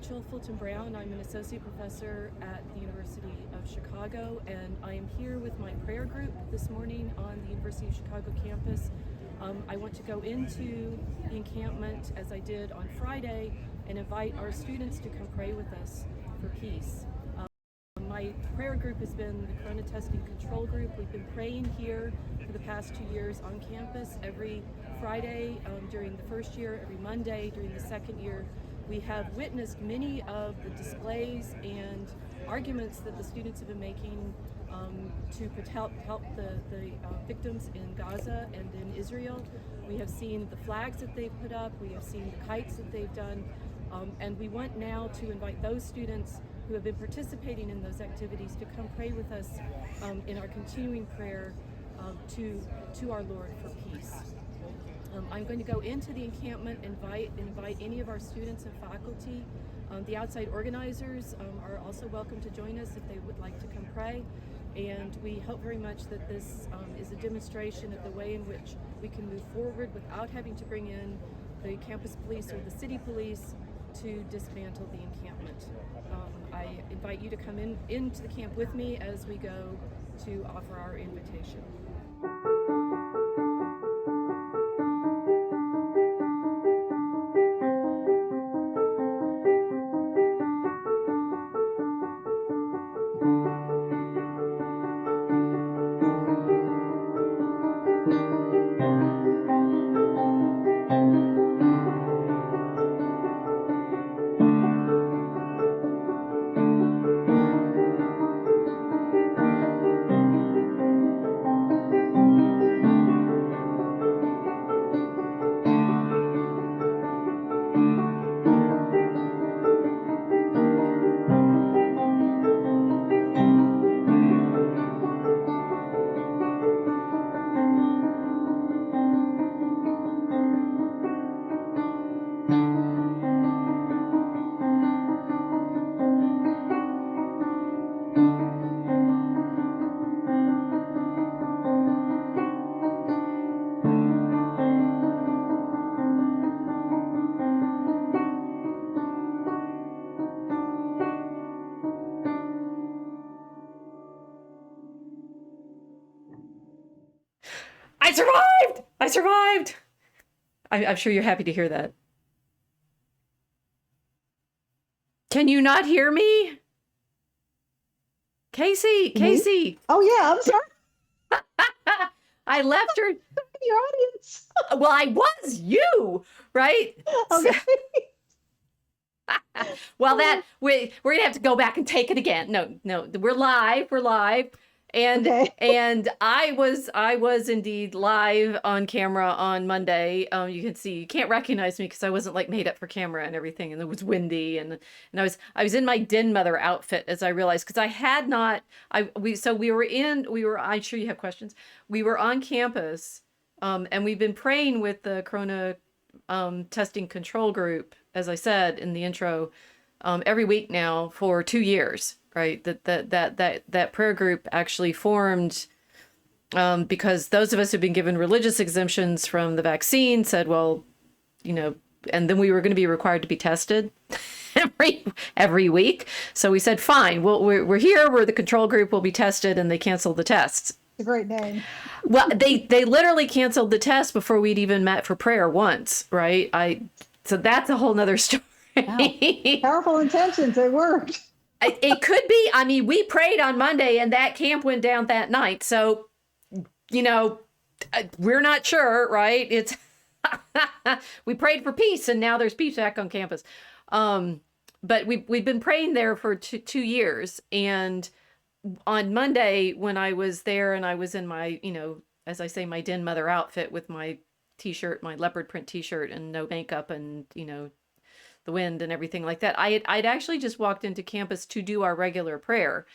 Rachel Fulton Brown. I'm an associate professor at the University of Chicago, and I am here with my prayer group this morning on the University of Chicago campus. I want to go into the encampment as I did on Friday and invite our students to come pray with us for peace. My prayer group has been the Corona Testing Control Group. We've been praying here for the past 2 years on campus every Friday during the first year, every Monday during the second year. We have witnessed many of the displays and arguments that the students have been making to help the victims in Gaza and in Israel. We have seen the flags that they've put up, we have seen the kites that they've done, and we want now to invite those students who have been participating in those activities to come pray with us in our continuing prayer to our Lord for peace. I'm going to go into the encampment and invite any of our students and faculty. The outside organizers are also welcome to join us if they would like to come pray. And we hope very much that this is a demonstration of the way in which we can move forward without having to bring in the campus police or the city police to dismantle the encampment. I invite you to come into the camp with me as we go to offer our invitation. I survived! I survived! I'm sure you're happy to hear that. Can you not hear me? Casey! Oh yeah, I'm sorry. I left her. Your audience. Well, I was you, right? Okay. Well, we're gonna have to go back and take it again. No, we're live. And Okay. and I was indeed live on camera on Monday. You can see, you can't recognize me because I wasn't like made up for camera and everything, and it was windy, and I was in my den mother outfit, as I realized, because I had not. I'm sure you have questions. We were on campus, and we've been praying with the Corona Testing Control Group, as I said in the intro, every week now for 2 years. Right, that prayer group actually formed because those of us who've been given religious exemptions from the vaccine said, well, and then we were going to be required to be tested every week. So we said, fine, we're here, we're the control group, we'll be tested, and they canceled the tests. It's a great name. Well, they literally canceled the test before we'd even met for prayer once, right? So that's a whole nother story. Wow. Powerful intentions, it worked. It could be. I mean, we prayed on Monday and that camp went down that night. So, we're not sure, right? It's we prayed for peace and now there's peace back on campus. But we've been praying there for 2 years. And on Monday when I was there and I was in my, as I say, my den mother outfit with my t-shirt, my leopard print t-shirt and no makeup and, the wind and everything like that. I'd actually just walked into campus to do our regular prayer,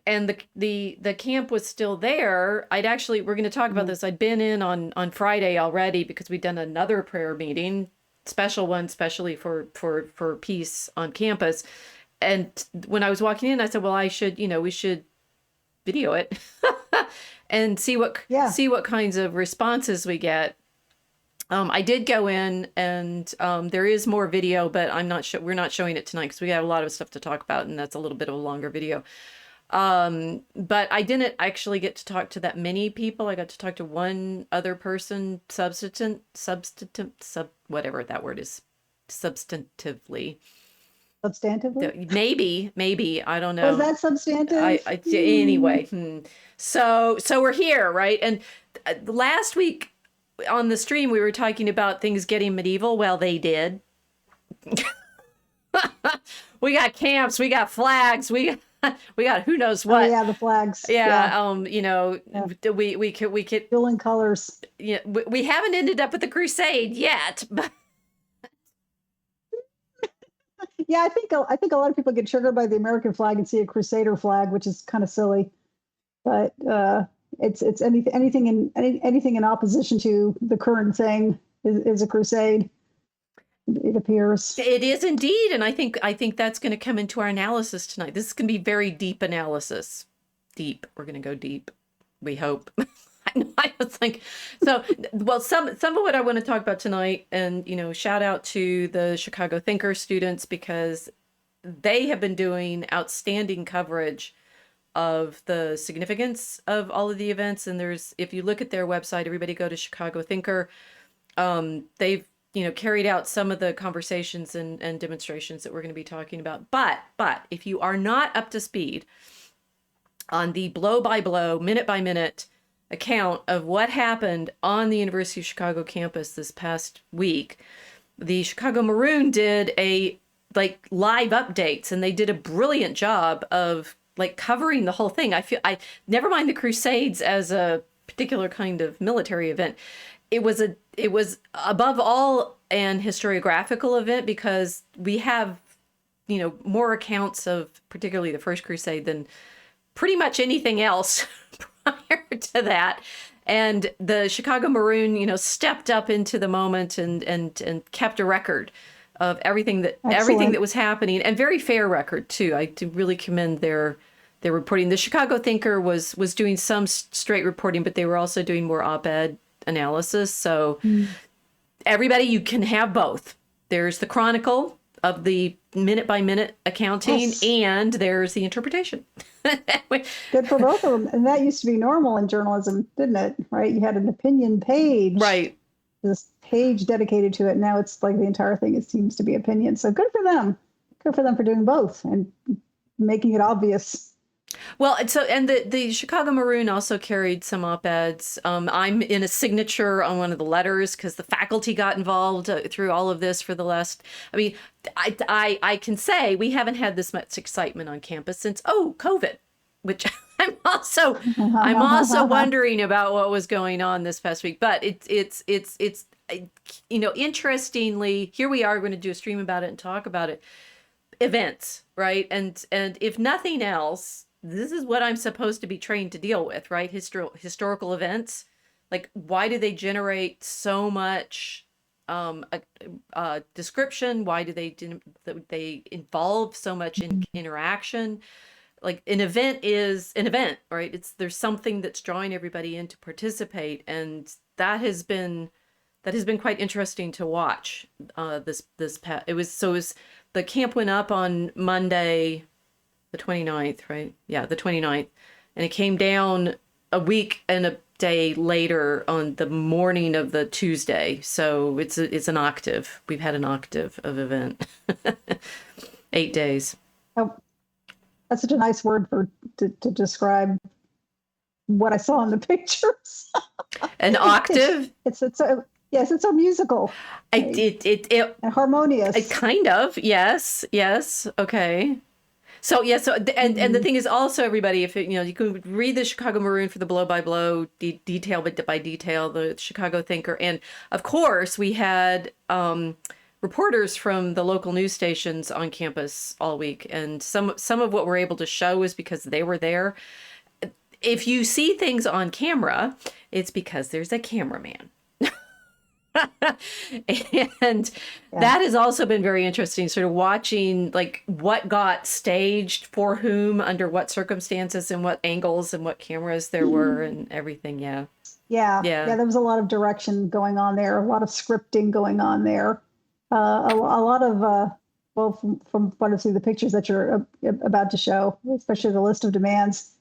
and the camp was still there. We're going to talk about this. I'd been in on Friday already because we'd done another prayer meeting, special one, especially for peace on campus. And when I was walking in, I said, well, we should video it and see what kinds of responses we get. I did go in, and there is more video, but we're not showing it tonight because we have a lot of stuff to talk about, and that's a little bit of a longer video. But I didn't actually get to talk to that many people. I got to talk to one other person, whatever that word is, substantively. Substantively? Maybe, I don't know. Was that substantive? Anyway. So we're here, right? And last week on the stream, we were talking about things getting medieval. Well, they did. We got camps, we got flags, we got who knows what. Oh, yeah, the flags. Yeah. Yeah. We could Dueling colors. Yeah, we haven't ended up with the crusade yet, but Yeah, I think a lot of people get triggered by the American flag and see a Crusader flag, which is kind of silly. But it's anything in opposition to the current thing is a crusade. It appears. It is indeed, and I think that's going to come into our analysis tonight. This is going to be very deep analysis. Deep. We're going to go deep. We hope. I was like, so, well, some of what I want to talk about tonight, and, shout out to the Chicago Thinker students, because they have been doing outstanding coverage of the significance of all of the events. And if you look at their website, everybody go to Chicago Thinker. They've, carried out some of the conversations and demonstrations that we're going to be talking about. But if you are not up to speed on the blow by blow, minute by minute account of what happened on the University of Chicago campus this past week, the Chicago Maroon did live updates, and they did a brilliant job of covering the whole thing. I never mind the Crusades as a particular kind of military event. It was above all an historiographical event, because we have, more accounts of particularly the First Crusade than pretty much anything else prior to that. And the Chicago Maroon, stepped up into the moment and kept a record of everything that was happening, and very fair record too. I do really commend their reporting. The Chicago Thinker was doing some straight reporting, but they were also doing more op-ed analysis. So everybody, you can have both. There's the chronicle of the minute by minute accounting, yes, and there's the interpretation. Good for both of them. And that used to be normal in journalism, didn't it? Right? You had an opinion page. Right. This page dedicated to it. Now it's like the entire thing, it seems to be opinion. So good for them. Good for them for doing both and making it obvious. Well, and the Chicago Maroon also carried some op-eds. I'm in a signature on one of the letters because the faculty got involved through all of this for the last. I mean, I can say we haven't had this much excitement on campus since COVID, which I'm also wondering about what was going on this past week. But it's interestingly, here we are going to do a stream about it and talk about it. Events, right? And if nothing else, this is what I'm supposed to be trained to deal with, right? Historical events. Why do they generate so much description? Why do they involve so much interaction? An event is an event, right? There's something that's drawing everybody in to participate, and that has been quite interesting to watch. It was the camp went up on Monday, the 29th, right? Yeah, the 29th. And it came down a week and a day later on the morning of the Tuesday. So it's an octave. We've had an octave of event. 8 days. Oh, that's such a nice word to describe what I saw in the pictures. An octave? Yes, it's so musical. And harmonious. Kind of, yes, okay. So and the thing is also, everybody, if you can read the Chicago Maroon for the blow by blow, detail by detail, the Chicago Thinker, and of course we had reporters from the local news stations on campus all week, and some of what we're able to show is because they were there. If you see things on camera, it's because there's a cameraman. And that has also been very interesting, sort of watching what got staged for whom, under what circumstances, and what angles and what cameras there were and everything. Yeah, Yeah. yeah, there was a lot of direction going on there, a lot of scripting going on there, a lot of well, from what I see the pictures that you're about to show, especially the list of demands,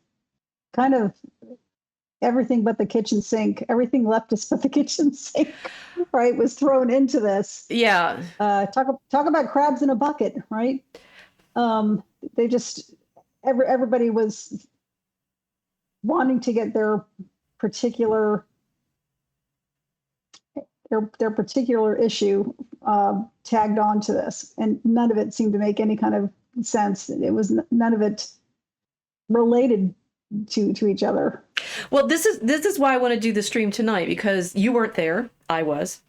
kind of everything but the kitchen sink, everything leftist but the kitchen sink, right, was thrown into this. Yeah. Talk about crabs in a bucket, right? Um, they just everybody was wanting to get particular their particular issue tagged on to this, and none of it seemed to make any kind of sense. It was none of it related to each other. Well, this is why I want to do the stream tonight, because you weren't there. I was.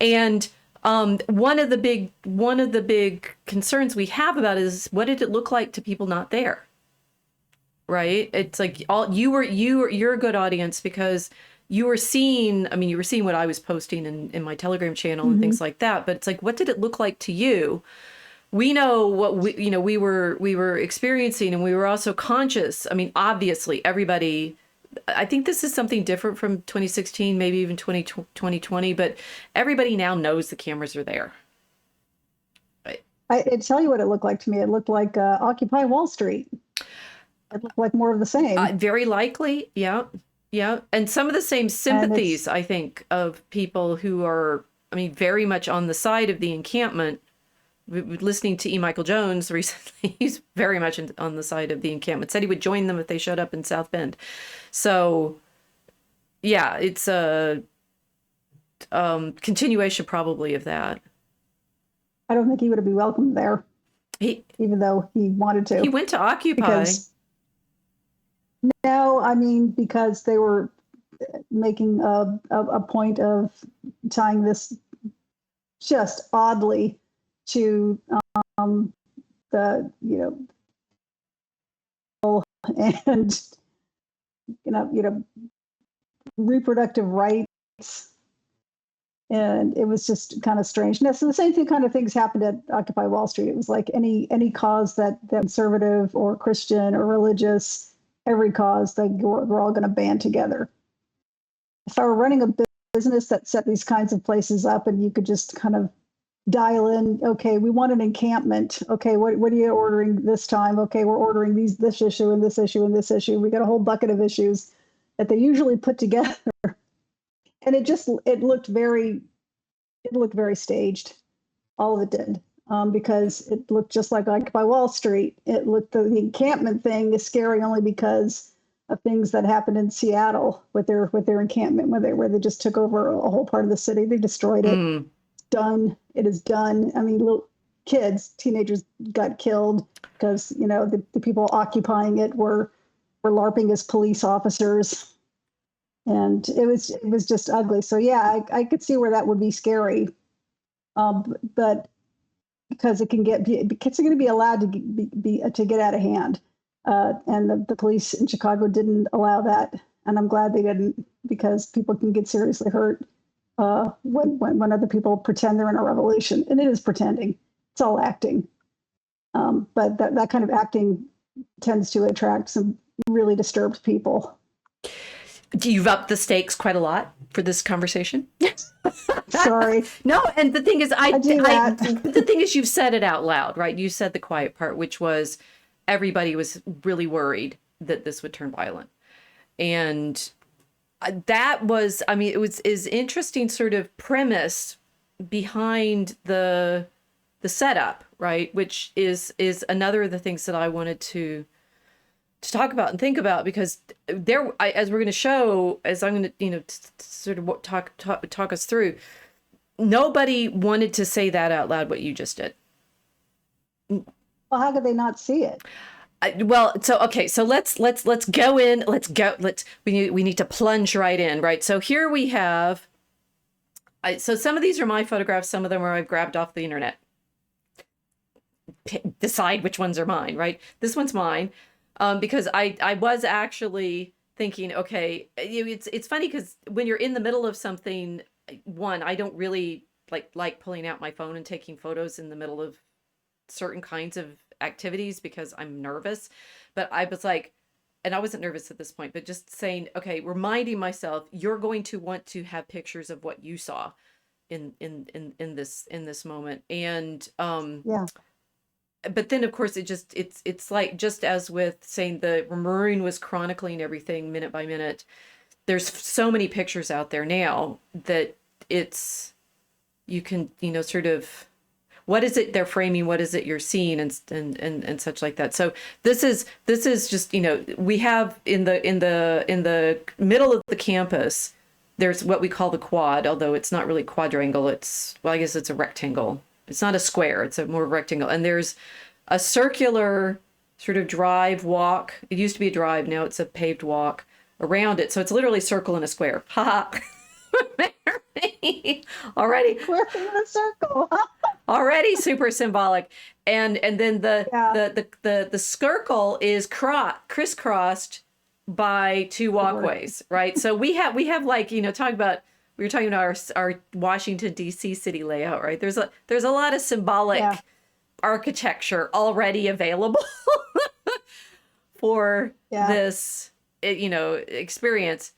And one of the big concerns we have about it is, what did it look like to people not there? Right? It's like you're a good audience because you were seeing, I mean, you were seeing what I was posting in my Telegram channel and things like that, but it's like, what did it look like to you? We know what we were experiencing, and we were also conscious. I mean, obviously everybody, I think this is something different from 2016, maybe even 2020, but everybody now knows the cameras are there. I tell you what it looked like to me. It looked like Occupy Wall Street. It looked like more of the same. Very likely. Yeah. Yeah. And some of the same sympathies, I think, of people who are, I mean, very much on the side of the encampment. Listening to E. Michael Jones recently, he's very much on the side of the encampment. Said he would join them if they showed up in South Bend. So, yeah, it's a continuation probably of that. I don't think he would be welcomed there, even though he wanted to. He went to Occupy. No, I mean, because they were making a point of tying this just oddly to the and reproductive rights, and it was just kind of strange. And so the same kind of things happened at Occupy Wall Street. It was like any cause that conservative or Christian or religious, every cause that we're all going to band together. If I were running a business that set these kinds of places up, and you could just kind of dial in, okay, we want an encampment. Okay, what are you ordering this time? Okay, we're ordering this issue and this issue and this issue. We got a whole bucket of issues that they usually put together, and it looked very staged. All of it did, because it looked just like Occupy Wall Street. It looked, the encampment thing is scary only because of things that happened in Seattle with their encampment, where they just took over a whole part of the city. They destroyed it. Done. It is done. I mean, little kids, teenagers got killed because the people occupying it were LARPing as police officers, and it was just ugly. So yeah, I could see where that would be scary, but because kids are going to be allowed to get out of hand, and the police in Chicago didn't allow that, and I'm glad they didn't, because people can get seriously hurt when other people pretend they're in a revolution, and it is pretending. It's all acting, but that kind of acting tends to attract some really disturbed people. You've upped the stakes quite a lot for this conversation. Sorry. No, and the thing is, the thing is, you've said it out loud, right? You said the quiet part, which was everybody was really worried that this would turn violent, and that was, I mean, is interesting sort of premise behind the setup, right? Which is another of the things that I wanted to talk about and think about, because as we're going to show, as I'm going to, sort of talk us through, nobody wanted to say that out loud, what you just did. Well, how could they not see it? So let's go in. We need to plunge right in, right? So here we have. So some of these are my photographs. Some of them are I've grabbed off the internet. Decide which ones are mine, right? This one's mine, because I was actually thinking, okay, it's funny because when you're in the middle of something, I don't really like pulling out my phone and taking photos in the middle of certain kinds of activities because I'm nervous. But I was like, and I wasn't nervous at this point, but just saying, okay, reminding myself, you're going to want to have pictures of what you saw in this moment. And Yeah. but then of course it's like, just as with saying the Maureen was chronicling everything minute by minute, there's so many pictures out there now that you can, sort of, what is it they're framing, what is it you're seeing, and such like that. So this is just, we have in the middle of the campus, there's what we call the quad, although it's not really quadrangle. I guess it's a rectangle. It's not a square. It's a more rectangle. And there's a circular sort of drive walk. It used to be a drive. Now it's a paved walk around it. So it's literally a circle and a square. Ha ha. Already. We're in a circle. Already super symbolic. And then the circle is crisscrossed by two walkways, right? So we have like, we were talking about our Washington DC city layout, right? There's a lot of symbolic architecture already available for this experience.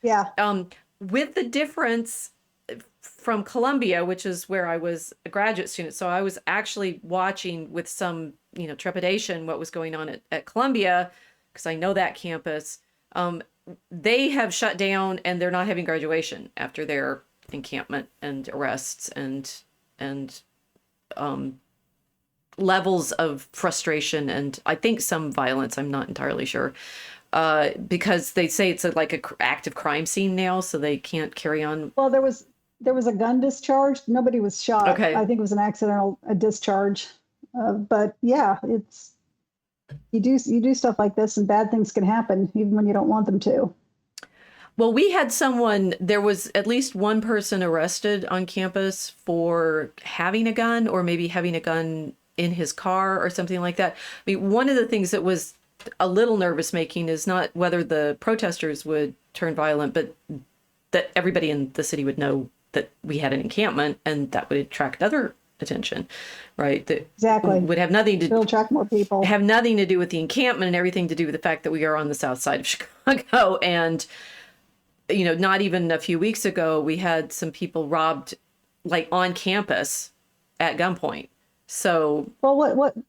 With the difference from Columbia, which is where I was a graduate student, so I was actually watching with some trepidation what was going on at Columbia, because I know that campus. They have shut down, and they're not having graduation after their encampment and arrests and levels of frustration and I think some violence. I'm not entirely sure, because they say it's like a active crime scene now, so they can't carry on. Well, there was a gun discharge. Nobody was shot. Okay. I think it was an accidental discharge. But yeah, you do stuff like this, and bad things can happen even when you don't want them to. Well, we had there was at least one person arrested on campus for having a gun, or maybe having a gun in his car or something like that. I mean, one of the things that was a little nervous making is not whether the protesters would turn violent, but that everybody in the city would know that we had an encampment, and that would attract other attention, right? That exactly would have nothing to attract more people. Have nothing to do with the encampment, and everything to do with the fact that we are on the south side of Chicago. And not even a few weeks ago, we had some people robbed, like on campus, at gunpoint. So, well,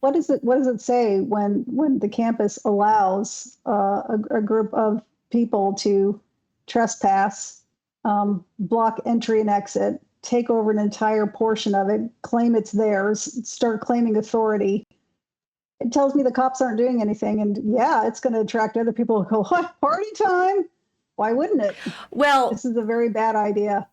what does it say when the campus allows a group of people to trespass, block entry and exit, take over an entire portion of it, claim it's theirs, start claiming authority? It tells me the cops aren't doing anything, and it's going to attract other people who go, "What, party time?" Why wouldn't it? Well, this is a very bad idea.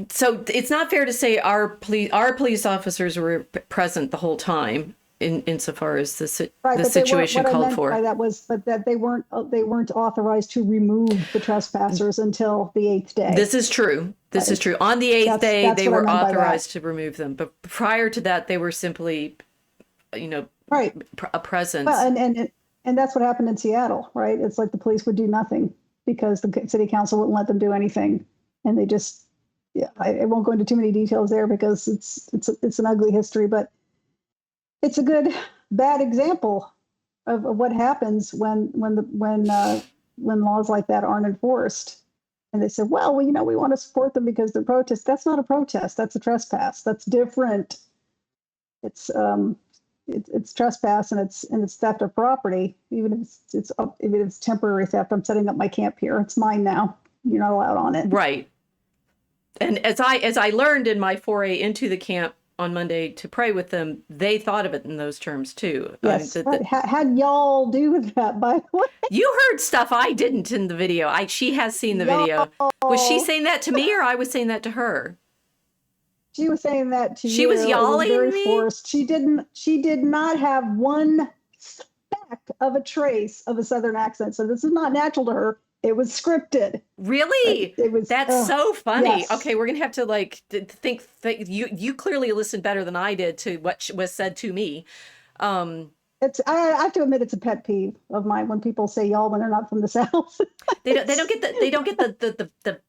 So it's not fair to say our police officers were present the whole time, insofar as the situation called for. By that was, but that they weren't authorized to remove the trespassers until the 8th day. This is true. This is true. On the 8th day, they were authorized to remove them, but prior to that, they were simply, a presence. Well, and that's what happened in Seattle, right? It's like the police would do nothing because the city council wouldn't let them do anything, and they just. Yeah, I won't go into too many details there because it's an ugly history, but it's a bad example of what happens when laws like that aren't enforced. And they said, well, we want to support them because they're protests. That's not a protest. That's a trespass. That's different. It's trespass, and it's theft of property. Even if it's temporary theft. I'm setting up my camp here. It's mine now. You're not allowed on it. Right. And as I learned in my foray into the camp on Monday to pray with them, they thought of it in those terms too. Yes. How'd y'all do with that, by the way? You heard stuff I didn't in the video. She has seen the video. Was she saying that to me, or I was saying that to her? She was saying that to you. She was yawling at me. Forced. She did not have one speck of a trace of a Southern accent. So this is not natural to her. It was scripted. Really? That's so funny. Yes. Okay, we're gonna have to think. You clearly listened better than I did to what was said to me. I have to admit, it's a pet peeve of mine when people say y'all when they're not from the South. They don't get the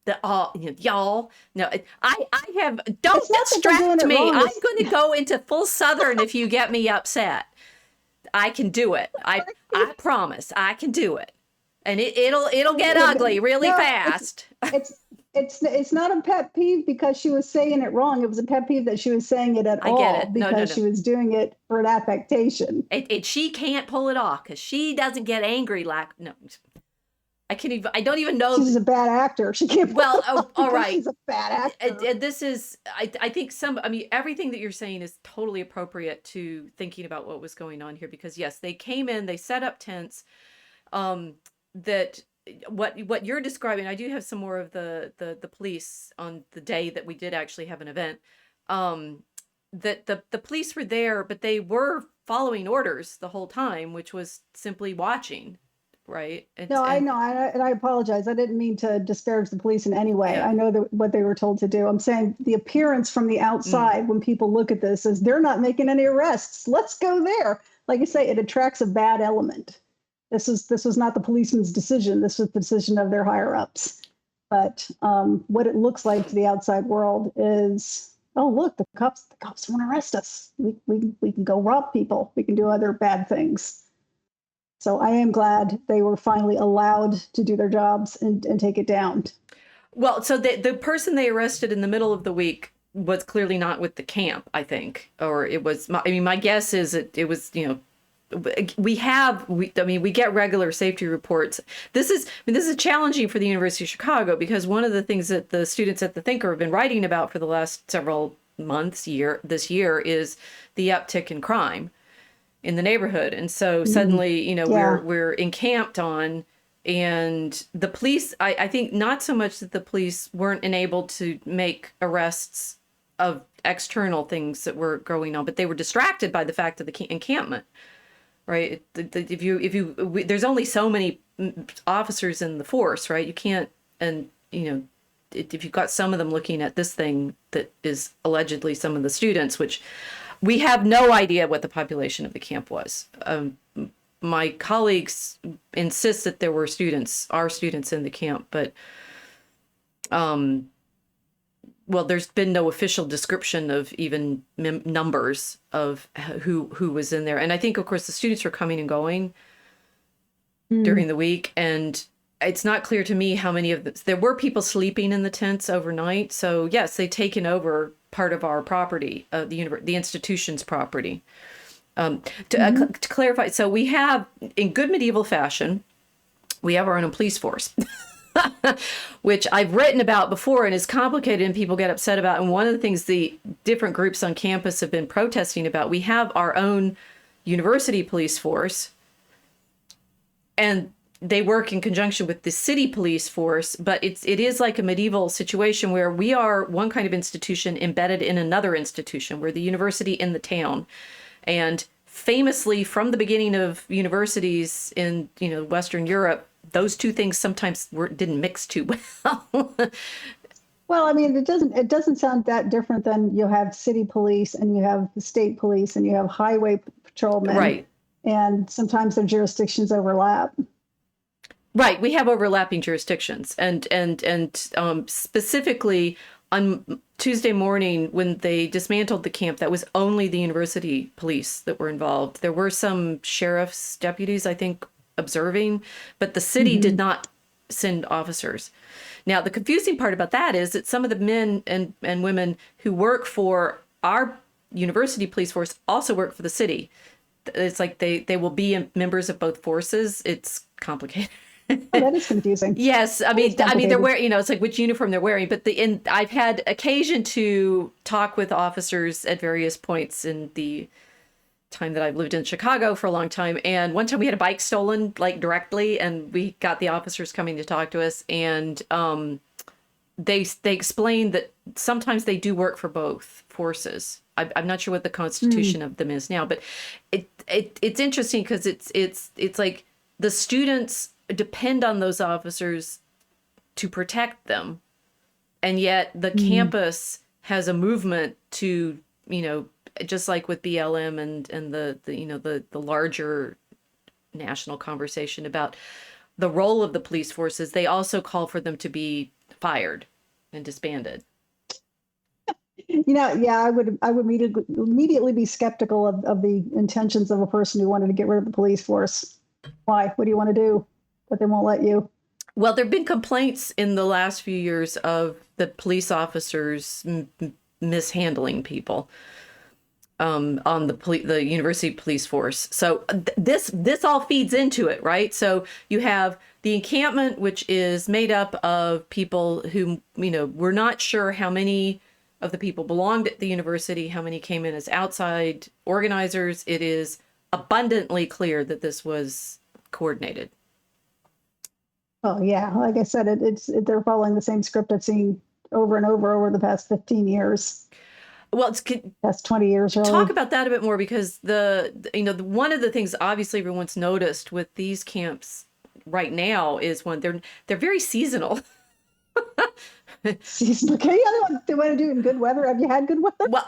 y'all. No, I have. Don't distract me. I'm going to go into full Southern if you get me upset. I can do it. I promise I can do it. and it'll get ugly really No, fast. It's not a pet peeve because she was saying it wrong. It was a pet peeve that she was saying it at I all get it. No, because she was doing it for an affectation. She can't pull it off because she doesn't get angry like no. I don't even know. She's a bad actor. She can't. Well, all right. She's a bad actor. And this is, I think everything that you're saying is totally appropriate to thinking about what was going on here, because yes, they came in, they set up tents, that what you're describing, I do have some more of the police on the day that we did actually have an event, that the police were there, but they were following orders the whole time, which was simply watching. Right. I know. And I apologize. I didn't mean to disparage the police in any way. Yeah. I know what they were told to do. I'm saying the appearance from the outside when people look at this is they're not making any arrests. Let's go there. Like I say, it attracts a bad element. This was not the policeman's decision. This was the decision of their higher ups. But what it looks like to the outside world is, oh, look, the cops want to arrest us. We can go rob people. We can do other bad things. So I am glad they were finally allowed to do their jobs and take it down. Well, so the person they arrested in the middle of the week was clearly not with the camp, I think, or it was. I mean, my guess is it was. We get regular safety reports. This is challenging for the University of Chicago because one of the things that the students at the Thinker have been writing about for the last several months, this year, is the uptick in crime in the neighborhood. And so suddenly, we're encamped on, and the police, I think not so much that the police weren't enabled to make arrests of external things that were going on, but they were distracted by the fact of the encampment, right? There's only so many officers in the force, right? You can't, and if you've got some of them looking at this thing that is allegedly some of the students, which we have no idea what the population of the camp was. My colleagues insist that there were our students in the camp, but there's been no official description of even numbers of who was in there. And I think, of course, the students were coming and going during the week, and it's not clear to me how many of them. There were people sleeping in the tents overnight. So yes, they've taken over part of our property, the institution's property. To clarify, so we have, in good medieval fashion, we have our own police force, which I've written about before and is complicated and people get upset about. And one of the things the different groups on campus have been protesting about, we have our own university police force, and they work in conjunction with the city police force, but it is like a medieval situation where we are one kind of institution embedded in another institution. We're the university in the town. And famously, from the beginning of universities in Western Europe, those two things sometimes didn't mix too well. Well, I mean, it doesn't sound that different than you have city police and you have the state police and you have highway patrolmen. Right. And sometimes their jurisdictions overlap. Right, we have overlapping jurisdictions, and specifically on Tuesday morning when they dismantled the camp, that was only the university police that were involved. There were some sheriff's deputies, I think, observing, but the city did not send officers. Now, the confusing part about that is that some of the men and women who work for our university police force also work for the city. It's like they will be members of both forces. It's complicated. Oh, that is confusing. Yes, I mean they're wearing, it's like which uniform they're wearing. But I've had occasion to talk with officers at various points in the time that I've lived in Chicago for a long time. And one time we had a bike stolen, like directly, and we got the officers coming to talk to us, and they explained that sometimes they do work for both forces. I'm not sure what the constitution of them is now, but it's interesting because it's like the students depend on those officers to protect them, and yet the campus has a movement to, just like with BLM and the larger national conversation about the role of the police forces, they also call for them to be fired and disbanded. I would immediately be skeptical of the intentions of a person who wanted to get rid of the police force. Why? What do you want to do? but they won't let you. Well, there have been complaints in the last few years of the police officers mishandling people on the university police force. So this all feeds into it, right? So you have the encampment, which is made up of people who, we're not sure how many of the people belonged at the university, how many came in as outside organizers. It is abundantly clear that this was coordinated. Oh yeah, like I said, they're following the same script I've seen over and over the past 15 years. Well, past 20 years. Really. Talk about that a bit more, because one of the things obviously everyone's noticed with these camps right now is they're very seasonal. Seasonal. Okay, they want to do it in good weather. Have you had good weather? Well,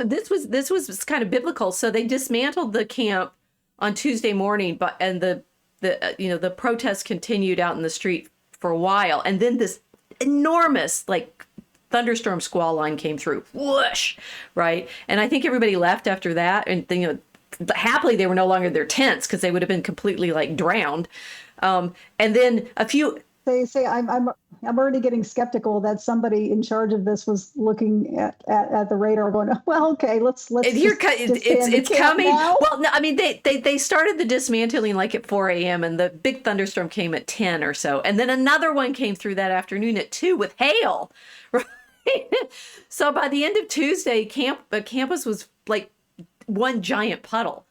this was kind of biblical. So they dismantled the camp on Tuesday morning, and the protests continued out in the street for a while, and then this enormous thunderstorm squall line came through, whoosh, right? And I think everybody left after that, and happily they were no longer in their tents, because they would have been completely drowned. And then a few. They say I'm already getting skeptical that somebody in charge of this was looking at the radar, going, well, okay, let's. It's coming. Now. Well, no, I mean they started the dismantling at 4 a.m. and the big thunderstorm came at 10 or so, and then another one came through that afternoon at 2 with hail. Right? So by the end of Tuesday, the campus was like one giant puddle.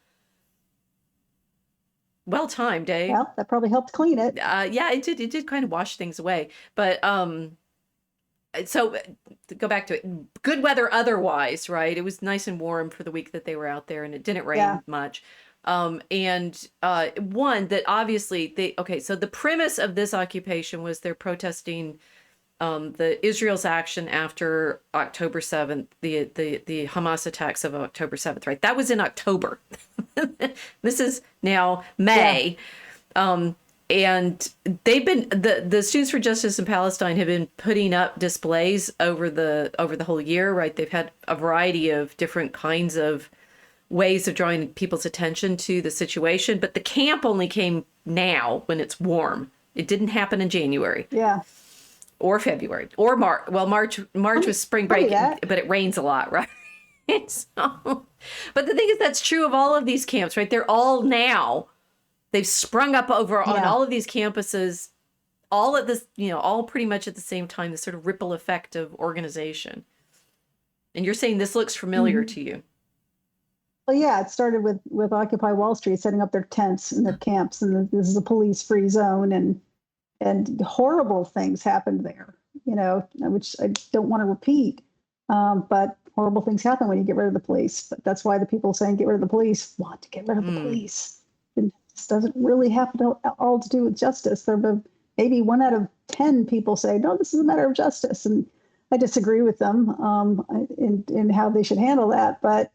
Well timed, eh? Well, that probably helped clean it. Yeah, it did. It did kind of wash things away. But so to go back to it, good weather otherwise, right? It was nice and warm for the week that they were out there, and it didn't rain much. One that obviously so the premise of this occupation was they're protesting the Israel's action after October 7th, the Hamas attacks of October 7th, right? That was in October. This is now May. Yeah. And they've been, the Students for Justice in Palestine have been putting up displays over the whole year, right? They've had a variety of different kinds of ways of drawing people's attention to the situation, but the camp only came now when it's warm. It didn't happen in January. Yeah. Or February, or March. Well, March was spring break, but it rains a lot, right? So, but the thing is, that's true of all of these camps, right? They're all now, they've sprung up on all of these campuses, all at this, all pretty much at the same time, this sort of ripple effect of organization. And you're saying this looks familiar to you. Well, yeah, it started with Occupy Wall Street setting up their tents and their camps, and this is a police-free zone, and horrible things happened there, which I don't want to repeat. But horrible things happen when you get rid of the police. But that's why the people saying get rid of the police want to get rid of the police. And this doesn't really have all to do with justice. There are maybe 1 out of 10 people say, no, this is a matter of justice. And I disagree with them in how they should handle that. But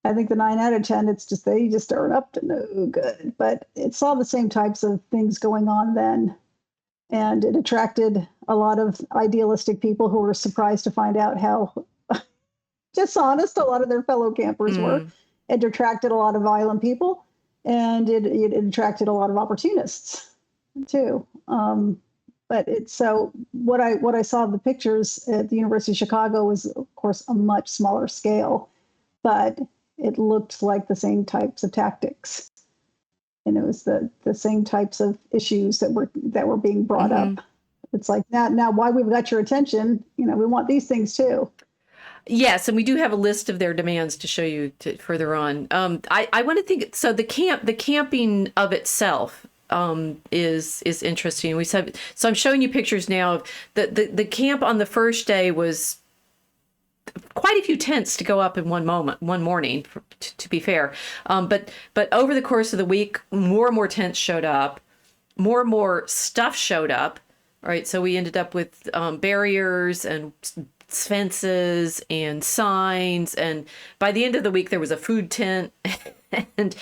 I think the 9 out of 10, they just aren't up to no good. But it's all the same types of things going on then. And it attracted a lot of idealistic people who were surprised to find out how dishonest a lot of their fellow campers were. It attracted a lot of violent people, and it attracted a lot of opportunists too. But what I saw in the pictures at the University of Chicago was, of course, a much smaller scale, but it looked like the same types of tactics. And it was the same types of issues that were being brought up. It's like, now why we've got your attention, we want these things too. Yes, and we do have a list of their demands to show you further on. I want to think, so the camping of itself is interesting. So I'm showing you pictures now of the camp on the first day was quite a few tents to go up in one morning, to be fair. But over the course of the week, more and more tents showed up, more and more stuff showed up, right? So we ended up with barriers and fences and signs. And by the end of the week, there was a food tent. And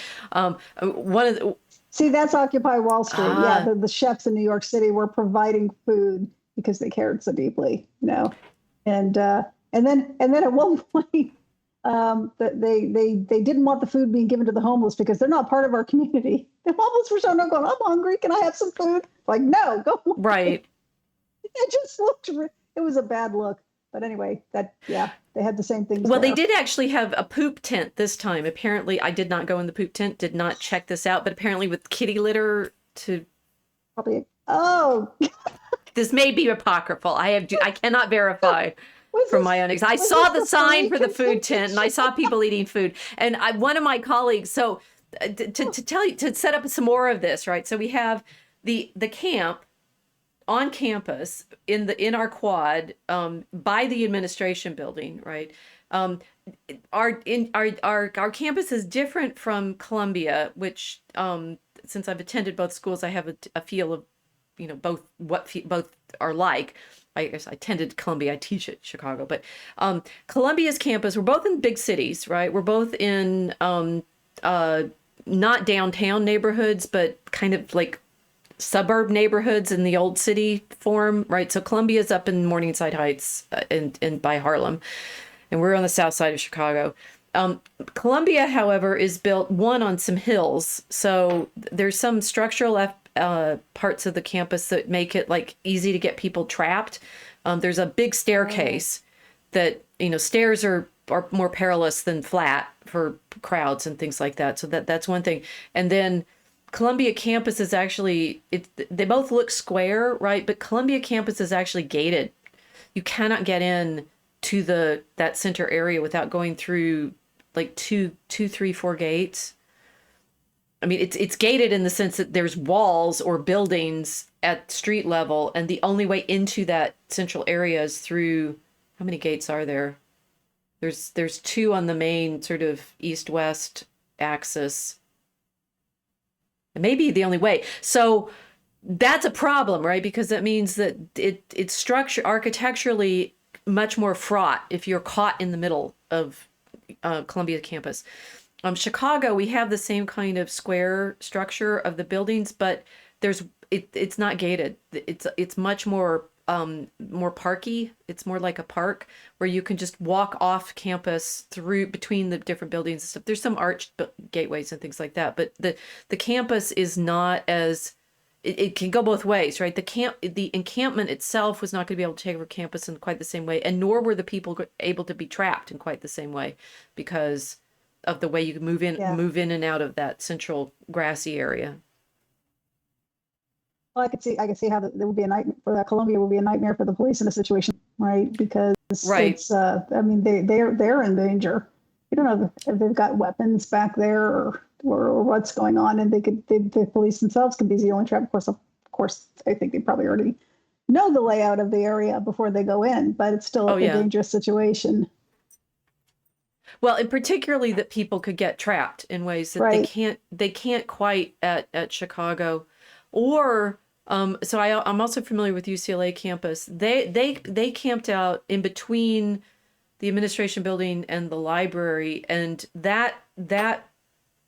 one of the... See, that's Occupy Wall Street. The chefs in New York City were providing food because they cared so deeply, And then at one point, they didn't want the food being given to the homeless because they're not part of our community. If almost were showing up going, I'm hungry. Can I have some food? Like, no, go away. Right. It just looked, it was a bad look. But anyway, they had the same things. Well, there. they did actually have a poop tent this time. Apparently, I did not go in the poop tent, did not check this out, but apparently with kitty litter to... Probably, oh. This may be apocryphal. I cannot verify from my own. I saw the sign for the food tent and I saw people eating food. And one of my colleagues, so to tell you, to set up some more of this, right? So we have the camp on campus in our quad by the administration building, right? Our campus is different from Columbia, which since I've attended both schools, I have a feel of both both are like. I guess I attended Columbia. I teach at Chicago, but Columbia's campus. We're both in big cities, right? We're both in not downtown neighborhoods, but kind of like suburb neighborhoods in the old city form, right? So Columbia's up in Morningside Heights and by Harlem, and we're on the south side of Chicago. Columbia, however, is built on some hills, so there's some structural parts of the campus that make it like easy to get people trapped. There's a big staircase that stairs are more perilous than flat for crowds and things like that. So that's one thing. And then Columbia campus is actually, they both look square, right? But Columbia campus is actually gated. You cannot get in to that center area without going through like two, 3, 4 gates. I mean, it's gated in the sense that there's walls or buildings at street level, and the only way into that central area is through, how many gates are there? There's 2 on the main sort of east-west axis. It may be the only way. So that's a problem, right? Because that means that it's structure architecturally much more fraught if you're caught in the middle of Columbia campus. Chicago, we have the same kind of square structure of the buildings, but it's not gated. It's much more parky. It's more like a park where you can just walk off campus through between the different buildings and stuff. There's some arched gateways and things like that, but the campus is not as it can go both ways, right? The encampment itself was not going to be able to take over campus in quite the same way, and nor were the people able to be trapped in quite the same way because of the way you can move in and out of that central grassy area. Well, I could see how there would be a nightmare for that. Columbia would be a nightmare for the police in a situation, right? Because it's, I mean, they're in danger. You don't know if they've got weapons back there or what's going on, and the police themselves could be the only trap. Of course, I think they probably already know the layout of the area before they go in, but it's still a dangerous situation. Well, and particularly that people could get trapped in ways that they can't quite at Chicago, or so I'm also familiar with UCLA campus. They camped out in between the administration building and the library, and that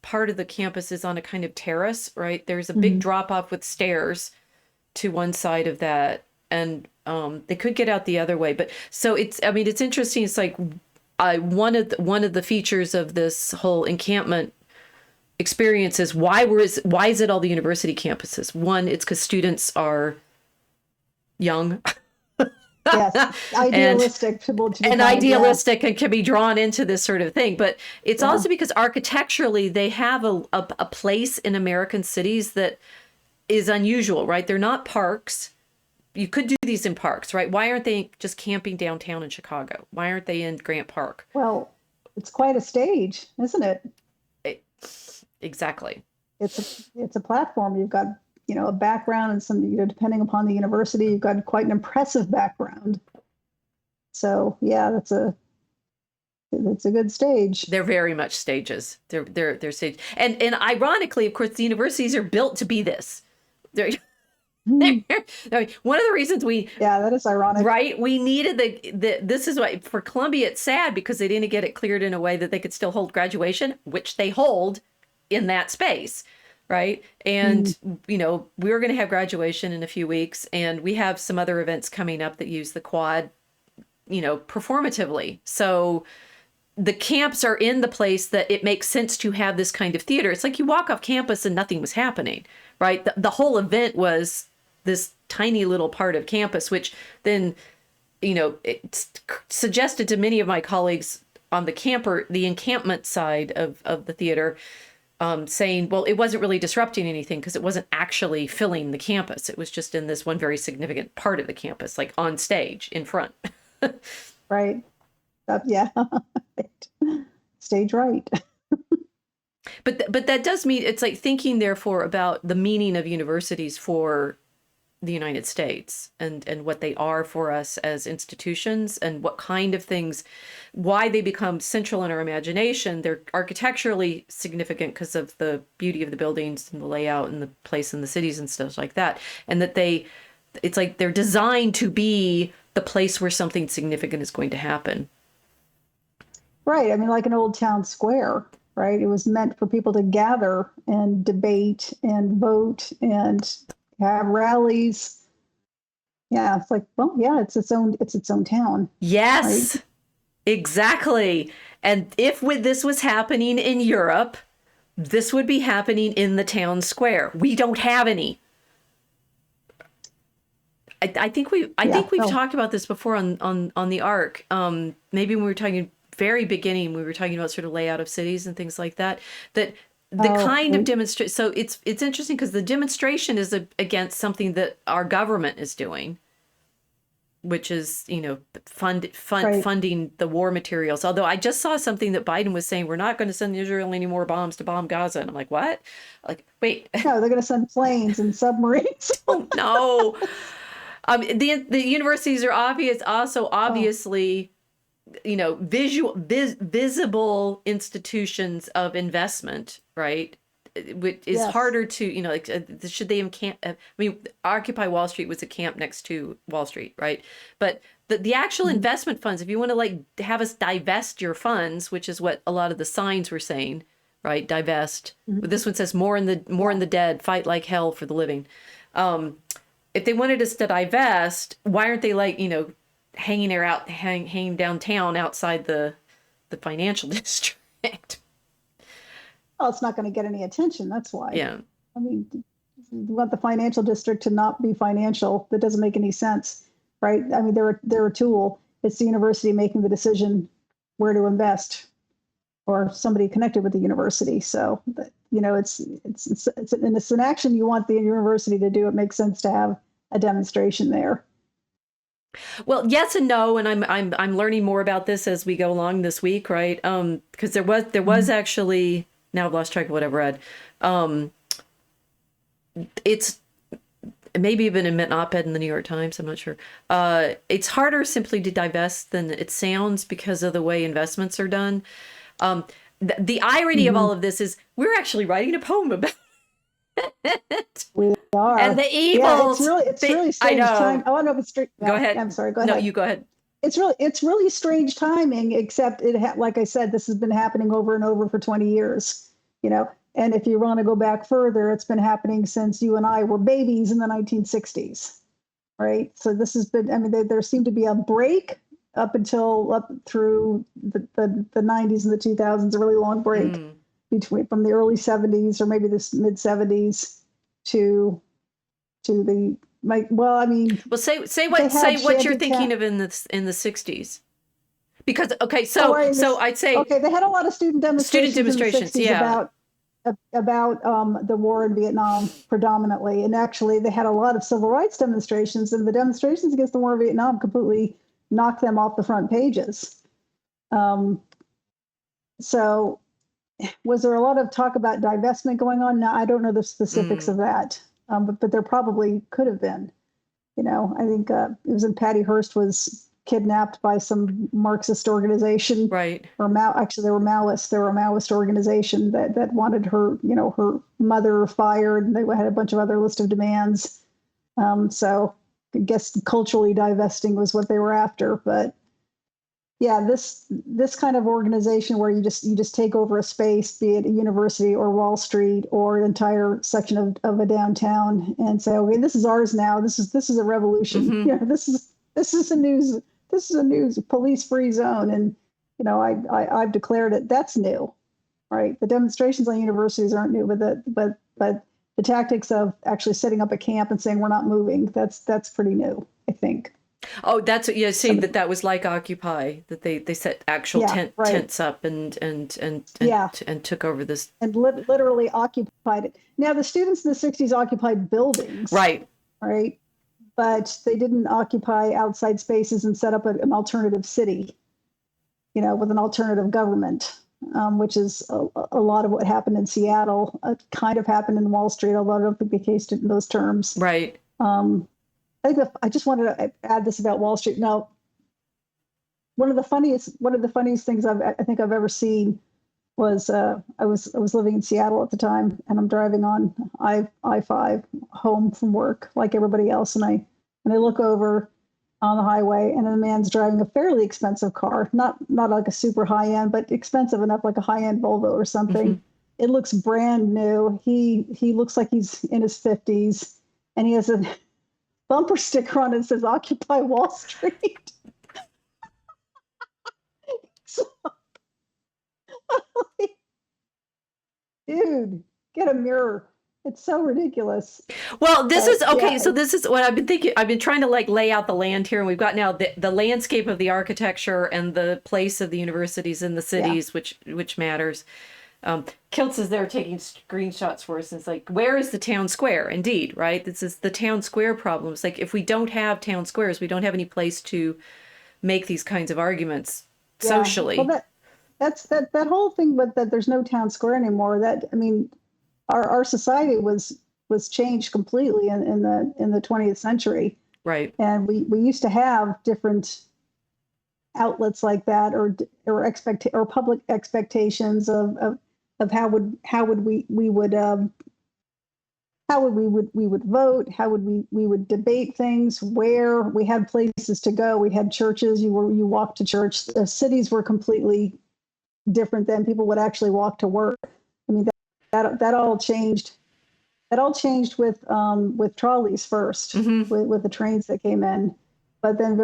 part of the campus is on a kind of terrace, right? There's a big drop off with stairs to one side of that, and they could get out the other way. But so it's interesting. It's like one of the features of this whole encampment experience is why is it all the university campuses? One, it's because students are young. Yes, idealistic and can be drawn into this sort of thing. But it's also because architecturally they have a place in American cities that is unusual, right? They're not parks. You could do these in parks, right? Why aren't they just camping downtown in Chicago? Why aren't they in Grant Park? Well, it's quite a stage, isn't it? Exactly. It's a platform. You've got a background and some, depending upon the university, you've got quite an impressive background. So yeah, it's a good stage. They're very much stages. They're stage. And ironically, of course, the universities are built to be this. One of the reasons that is ironic, right? We needed this is why for Columbia it's sad because they didn't get it cleared in a way that they could still hold graduation, which they hold in that space. Right. And, we're going to have graduation in a few weeks, and we have some other events coming up that use the quad, performatively. So the camps are in the place that it makes sense to have this kind of theater. It's like you walk off campus and nothing was happening, right? The whole event was this tiny little part of campus, which then, it's suggested to many of my colleagues on the encampment side of the theater, saying, well, it wasn't really disrupting anything because it wasn't actually filling the campus. It was just in this one very significant part of the campus, like on stage in front. Right. Yeah. Stage right. But that does mean it's like thinking, therefore, about the meaning of universities for the United States and what they are for us as institutions and what kind of things, why they become central in our imagination. They're architecturally significant because of the beauty of the buildings and the layout and the place in the cities and stuff like that. And that it's like they're designed to be the place where something significant is going to happen. Right. I mean, like an old town square, right? It was meant for people to gather and debate and vote and have rallies. Yeah, it's like, well, yeah, it's its own town. Yes, right? Exactly. And if this was happening in Europe, this would be happening in the town square. We don't have any. I think we've talked about this before on the Ark. Maybe when we were talking very beginning, we were talking about sort of layout of cities and things like that. That the kind of demonstration. So it's interesting because the demonstration is against something that our government is doing, which is funding the war materials. Although I just saw something that Biden was saying, we're not going to send Israel any more bombs to bomb Gaza, and I'm like, what? Like, wait. No, they're going to send planes and submarines. Oh no. The universities are obviously, visible institutions of investment, right? Which is harder to, should they Occupy Wall Street was a camp next to Wall Street, right? But the actual investment funds, if you want to have us divest your funds, which is what a lot of the signs were saying, right? Divest. But this one says more in the dead, fight like hell for the living. If they wanted us to divest, why aren't they hanging downtown outside the financial district? Oh, it's not going to get any attention. That's why. Yeah. I mean, you want the financial district to not be financial. That doesn't make any sense, right? I mean, they're a tool. It's the university making the decision where to invest, or somebody connected with the university. So, it's an action you want the university to do. It makes sense to have a demonstration there. Well, yes and no, and I'm learning more about this as we go along this week, right? Because there was actually, now I've lost track of what I've read. It's maybe even an op-ed in the New York Times, I'm not sure. It's harder simply to divest than it sounds because of the way investments are done. The irony of all of this is we're actually writing a poem about it. We are. And the evils. Yeah, it's really strange time. Oh, no, it's strange. Go ahead. I'm sorry. Go ahead. No, you go ahead. It's really strange timing, except like I said, this has been happening over and over for 20 years, and if you want to go back further, it's been happening since you and I were babies in the 1960s, right? So this has been, there seemed to be a break up through the 90s and the 2000s, a really long break from the early 70s or maybe the mid 70s to the what you're thinking of in the 60s, because I'd say they had a lot of student demonstrations in the 60s about the war in Vietnam predominantly, and actually they had a lot of civil rights demonstrations, and the demonstrations against the war in Vietnam completely knocked them off the front pages. So was there a lot of talk about divestment going on? No, I don't know the specifics of that, but there probably could have been. I think it was in Patty Hearst was kidnapped by some Marxist organization, right? Or actually, they were Maoists. They were a Maoist organization that wanted her, her mother fired, and they had a bunch of other list of demands. So I guess culturally divesting was what they were after, but. Yeah, this kind of organization where you just take over a space, be it a university or Wall Street or an entire section of a downtown, and say, okay, this is ours now. This is a revolution. This is a news police-free zone, and I've declared it. That's new, right? The demonstrations on universities aren't new, but the tactics of actually setting up a camp and saying we're not moving, that's pretty new, I think. Oh, that's yeah. See that was like Occupy, that they set actual tents up and took over this and literally occupied it. Now the students in the 60s occupied buildings, right, but they didn't occupy outside spaces and set up an alternative city, with an alternative government, which is a lot of what happened in Seattle. It kind of happened in Wall Street, although I don't think they cased it in those terms. Right. I just wanted to add this about Wall Street. Now, one of the funniest things I think I've ever seen was I was living in Seattle at the time, and I'm driving on I-5 home from work like everybody else, and I look over on the highway, and a man's driving a fairly expensive car, not like a super high end, but expensive enough, like a high end Volvo or something. Mm-hmm. It looks brand new. He looks like he's in his 50s, and he has a bumper sticker on it that says "Occupy Wall Street." So, dude, get a mirror. It's so ridiculous. Well, this is okay. Yeah. So this is what I've been thinking. I've been trying to lay out the land here, and we've got now the landscape of the architecture and the place of the universities in the cities, which matters. Kiltz is there taking screenshots for us, and it's like, where is the town square? Indeed, right? This is the town square problem. It's like, if we don't have town squares, we don't have any place to make these kinds of arguments socially. Well, that whole thing with that there's no town square anymore. Our society was changed completely in the 20th century. Right. And we used to have different outlets like that, or public expectations of how would we would vote, how would we would debate things, where we had places to go, we had churches, you walked to church. The cities were completely different then. People would actually walk to work. I mean, that all changed. That all changed with trolleys first, mm-hmm. with the trains that came in, but then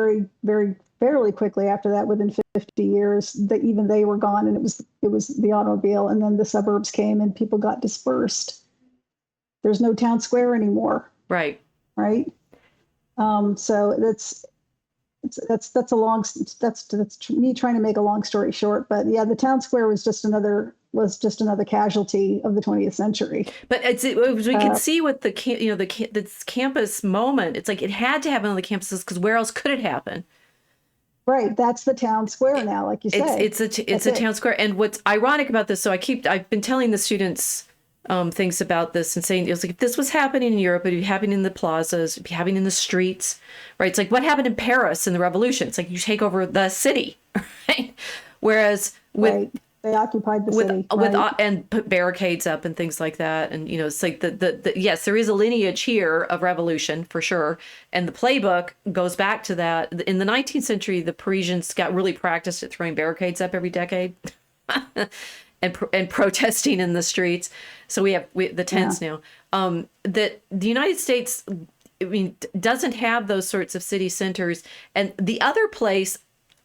fairly quickly after that, within 50 years, even they were gone, and it was the automobile, and then the suburbs came, and people got dispersed. There's no town square anymore. Right. So that's me trying to make a long story short. But yeah, the town square was just another casualty of the 20th century. But we can see with the campus moment, it's like it had to happen on the campuses, because where else could it happen? Right, that's the town square now, like you say. It's a town square. And what's ironic about this, so I've been telling the students things about this and saying, it was like, if this was happening in Europe, it'd be happening in the plazas, it'd be happening in the streets, right? It's like what happened in Paris in the revolution. It's like you take over the city, right? Whereas they occupied the city, and put barricades up and things like that. And, it's like yes, there is a lineage here of revolution for sure. And the playbook goes back to that. In the 19th century, the Parisians got really practiced at throwing barricades up every decade and protesting in the streets. So we have the tents now. That the United States, doesn't have those sorts of city centers. And the other place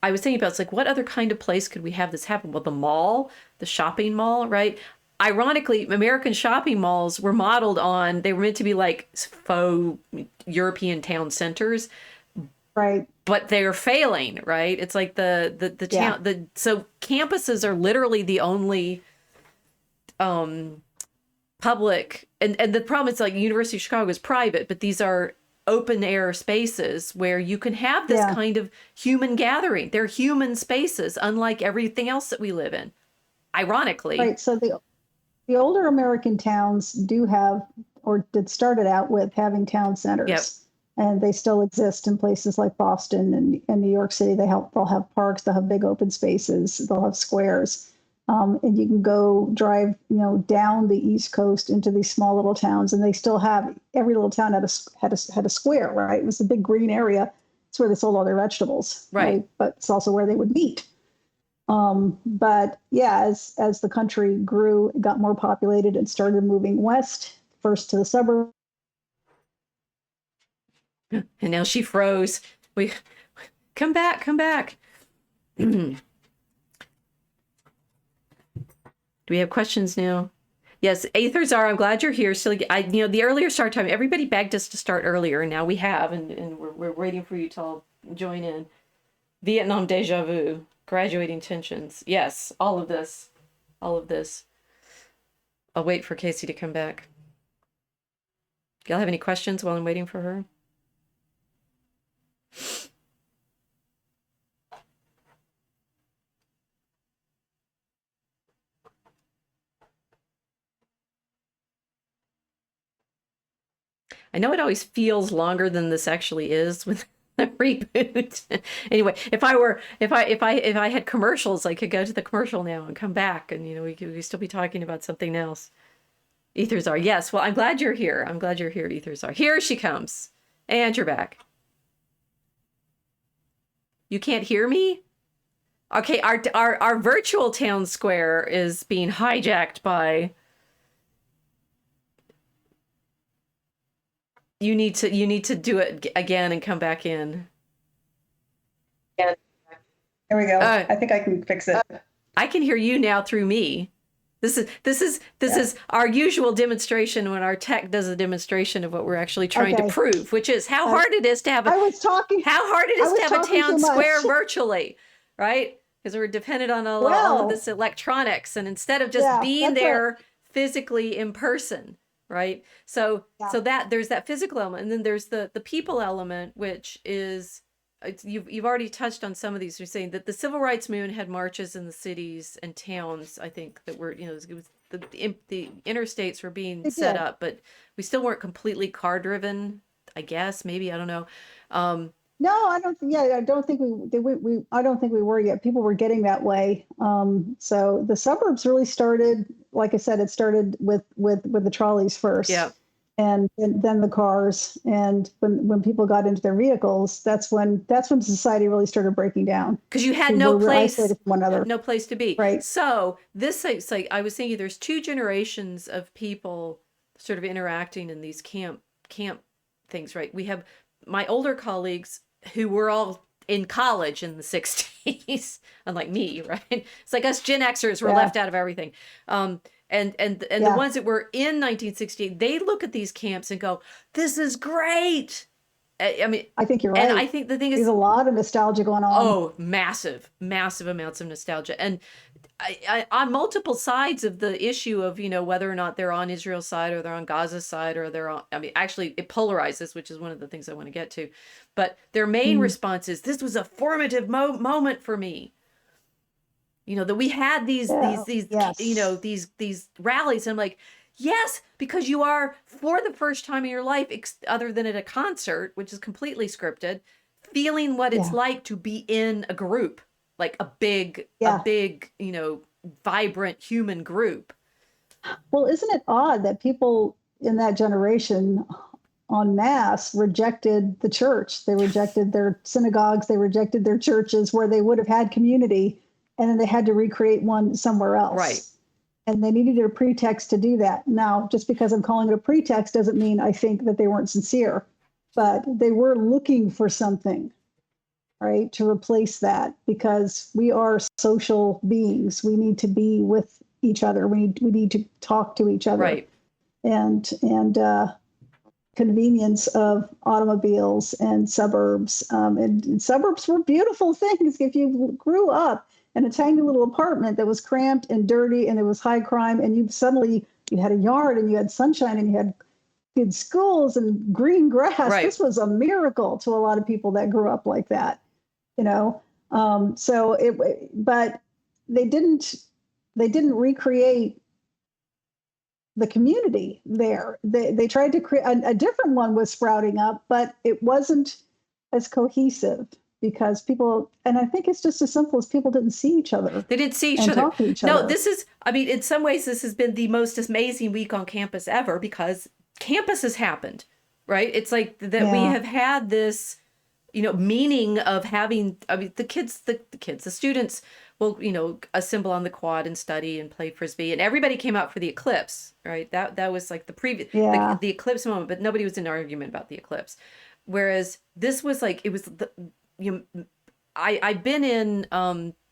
I was thinking about, it's like, what other kind of place could we have this happen? Well, the mall, the shopping mall, right? Ironically, American shopping malls were modeled on, they were meant to be like faux European town centers. Right. But they're failing, right? It's like the town, so campuses are literally the only public, and the problem is, like, University of Chicago is private, but these are open air spaces where you can have this kind of human gathering. They're human spaces, unlike everything else that we live in, ironically. Right. So the older American towns do have, or did started out with having town centers. Yep. And they still exist in places like Boston and New York City. They'll have parks, they'll have big open spaces, they'll have squares. And you can go drive, down the East Coast into these small little towns, and they still have, every little town had a square, right? It was a big green area. It's where they sold all their vegetables, right? But it's also where they would meet. But yeah, as the country grew, it got more populated and started moving west, first to the suburbs. And now she froze. We come back. Do we have questions now? Yes, Aethers are. I'm glad you're here. So, the earlier start time, everybody begged us to start earlier, and now we have, and we're waiting for you to all join in. Vietnam deja vu, graduating tensions. Yes, all of this. I'll wait for Casey to come back. Y'all have any questions while I'm waiting for her? I know it always feels longer than this actually is with the reboot. Anyway, if I had commercials, I could go to the commercial now and come back, and we could still be talking about something else. Ethers are, yes. Well, I'm glad you're here. Ethers are. Here she comes. And you're back. You can't hear me? Okay, our virtual town square is being hijacked by. You need to do it again and come back in. There we go. I think I can fix it. I can hear you now through me. This is our usual demonstration when our tech does a demonstration of what we're actually trying to prove, which is how hard it is to have a town square virtually, right? Because we're dependent on all of this electronics, and instead of just being there physically in person, right? So that there's that physical element, and then there's the people element, which is you've already touched on some of these. You're saying that the civil rights movement had marches in the cities and towns. I think that were it was the interstates were being set up, but we still weren't completely car driven. I guess maybe I don't know. No, I don't. Yeah, I don't think I don't think we were yet. People were getting that way. So the suburbs really started, like I said, it started with the trolleys first. Yeah. And then the cars. And when people got into their vehicles, that's when society really started breaking down. Because you had no place to be. Right. So this is like I was thinking. There's two generations of people sort of interacting in these camp things. Right. We have my older colleagues who were all in college in the 60s, unlike me, right? It's like us Gen Xers were left out of everything. And the ones that were in 1968, they look at these camps and go, "This is great." I mean, I think you're right. And I think the thing is, there's a lot of nostalgia going on. Oh, massive amounts of nostalgia. And I on multiple sides of the issue of, whether or not they're on Israel's side or they're on Gaza's side or they're on, actually it polarizes, which is one of the things I want to get to. But their main response is, this was a formative moment for me. That we had these rallies. And I'm like, yes, because you are, for the first time in your life, other than at a concert, which is completely scripted, feeling what it's like to be in a group, like a big, vibrant human group. Well, isn't it odd that people in that generation en masse rejected the church? They rejected their synagogues, they rejected their churches where they would have had community, and then they had to recreate one somewhere else. Right. And they needed a pretext to do that. Now, just because I'm calling it a pretext doesn't mean I think that they weren't sincere, but they were looking for something, right, to replace that, because we are social beings. We need to be with each other. We need to talk to each other. Right. And convenience of automobiles and suburbs. And suburbs were beautiful things. If you grew up in a tiny little apartment that was cramped and dirty and there was high crime, and you had a yard and you had sunshine and you had good schools and green grass. Right. This was a miracle to a lot of people that grew up like that, but they didn't recreate the community there. They tried to create a different one was sprouting up, but it wasn't as cohesive because people, and I think it's just as simple as people didn't see each other. They didn't see each other. Talk to each other. No, this is, in some ways, this has been the most amazing week on campus ever because campus has happened, right? It's like that we have had this, meaning of having, the students will, assemble on the quad and study and play Frisbee, and everybody came out for the eclipse, right? That was like the previous, the eclipse moment, but nobody was in an argument about the eclipse. Whereas this was like, it was I've been in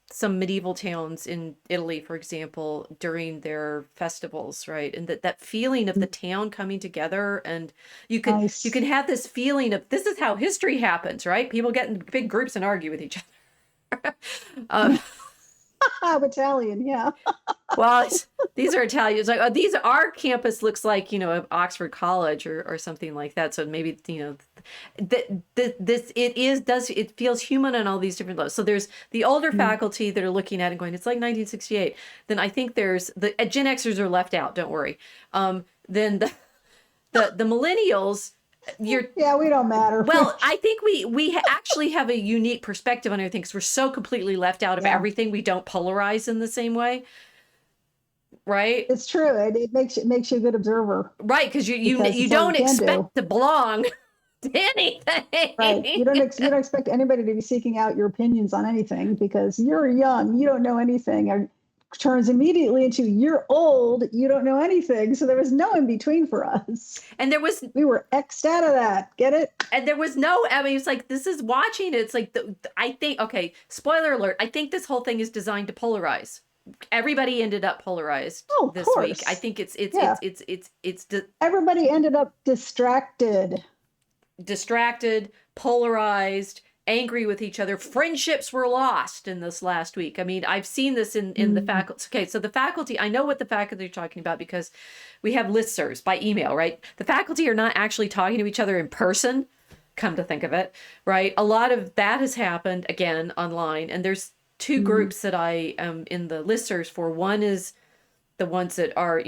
some medieval towns in Italy, for example, during their festivals, right? And that feeling of the town coming together, and you can Nice. have this feeling of this is how history happens, right? People get in big groups and argue with each other. um, Italian, yeah. well, these are Italians. Like our campus looks like Oxford College or something like that. So maybe it feels human on all these different levels. So there's the older faculty that are looking at it and going, it's like 1968. Then I think there's the Gen Xers are left out. Don't worry. Then the millennials. Yeah, we don't matter. Well, I think we actually have a unique perspective on everything because we're so completely left out of everything. We don't polarize in the same way, right? It's true. It makes you a good observer. Right, because you don't expect to belong to anything. Right. You don't expect anybody to be seeking out your opinions on anything because you're young. You don't know anything. It turns immediately into you're old. You don't know anything. So there was no in between for us. And we were X'd out of that. Get it? And there was no. I mean, it's like this is watching it. It's like I think. Okay, spoiler alert. I think this whole thing is designed to polarize. Everybody ended up polarized this week. I think it's everybody ended up distracted, polarized, angry with each other. Friendships were lost in this last week. I mean, I've seen this in the faculty. Okay, so the faculty, I know what the faculty are talking about because we have listservs by email, right? The faculty are not actually talking to each other in person, come to think of it, right? A lot of that has happened, again, online. And there's two groups that I am in the listservs for. One is the ones that are,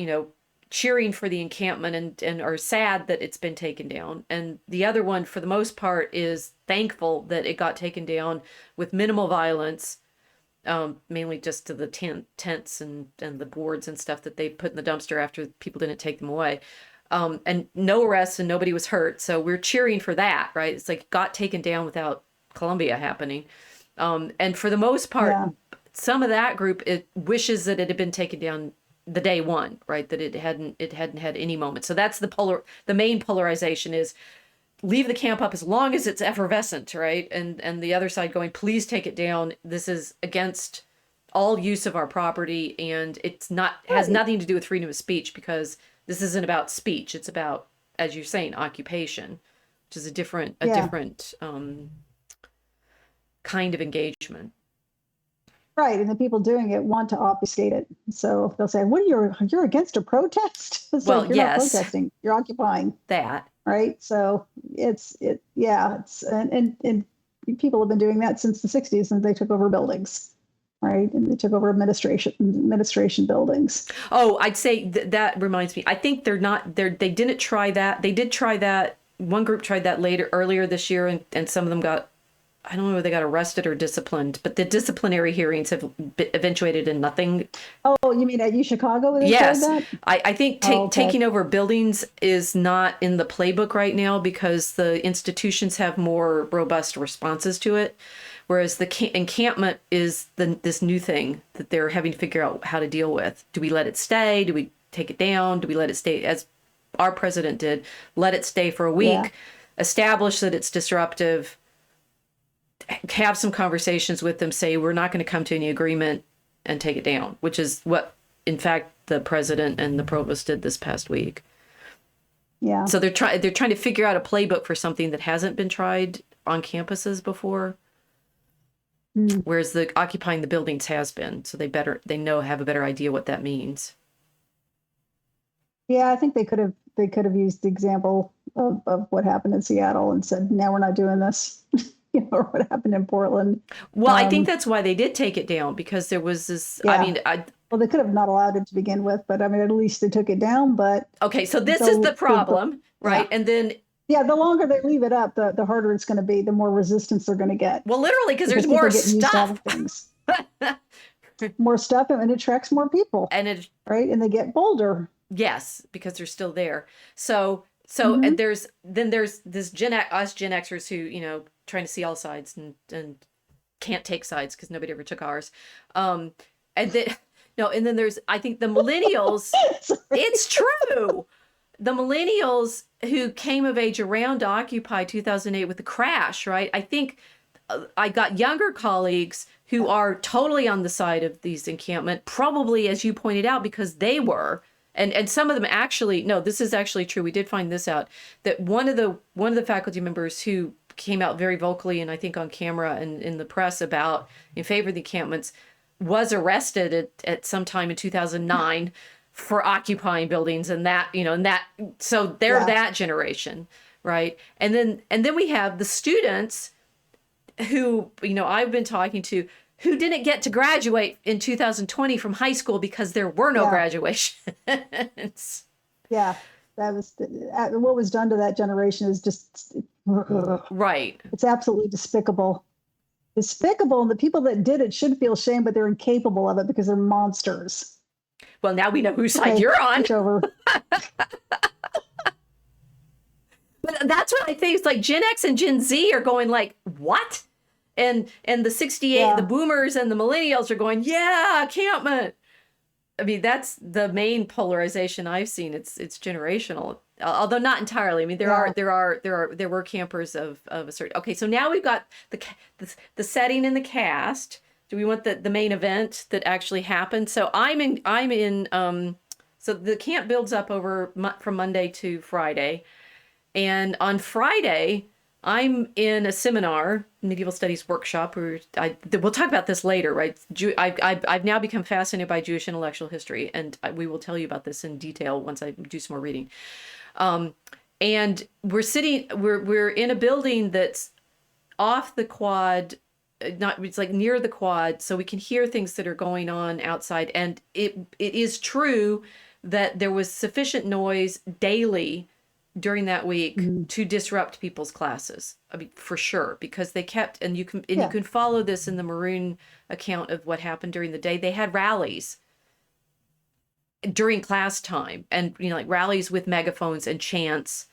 cheering for the encampment and are sad that it's been taken down. And the other one, for the most part, is thankful that it got taken down with minimal violence, mainly just to the tents and the boards and stuff that they put in the dumpster after people didn't take them away. And no arrests and nobody was hurt. So we're cheering for that, right? It's like it got taken down without Columbia happening. And for the most part, some of that group, it wishes that it had been taken down the day one, right? That it hadn't had any moment. So that's the main polarization is leave the camp up as long as it's effervescent, right? And the other side going, please take it down. This is against all use of our property, and has nothing to do with freedom of speech because this isn't about speech. It's about, as you're saying, occupation, which is a different kind of engagement. Right, and the people doing it want to obfuscate it. So they'll say, "What you're against a protest?" It's well, like, you're not protesting, you're occupying. That. Right. So it's and people have been doing that since the 60s, since they took over buildings. Right, and they took over administration buildings. Oh, I'd say that reminds me. I think they didn't try that. They did try that. One group tried that earlier this year, and some of them got. I don't know if they got arrested or disciplined, but the disciplinary hearings have eventuated in nothing. Oh, you mean at UChicago? Yes. I think taking over buildings is not in the playbook right now because the institutions have more robust responses to it. Whereas the encampment is this new thing that they're having to figure out how to deal with. Do we let it stay? Do we take it down? Do we let it stay, as our president did, let it stay for a week, establish that it's disruptive, have some conversations with them, say we're not going to come to any agreement and take it down, which is what, in fact, the president and the provost did this past week. Yeah. So they're trying to figure out a playbook for something that hasn't been tried on campuses before. Whereas the occupying the buildings has been, so have a better idea what that means. Yeah, I think they could have used the example of what happened in Seattle and said, "Now we're not doing this," or what happened in Portland. Well, I think that's why they did take it down because there was this. Yeah. I mean, well, they could have not allowed it to begin with, but I mean, at least they took it down. But okay, so this is the problem, right? And then. Yeah, the longer they leave it up, the harder it's going to be, the more resistance they're going to get. Well, literally, because there's more stuff. More stuff, and it attracts more people. Right? And they get bolder. Yes, because they're still there. So and there's this us Gen Xers who, trying to see all sides and can't take sides because nobody ever took ours. And then there's, I think, the millennials. It's true. The millennials who came of age around Occupy 2008 with the crash, right? I think I got younger colleagues who are totally on the side of these encampment, probably, as you pointed out, because they were. And some of them actually, no, this is actually true. We did find this out, that one of the faculty members who came out very vocally, and I think on camera and in the press about in favor of the encampments, was arrested at some time in 2009 for occupying buildings, and that, so they're that generation, right? And then we have the students who, I've been talking to, who didn't get to graduate in 2020 from high school because there were no graduations. Yeah, that was what was done to that generation is just right. It's absolutely despicable. Despicable, and the people that did it should feel shame, but they're incapable of it because they're monsters. Well, now we know whose side you're on. Over. But that's what I think. It's like Gen X and Gen Z are going like, what? And the 68, the boomers and the millennials are going, yeah, encampment. I mean, that's the main polarization I've seen. It's generational, although not entirely. I mean, there were campers of a certain. Okay, so now we've got the setting and the cast. Do we want the main event that actually happened? So I'm in. So the camp builds up from Monday to Friday, and on Friday, I'm in a seminar, medieval studies workshop. We'll talk about this later, right? I've now become fascinated by Jewish intellectual history, and we will tell you about this in detail once I do some more reading. And we're in a building that's off the quad, it's like near the quad, so we can hear things that are going on outside. And it is true that there was sufficient noise daily during that week to disrupt people's classes. I mean, for sure, because they kept, and you can follow this in the Maroon account of what happened during the day. They had rallies during class time, and like rallies with megaphones and chants,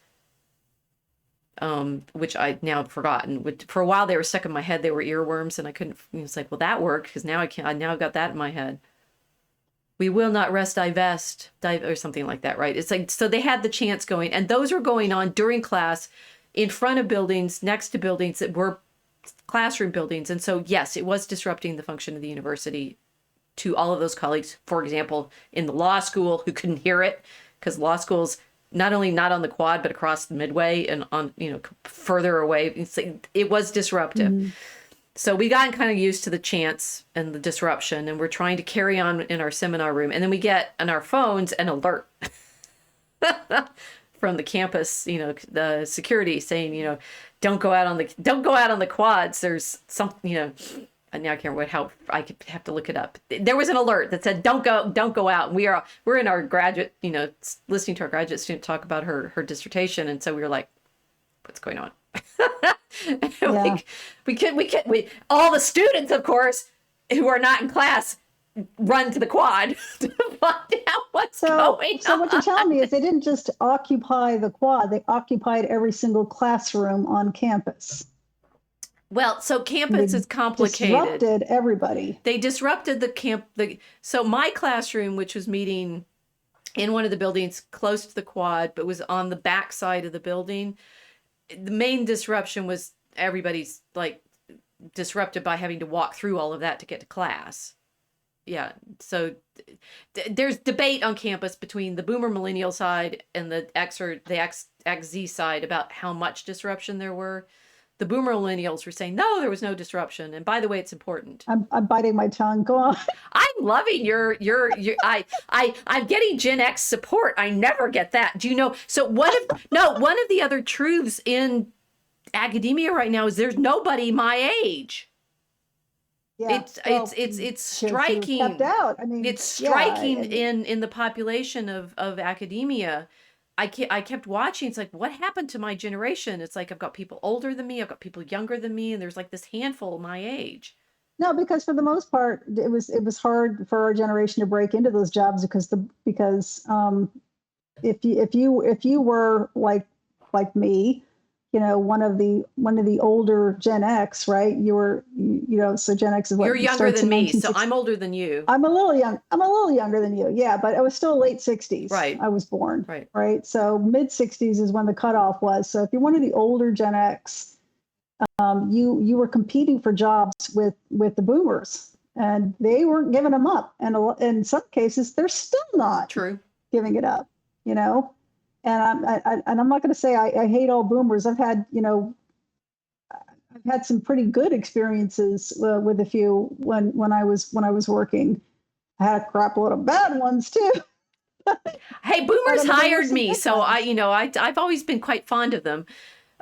which I now have forgotten. For a while they were stuck in my head. They were earworms, and I couldn't. It's like, well, that worked because now I can't. Now I've got that in my head. We will not rest, divest, or something like that, right? It's like, so they had the chants going, and those were going on during class in front of buildings, next to buildings that were classroom buildings. And so, yes, it was disrupting the function of the university to all of those colleagues, for example, in the law school who couldn't hear it because law school's not only not on the quad, but across the midway and on, further away. It's like, it was disruptive. Mm-hmm. So we got kind of used to the chants and the disruption, and we're trying to carry on in our seminar room. And then we get on our phones an alert from the campus, the security saying, don't go out on the quads. There's something, and now I can't remember how I could have to look it up. There was an alert that said, don't go out. And we're in our graduate, listening to our graduate student talk about her dissertation. And so we were like, what's going on? Like, we all the students, of course, who are not in class run to the quad to find out what's going on. So what you're telling me is they didn't just occupy the quad, they occupied every single classroom on campus. Well, so campus is complicated. Disrupted everybody. They disrupted the camp. So my classroom, which was meeting in one of the buildings close to the quad, but was on the back side of the building, the main disruption was everybody's like disrupted by having to walk through all of that to get to class. Yeah. So there's debate on campus between the boomer millennial side and the XZ side about how much disruption there were. The boomer millennials were saying, no, there was no disruption. And by the way, it's important. I'm biting my tongue. Go on. I'm loving I'm getting Gen X support. I never get that. Do you know? So one of the other truths in academia right now is there's nobody my age. Yeah, it's striking. Kept out. I mean, it's striking in the population of academia. I kept watching. It's like, what happened to my generation? It's like, I've got people older than me. I've got people younger than me. And there's like this handful my age. No, because for the most part, it was hard for our generation to break into those jobs because if you were like me, one of the older Gen X, right? You were, so Gen X is what? You're younger than me, so I'm older than you. I'm a little younger than you. Yeah, but I was still late 60s. Right. I was born. Right. Right. So mid 60s is when the cutoff was. So if you're one of the older Gen X, you were competing for jobs with the boomers, and they weren't giving them up. And in some cases, they're still not True. giving it up, you know? And I'm not going to say I hate all boomers. I've had some pretty good experiences with a few when I was working. I had a crap load of bad ones too. Hey, boomers But hired some me, good so ones. I've always been quite fond of them.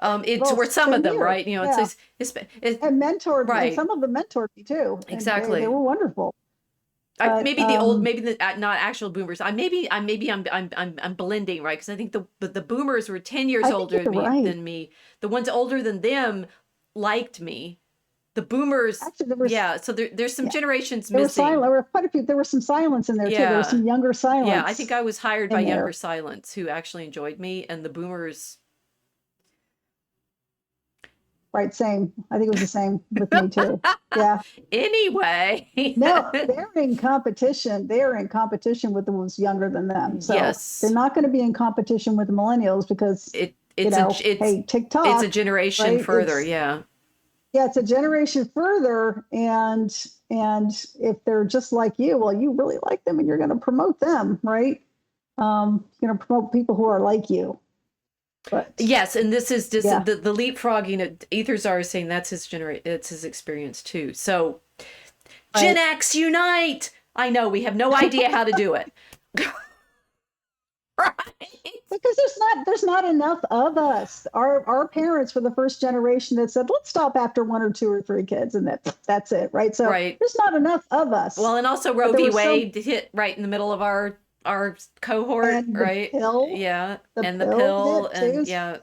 It's Well, were some of same them, here. right? You know, Yeah. it's And mentored, and right. some of them mentored me too. And Exactly. they were wonderful. But, maybe the old, maybe the not actual boomers. I'm blending, right? Because I think the boomers were 10 years I think older you're right. than me. The ones older than them liked me. The boomers, Actually, there was yeah. So there's some yeah. generations There were missing. there were quite a few. There was some silence in there too. There Yeah. was some younger silence. Yeah, I think I was hired by in there. younger silents who actually enjoyed me, and the boomers. Right, same. I think it was the same with me too. Yeah. Anyway. No, they're in competition. They are in competition with the ones younger than them. So Yes. they're not going to be in competition with the millennials because hey, TikTok. It's a generation right? further, It's, yeah. Yeah, it's a generation further, and if they're just like you, well, you really like them, and you're going to promote them, right? You're going to promote people who are like you. But yes, and this is just yeah. the leapfrogging. Etherzar is saying that's his it's his experience too. So, Right. Gen X unite! I know we have no idea how to do it. Right. Because there's not enough of us. Our parents were the first generation that said, let's stop after 1 or 2 or 3 kids, and that's it, right? So Right. there's not enough of us. Well, and also Roe v. Wade hit right in the middle of our cohort, and right? Yeah, and the pill pill, hit, and too. yeah,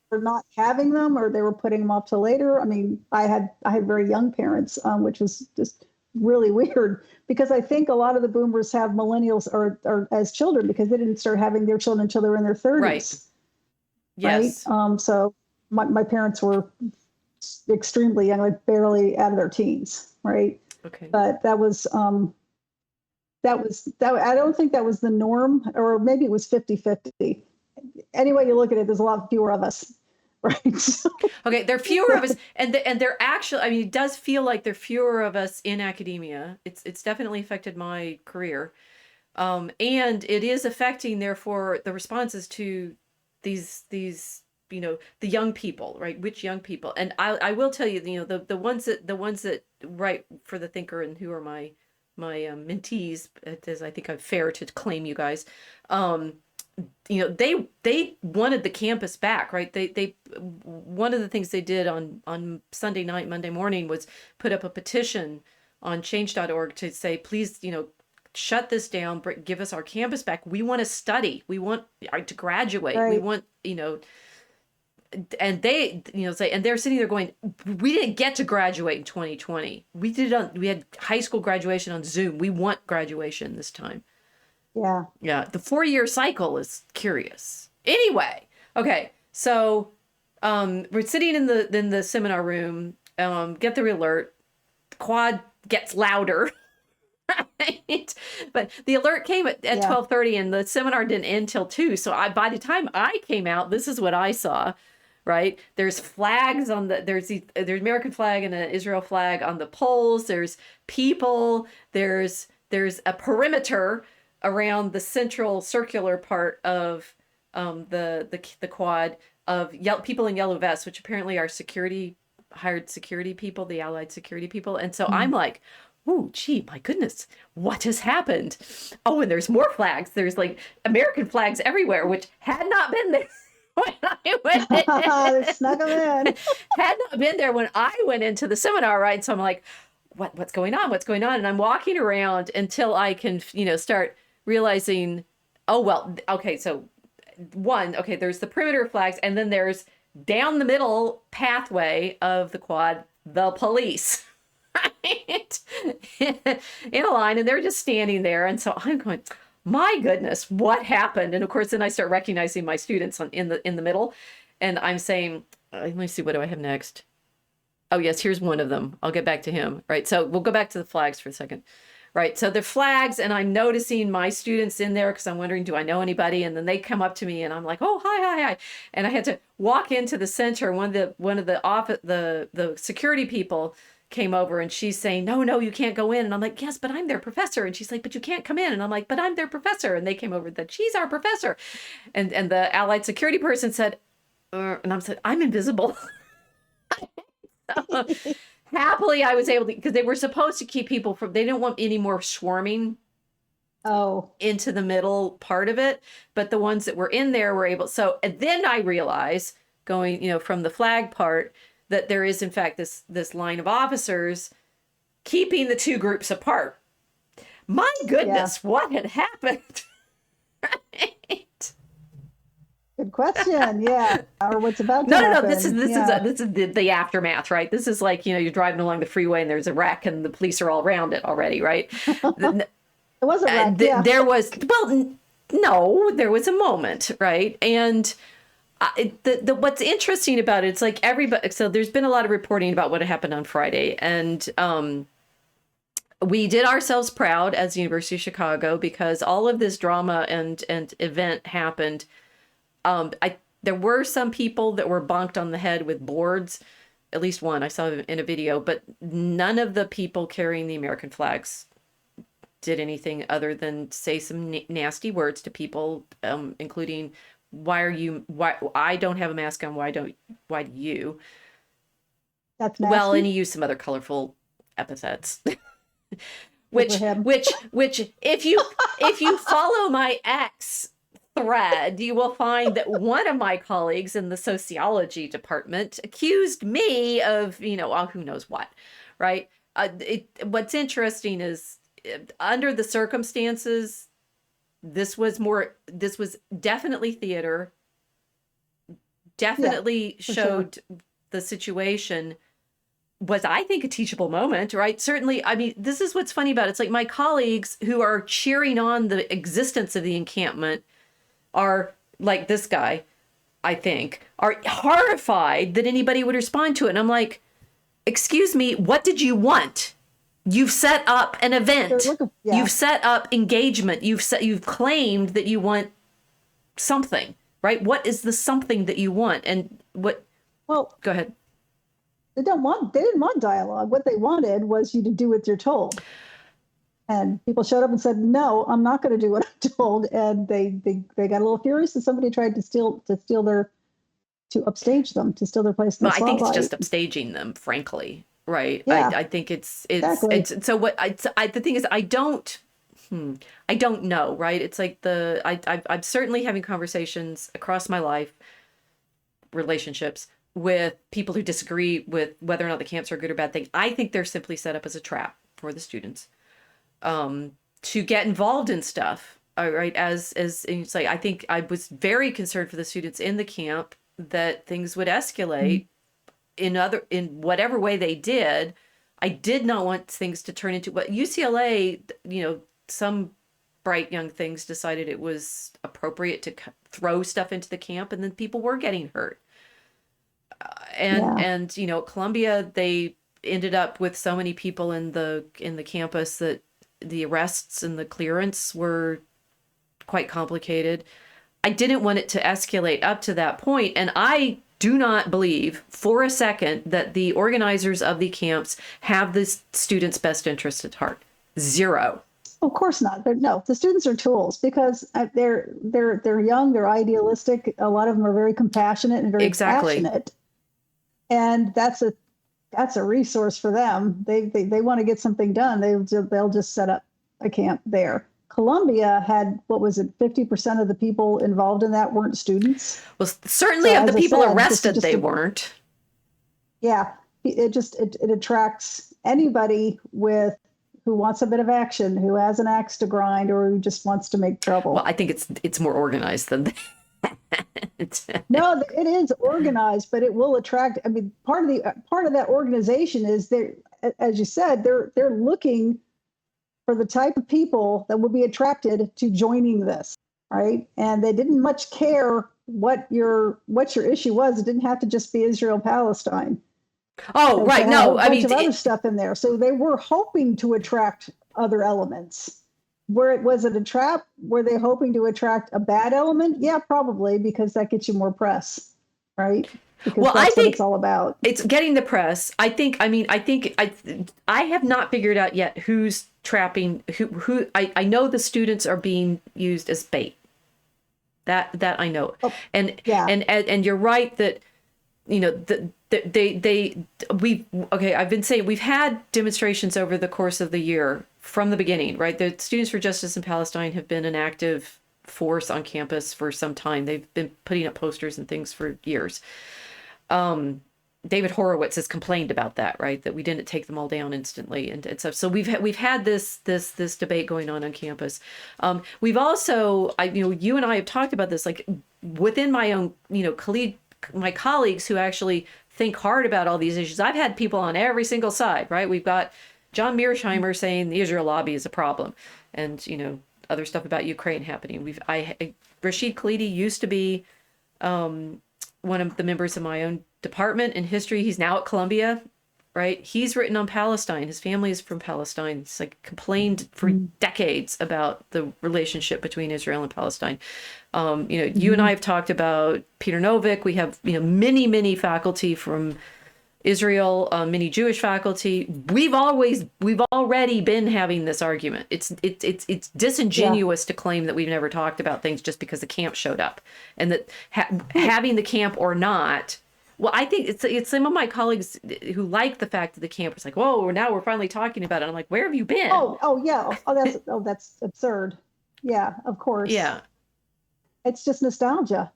For not having them, or they were putting them off till later. I mean, I had very young parents, which was just really weird, because I think a lot of the boomers have millennials or as children, because they didn't start having their children until they were in their 30s. Right. Yes. Right. So my parents were extremely young, like barely out of their teens. Right. Okay. But that was I don't think that was the norm, or maybe it was 50-50. Anyway you look at it, there's a lot fewer of us. Right. Okay, there are fewer of us, and they're actually. I mean, it does feel like there are fewer of us in academia. It's definitely affected my career, and it is affecting, therefore, the responses to these the young people, right? Which young people? And I will tell you, the ones that write for the Thinker and who are my mentees, as I think I'm fair to claim you guys. They wanted the campus back, right? They one of the things they did on Sunday night, Monday morning, was put up a petition on change.org to say, please, shut this down, give us our campus back. We want to study. We want to graduate. Right. We want, and they, say, and they're sitting there going, we didn't get to graduate in 2020. We had high school graduation on Zoom. We want graduation this time. Yeah. Yeah. The 4-year cycle is curious. Anyway. Okay. So, we're sitting in the seminar room, get the alert, quad gets louder. Right? But the alert came at 12:30, and the seminar didn't end till 2. So by the time I came out, this is what I saw. Right? There's flags there's American flag and an Israel flag on the poles. There's people. There's a perimeter around the central circular part of the quad of people in yellow vests, which apparently are hired security people, the Allied security people. And so I'm like, oh, gee, my goodness, what has happened? Oh, and there's more flags. There's like American flags everywhere, which had not been there when I went in. They snuck them in. Had not been there when I went into the seminar, right? So I'm like, what's going on? What's going on? And I'm walking around until I can, start realizing, oh, well, okay, so there's the perimeter flags, and then there's down the middle pathway of the quad, the police. Right? In a line, and they're just standing there. And so I'm going, my goodness, what happened? And of course, then I start recognizing my students in the middle, and I'm saying, let me see, what do I have next? Oh yes, here's one of them. I'll get back to him. Right. So we'll go back to the flags for a second. right? So the flags, and I'm noticing my students in there because I'm wondering, do I know anybody? And then they come up to me, and I'm like, oh, hi. And I had to walk into the center. One of the security people came over, and she's saying, no, you can't go in. And I'm like, yes, but I'm their professor. And she's like, but you can't come in. And I'm like, but I'm their professor. And they came over that she's our professor. And the allied security person said, and I said, I'm invisible. So, happily, I was able to, because they were supposed to keep people from, they didn't want any more swarming into the middle part of it. But the ones that were in there were able. So, and then I realized going, from the flag part, that there is in fact this line of officers keeping the two groups apart. My goodness, what had happened? Right? Good question. Yeah. Or what's about to happen. No. This is the aftermath, right? This is like, you're driving along the freeway and there's a wreck and the police are all around it already, right? It was a wreck. There was, no, there was a moment, right? And what's interesting about it, it's like everybody, so there's been a lot of reporting about what happened on Friday, and we did ourselves proud as the University of Chicago because all of this drama and event happened. There were some people that were bonked on the head with boards, at least one I saw in a video, but none of the people carrying the American flags did anything other than say some nasty words to people, including, why I don't have a mask on, why do you? That's nasty. Well, and he used some other colorful epithets. which if you follow my X thread, you will find that one of my colleagues in the sociology department accused me of, who knows what, right? What's interesting is under the circumstances, this was definitely theater, definitely showed the situation was, I think, a teachable moment, right? Certainly, I mean, this is what's funny about it. It's like my colleagues who are cheering on the existence of the encampment are like this guy, I think, are horrified that anybody would respond to it. And I'm like, excuse me, what did you want? You've set up an event. You've set up engagement. You've claimed that you want something, right? What is the something that you want? And what? Well, go ahead. They didn't want dialogue. What they wanted was you to do what you're told. And people showed up and said, "No, I'm not going to do what I'm told." And they got a little furious, and somebody tried to upstage them, to steal their place in the spotlight. I think it's just upstaging them, frankly. Right. Yeah, I think it's exactly. So what the thing is, I don't know. Right. It's like I'm certainly having conversations across my life, relationships with people who disagree with whether or not the camps are a good or bad thing. I think they're simply set up as a trap for the students, to get involved in stuff. Right. As it's like, I think I was very concerned for the students in the camp that things would escalate. In whatever way they did. I did not want things to turn into what UCLA, some bright young things decided it was appropriate to throw stuff into the camp, and then people were getting hurt. And Columbia, they ended up with so many people in the campus that the arrests and the clearance were quite complicated. I didn't want it to escalate up to that point, and I do not believe for a second that the organizers of the camps have the students' best interest at heart. Zero. Of course not. No, the students are tools because they're young, they're idealistic. A lot of them are very compassionate and very passionate, and that's a resource for them. They want to get something done. They'll just set up a camp there. Columbia had, 50% of the people involved in that weren't students. Well, certainly of the people arrested, they weren't. Yeah, it attracts anybody who wants a bit of action, who has an axe to grind, or who just wants to make trouble. Well, I think it's more organized than that. No, it is organized, but it will attract. I mean, part of that organization is as you said, they're looking for the type of people that will be attracted to joining this, right? And they didn't much care what your issue was. It didn't have to just be Israel-Palestine. Oh, right. No, I mean, a bunch of other stuff in there. So they were hoping to attract other elements. Was it a trap? Were they hoping to attract a bad element? Yeah, probably, because that gets you more press, right? Because Well, I that's what think it's all about. it's getting the press. I have not figured out yet who's trapping who. I know the students are being used as bait. That I know. Oh, and yeah. and you're right that, you know, I've been saying we've had demonstrations over the course of the year from the beginning, right? The Students for Justice in Palestine have been an active force on campus for some time. They've been putting up posters and things for years. David Horowitz has complained about that, right? That we didn't take them all down instantly and stuff. So we've had this debate going on campus. We've also, you and I have talked about this, like within my own, my colleagues who actually think hard about all these issues. I've had people on every single side, right? We've got John Mearsheimer saying the Israel lobby is a problem, and other stuff about Ukraine happening. Rashid Khalidi used to be one of the members of my own department in history. He's now at Columbia, right? He's written on Palestine. His family is from Palestine. He's like complained for decades about the relationship between Israel and Palestine. You and I have talked about Peter Novick. We have, many faculty from Israel, many Jewish faculty. We've already been having this argument. It's disingenuous to claim that we've never talked about things just because the camp showed up, and that having the camp or not. Well, I think it's some of my colleagues who like the fact that the camp was like, whoa, now we're finally talking about it. I'm like, where have you been? Oh yeah. That's absurd. Yeah, of course. Yeah. It's just nostalgia.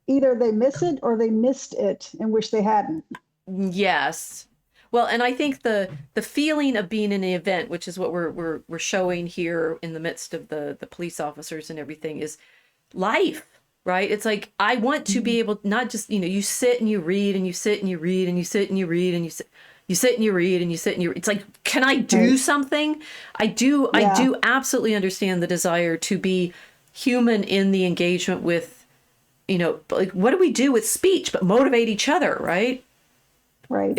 Either they miss it or they missed it and wish they hadn't. Yes. Well, and I think the feeling of being in the event, which is what we're showing here in the midst of the police officers and everything, is life, right? It's like, I want to be able, not just, you sit and you read and you sit and you read and you sit and you read and you sit and you read and you sit and you read. It's like, can I do something? I do absolutely understand the desire to be human in the engagement with, like, what do we do with speech but motivate each other, right? Right.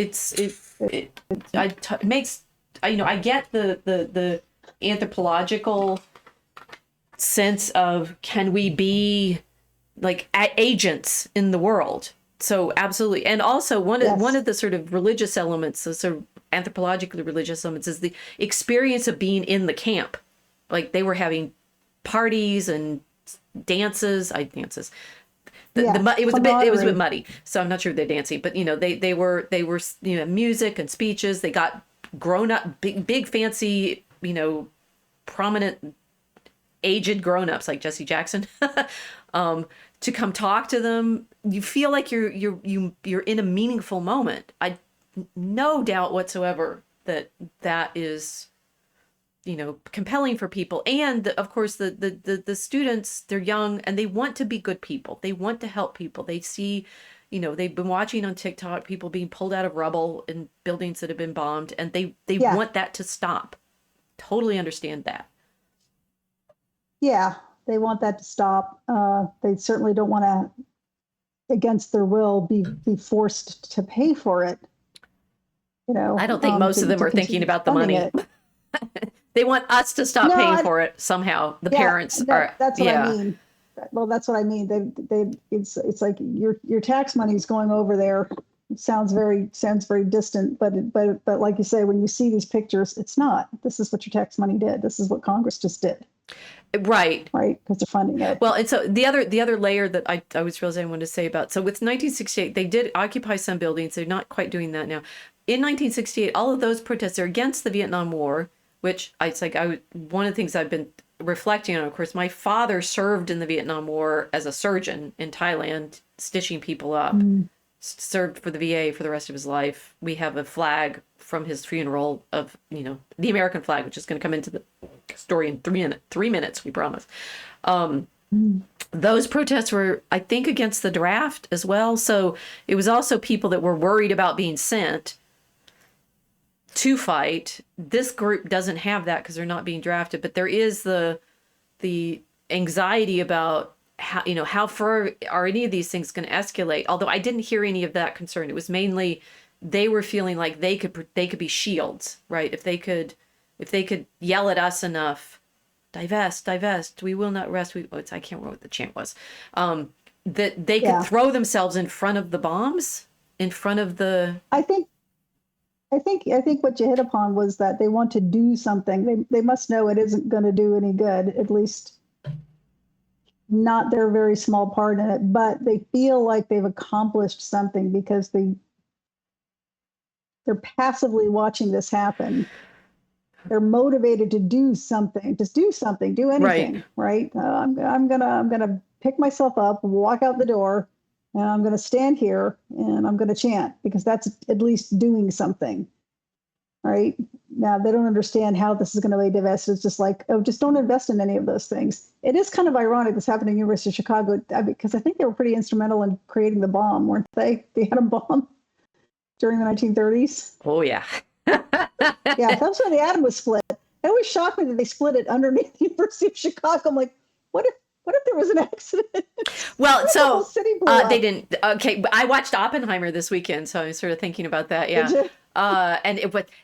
I get the anthropological sense of, can we be like agents in the world? So absolutely. And also one of the sort of religious elements, the sort of anthropologically religious elements, is the experience of being in the camp. Like, they were having parties and dances. It was a bit muddy, so I'm not sure they're dancing, but they were music and speeches. They got grown up, big fancy, prominent aged grown-ups like Jesse Jackson to come talk to them. You feel like you're in a meaningful moment. I no doubt whatsoever that is compelling for people. And of course the students, they're young and they want to be good people. They want to help people. They see, they've been watching on TikTok people being pulled out of rubble in buildings that have been bombed, and they want that to stop. Totally understand that. Yeah, they want that to stop. They certainly don't want to, against their will, be forced to pay for it. I don't think most of them are thinking about the money. They want us to stop paying for it somehow. The parents are. That's what I mean. Well, that's what I mean. It's like your tax money is going over there. It sounds very distant, but like you say, when you see these pictures, it's not. This is what your tax money did. This is what Congress just did. Right. Because they're funding it. Well, and so the other layer that I was realizing I wanted to say about, so with 1968, they did occupy some buildings. They're not quite doing that now. In 1968, all of those protests are against the Vietnam War, which one of the things I've been reflecting on. Of course, my father served in the Vietnam War as a surgeon in Thailand, stitching people up. Served for the VA for the rest of his life. We have a flag from his funeral of, the American flag, which is going to come into the story in 3 minutes, we promise. Those protests were, I think, against the draft as well. So it was also people that were worried about being sent to fight. This group doesn't have that because they're not being drafted, but there is the anxiety about how far are any of these things going to escalate. Although I didn't hear any of that concern. It was mainly they were feeling like they could be shields, right? If they could if they could yell at us enough, divest, divest, we will not rest. I can't remember what the chant was. That they could throw themselves in front of the bombs, in front of the. I think what you hit upon was that they want to do something. They must know it isn't going to do any good, at least not their very small part in it, but they feel like they've accomplished something because they're passively watching this happen. They're motivated to do something, just do something, do anything, right? I'm gonna pick myself up, walk out the door, and I'm gonna stand here and I'm gonna chant because that's at least doing something, right? Now they don't understand how this is going to be divested. It's just like, oh, just don't invest in any of those things. It is kind of ironic this happened at University of Chicago because I think they were pretty instrumental in creating the bomb, weren't they? The atom bomb during the 1930s. Oh yeah. Yeah, that's when the atom was split. It always shocked me that they split it underneath the University of Chicago. I'm like, what if there was an accident? Well, so they didn't. Okay, but I watched Oppenheimer this weekend, so I'm sort of thinking about that. Yeah. And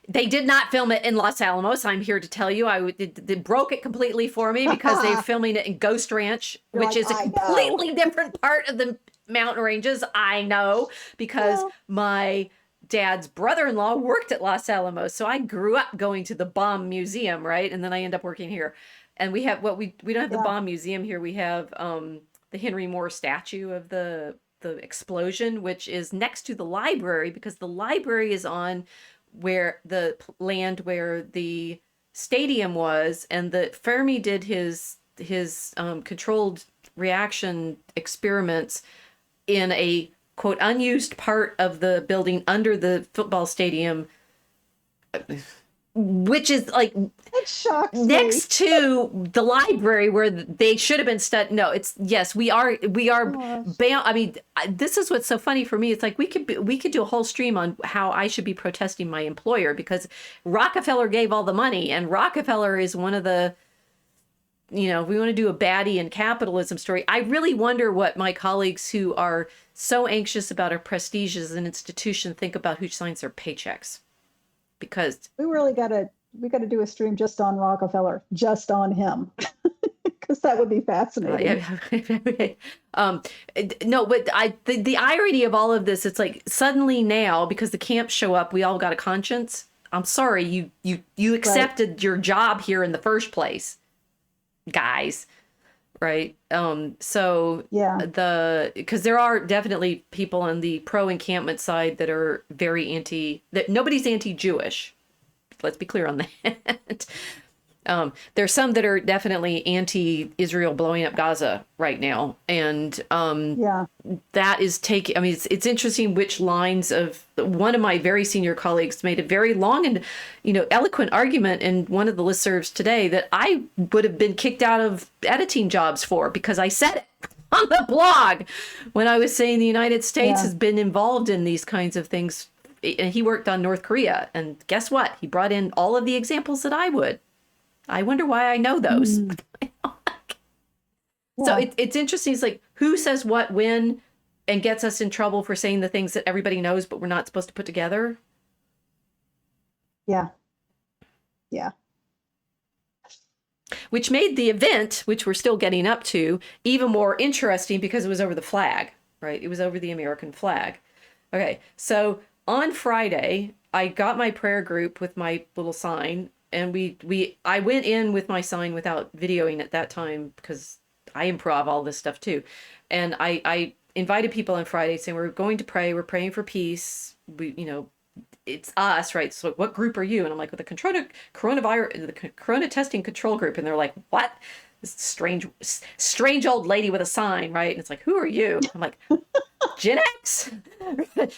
they did not film it in Los Alamos. I'm here to tell you, they broke it completely for me because they're filming it in Ghost Ranch, which is a completely different part of the mountain ranges. I know because my dad's brother-in-law worked at Los Alamos, so I grew up going to the bomb museum, right? And then I end up working here, and we have we don't have the bomb museum here. We have the Henry Moore statue of the explosion, which is next to the library because the library is on where the land where the stadium was, and the Fermi did his controlled reaction experiments in a quote unused part of the building under the football stadium, which is like next to the library where they should have been studying. No, it's we are I mean, this is what's so funny for me. It's like we could do a whole stream on how I should be protesting my employer because Rockefeller gave all the money, and Rockefeller is one of the, we want to do a baddie in capitalism story. I really wonder what my colleagues who are so anxious about our prestige as an institution think about who signs their paychecks. Because we got to do a stream just on Rockefeller, just on him, because that would be fascinating. No, but the irony of all of this, it's like suddenly now because the camps show up, we all got a conscience. I'm sorry, you accepted your job here in the first place, guys. Right. So because there are definitely people on the pro encampment side that are very that nobody's anti-Jewish. Let's be clear on that. There's some that are definitely anti-Israel blowing up Gaza right now. And that is it's interesting which lines of one of my very senior colleagues made a very long and, eloquent argument in one of the listservs today that I would have been kicked out of editing jobs for because I said it on the blog when I was saying the United States has been involved in these kinds of things. And he worked on North Korea. And guess what? He brought in all of the examples that I would. I wonder why I know those. So it's interesting. It's like who says what when and gets us in trouble for saying the things that everybody knows, but we're not supposed to put together. Yeah. Which made the event, which we're still getting up to, even more interesting because it was over the flag, right? It was over the American flag. Okay. So on Friday, I got my prayer group with my little sign. And I went in with my sign without videoing at that time because I improv all this stuff too. And I invited people on Friday saying, we're going to pray. We're praying for peace. It's us, right? So what group are you? And I'm like, with the corona testing control group. And they're like, what? This strange old lady with a sign, right? And it's like, who are you? I'm like, Gen X.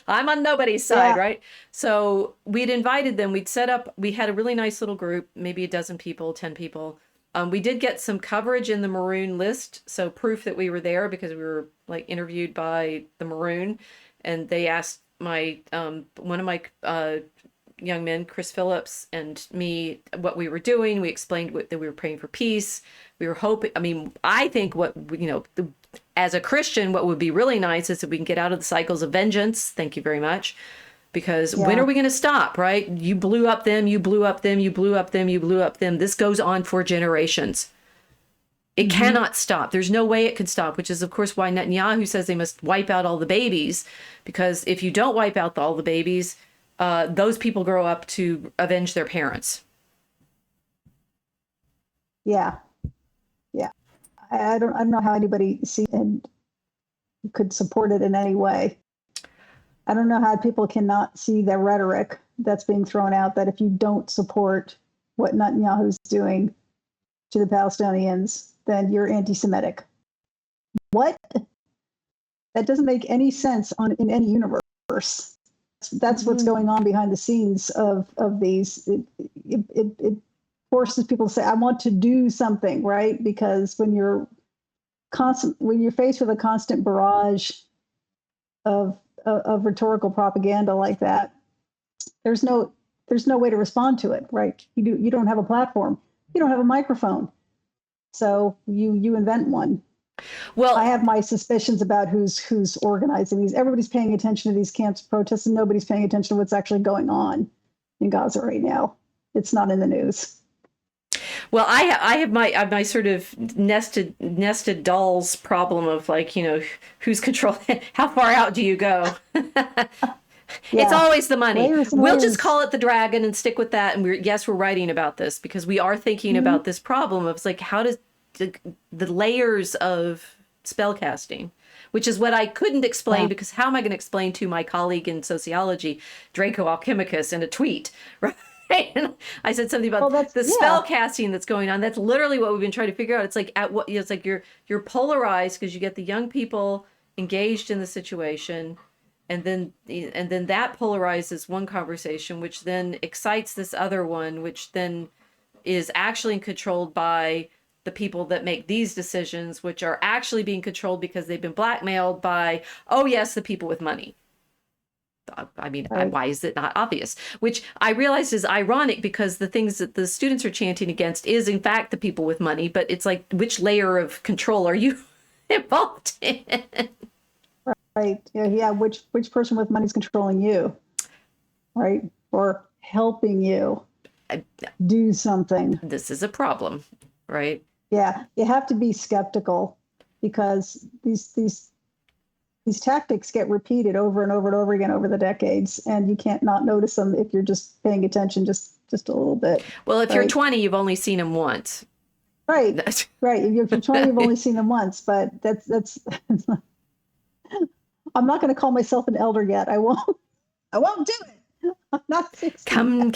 I'm on nobody's side, right? So we'd invited them. We had a really nice little group, maybe 12 people, 10 people. We did get some coverage in the Maroon list, so proof that we were there because we were like interviewed by the Maroon, and they asked one of my young men, Chris Phillips, and me what we were doing. We explained that we were praying for peace. We were hoping. I think as a Christian, what would be really nice is that we can get out of the cycles of vengeance. Thank you very much. Because when are we going to stop, right? You blew up them, you blew up them, you blew up them, you blew up them. This goes on for generations. It cannot stop. There's no way it can stop, which is, of course, why Netanyahu says they must wipe out all the babies. Because if you don't wipe out all the babies, those people grow up to avenge their parents. Yeah. Yeah. I don't know how anybody could support it in any way. I don't know how people cannot see the rhetoric that's being thrown out that if you don't support what Netanyahu's doing to the Palestinians, then you're anti-Semitic. What? That doesn't make any sense in any universe. That's what's going on behind the scenes of these. It forces people to say, I want to do something, right? Because when you're faced with a constant barrage of rhetorical propaganda like that, there's no way to respond to it, right? You don't have a platform, you don't have a microphone, so you invent one. Well, I have my suspicions about who's organizing these. Everybody's paying attention to these camps protests, and nobody's paying attention to what's actually going on in Gaza right now. It's not in the news. Well, I have my sort of nested dolls problem of, like, you know, who's controlling, how far out do you go? It's always the money. We'll just call it the dragon and stick with that. And we're writing about this because we are thinking about this problem of, like, how does the layers of spell casting, which is what I couldn't explain, because how am I going to explain to my colleague in sociology, Draco Alchemicus, in a tweet, right? And I said something about the spell casting that's going on. That's literally what we've been trying to figure out. It's like it's like you're polarized because you get the young people engaged in the situation, and then that polarizes one conversation, which then excites this other one, which then is actually controlled by the people that make these decisions, which are actually being controlled because they've been blackmailed by, the people with money. I mean, why is it not obvious? Which I realized is ironic, because the things that the students are chanting against is, in fact, the people with money. But it's like, which layer of control are you involved in? Right. Yeah. Which person with money is controlling you, right? Or helping you do something. This is a problem, right? Yeah. You have to be skeptical, because these tactics get repeated over and over and over again over the decades, and you can't not notice them if you're just paying attention just a little bit. Well, if you're 20, you've only seen them once. Right. Right. If you're 20, you've only seen them once, but that's I'm not going to call myself an elder yet. I won't do it. I'm not 60. Come.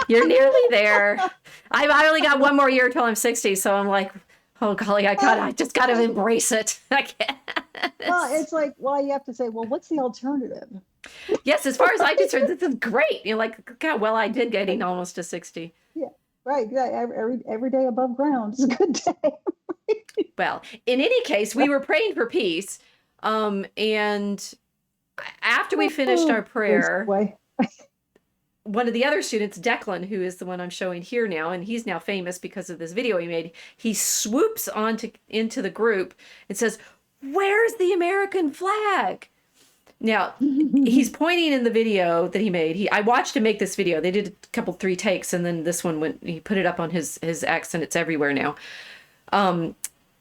You're nearly there. I only got one more year till I'm 60, so I'm like, oh golly, I just got to embrace it. I can't. Well, it's like, you have to say, what's the alternative? Yes, as far as I'm concerned, this is great. You're like, God, I did getting almost to 60. Yeah, right. Yeah, every day above ground is a good day. Well, in any case, we were praying for peace. And after we finished our prayer, one of the other students, Declan, who is the one I'm showing here now, and he's now famous because of this video he made, he swoops into the group and says, "Where's the American flag?" Now, he's pointing in the video that he made. I watched him make this video. They did a couple, 3 takes, and then this one he put it up on his X, and it's everywhere now.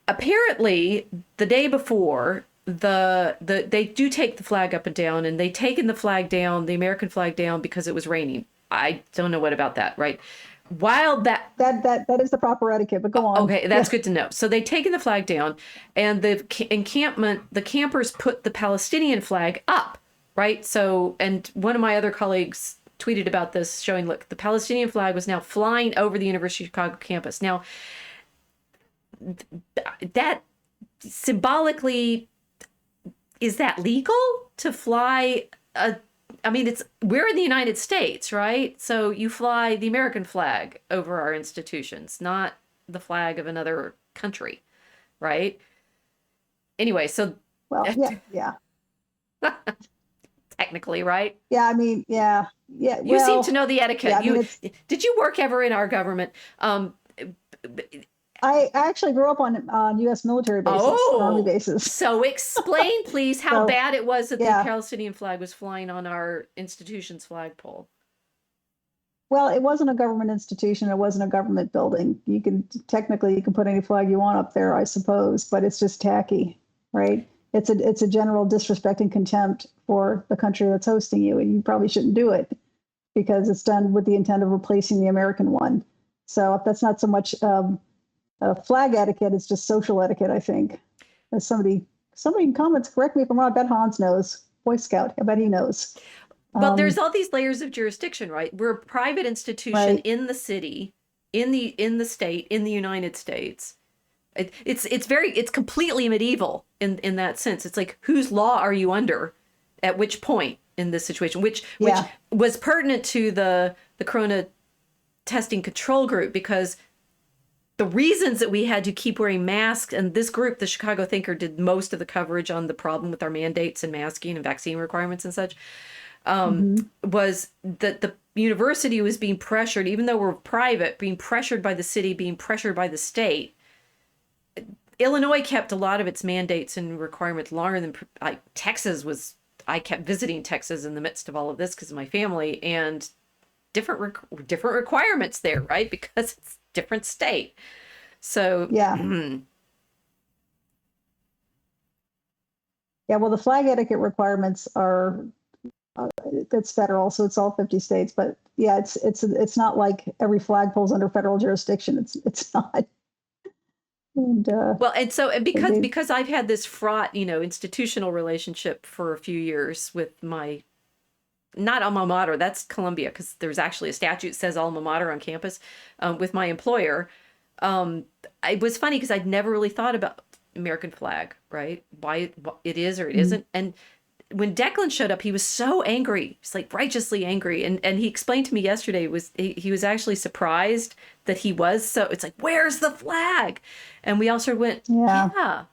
Apparently, the day before, they do take the flag up and down, and they taken the flag down, the American flag down, because it was raining. I don't know what about that, right? While that is the proper etiquette, but go on. Okay, that's good to know. So they taken the flag down, and the encampment, the campers put the Palestinian flag up, right? So, and one of my other colleagues tweeted about this, showing, look, the Palestinian flag was now flying over the University of Chicago campus. Now, that symbolically, is that legal to fly we're in the United States, right? So you fly the American flag over our institutions, not the flag of another country, right? Anyway, so yeah. Technically, right? Yeah, I mean, yeah. You seem to know the etiquette. Yeah, did you work ever in our government? I actually grew up on U.S. military bases, Army bases. So explain, please, how So, bad it was that yeah. the Palestinian flag was flying on our institution's flagpole. Well, it wasn't a government institution. It wasn't a government building. You can put any flag you want up there, I suppose, but it's just tacky, right? It's a general disrespect and contempt for the country that's hosting you, and you probably shouldn't do it because it's done with the intent of replacing the American one. So that's not so much flag etiquette; it's just social etiquette, I think. As somebody in comments, correct me if I'm wrong. I bet Hans knows. Boy Scout, I bet he knows. Well, there's all these layers of jurisdiction, right? We're a private institution in the city, in the state, in the United States. It's completely medieval in that sense. It's like, whose law are you under at which point in this situation, which was pertinent to the Corona testing control group, because the reasons that we had to keep wearing masks, and this group, the Chicago Thinker, did most of the coverage on the problem with our mandates and masking and vaccine requirements and such. Was that the university was being pressured, even though we're private, being pressured by the city, being pressured by the state. Illinois kept a lot of its mandates and requirements longer than Texas was. I kept visiting Texas in the midst of all of this because of my family, and different requirements there, right? Because it's a different state. So yeah. Yeah, well, the flag etiquette requirements are it's federal, so it's all 50 states. But yeah, it's not like every flagpole's under federal jurisdiction. It's not. And because I've had this fraught, institutional relationship for a few years with my, not alma mater, that's Columbia, because there's actually a statute that says alma mater on campus, with my employer. It was funny because I'd never really thought about American flag, right? Why it is or it isn't. And when Declan showed up, he was so angry. He's like righteously angry. And he explained to me yesterday, he was actually surprised that he was. So it's like, where's the flag? And we also went, yeah,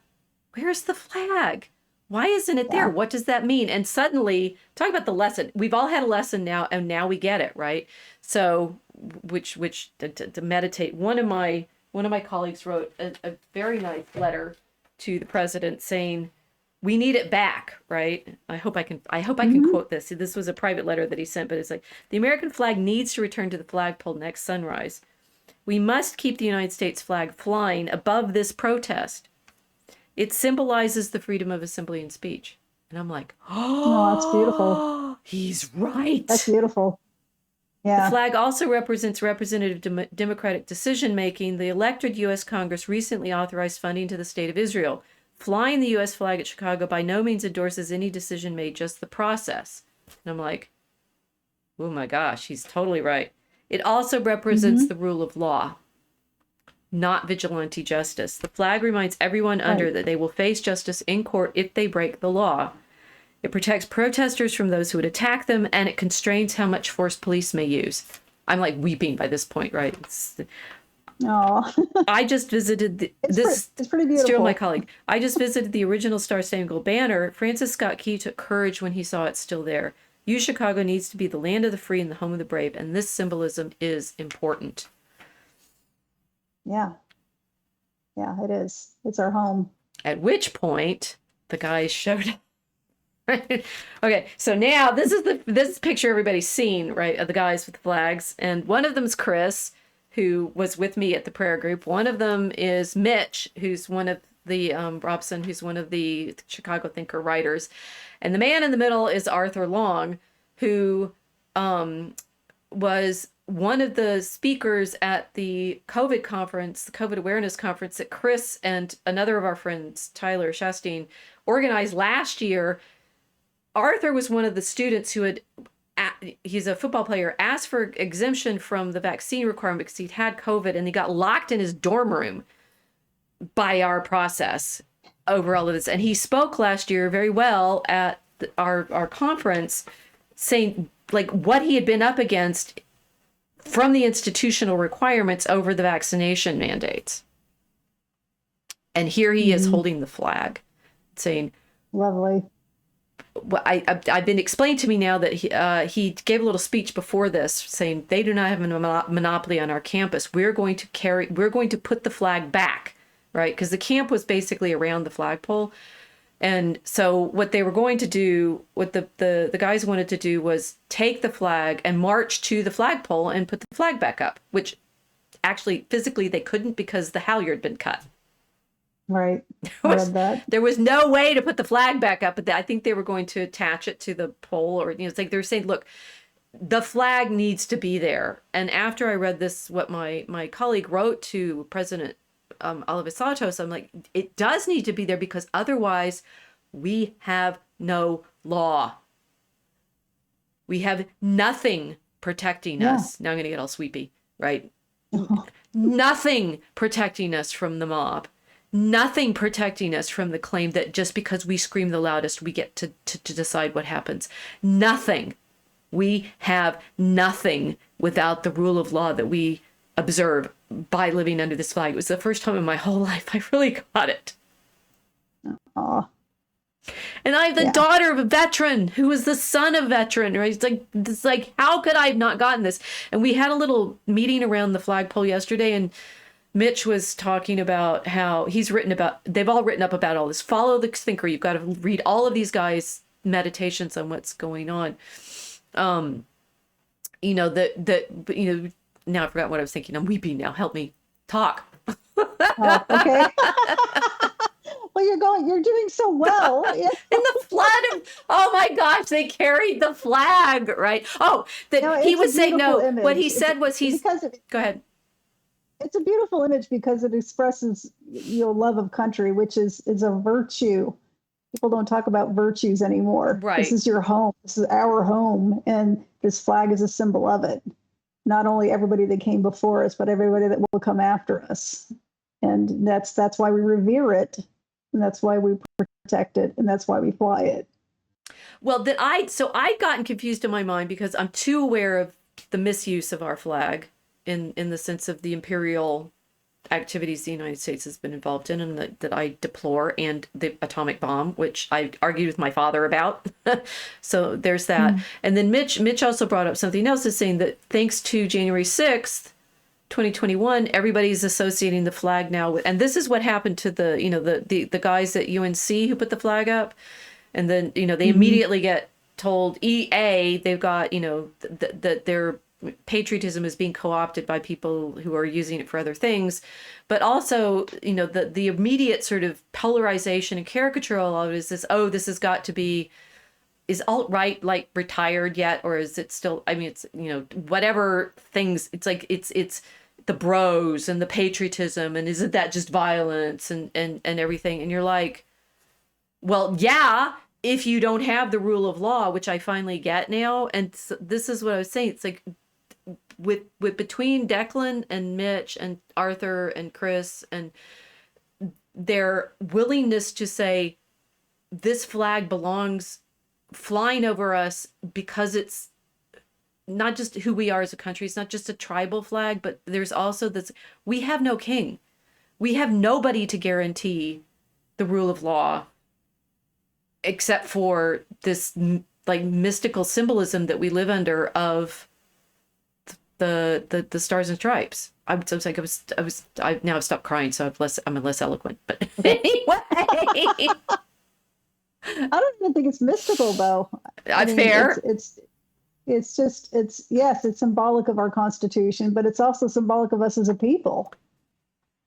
where's the flag? Why isn't it there? What does that mean? And suddenly, talk about the lesson. We've all had a lesson now, and now we get it, right? So, which to meditate. One of my colleagues wrote a very nice letter to the president saying, we need it back, right? I hope I can quote this. This was a private letter that he sent, but it's like, the American flag needs to return to the flagpole next sunrise. We must keep the United States flag flying above this protest. It symbolizes the freedom of assembly and speech. And I'm like, oh, that's beautiful. He's right. That's beautiful. Yeah. The flag also represents representative democratic decision-making. The elected U.S. Congress recently authorized funding to the state of Israel. Flying the U.S. flag at Chicago by no means endorses any decision made, just the process. And I'm like, oh my gosh, he's totally right. It also represents the rule of law, not vigilante justice. The flag reminds everyone under that they will face justice in court if they break the law. It protects protesters from those who would attack them, and it constrains how much force police may use. I'm like weeping by this point, right? I just visited it's pretty beautiful. Still my colleague. I just visited the original Star-Spangled Banner. Francis Scott Key took courage when he saw it still there. UChicago needs to be the land of the free and the home of the brave, and this symbolism is important. Yeah. Yeah, it is. It's our home. At which point, the guys showed up. Right? Okay, so now this picture everybody's seen, right, of the guys with the flags, and one of them's Chris, who was with me at the prayer group. One of them is Mitch, who's one of the Robson, who's one of the Chicago Thinker writers, and the man in the middle is Arthur Long, who was one of the speakers at the COVID conference, the COVID awareness conference that Chris and another of our friends, Tyler Shasteen, organized last year. Arthur was one of the students who had, he's a football player, asked for exemption from the vaccine requirement because he'd had COVID, and he got locked in his dorm room by our process over all of this. And he spoke last year very well at our conference, saying like what he had been up against from the institutional requirements over the vaccination mandates. And here he is holding the flag saying, lovely. I've been explained to me now that he gave a little speech before this saying they do not have a monopoly on our campus. We're going to put the flag back, right? Because the camp was basically around the flagpole. And so what they were going to do, what the guys wanted to do was take the flag and march to the flagpole and put the flag back up, which actually physically they couldn't because the halyard had been cut. Right. I read that. There was no way to put the flag back up, but I think they were going to attach it to the pole, or it's like they're saying, look, the flag needs to be there. And after I read this, what my colleague wrote to President Oliver Santos, I'm like, it does need to be there because otherwise we have no law. We have nothing protecting us. Now I'm going to get all sweepy, right? Nothing protecting us from the mob. Nothing protecting us from the claim that just because we scream the loudest, we get to decide what happens. Nothing. We have nothing without the rule of law that we observe by living under this flag. It was the first time in my whole life I really got it. Aw. And I'm the daughter of a veteran who was the son of a veteran, right? It's like, how could I have not gotten this? And we had a little meeting around the flagpole yesterday, and Mitch was talking about how they've all written up about all this. Follow the thinker. You've got to read all of these guys' meditations on what's going on. Now I forgot what I was thinking. I'm weeping now. Help me talk. Oh, okay. Well, you're doing so well. Yeah. In the flood. Oh my gosh, they carried the flag, right? Oh, he was saying, what he said was go ahead. It's a beautiful image because it expresses your love of country, which is a virtue. People don't talk about virtues anymore. Right. This is your home. This is our home. And this flag is a symbol of it. Not only everybody that came before us, but everybody that will come after us. And that's why we revere it. And that's why we protect it. And that's why we fly it. Well, I'd gotten confused in my mind because I'm too aware of the misuse of our flag in the sense of the imperial activities the United States has been involved in and that I deplore, and the atomic bomb, which I argued with my father about. So there's that. And then Mitch also brought up something else, is saying that thanks to January 6th, 2021, everybody's associating the flag now with, and this is what happened to the guys at UNC who put the flag up. And then, they immediately get told they've got, that their patriotism is being co-opted by people who are using it for other things. But also, the immediate sort of polarization and caricature of it is this, this has got to be, is alt-right like retired yet? Or is it still, it's, whatever things, it's like, it's the bros and the patriotism, and isn't that just violence and everything? And you're like, well, yeah, if you don't have the rule of law, which I finally get now. And so this is what I was saying. It's like with between Declan and Mitch and Arthur and Chris and their willingness to say this flag belongs flying over us because it's not just who we are as a country. It's not just a tribal flag, but there's also this, we have no king. We have nobody to guarantee the rule of law except for this like mystical symbolism that we live under of the stars and stripes. I've now I've stopped crying, so I'm less eloquent. But anyway, I don't even think it's mystical, though. Fair. It's symbolic of our Constitution, but it's also symbolic of us as a people.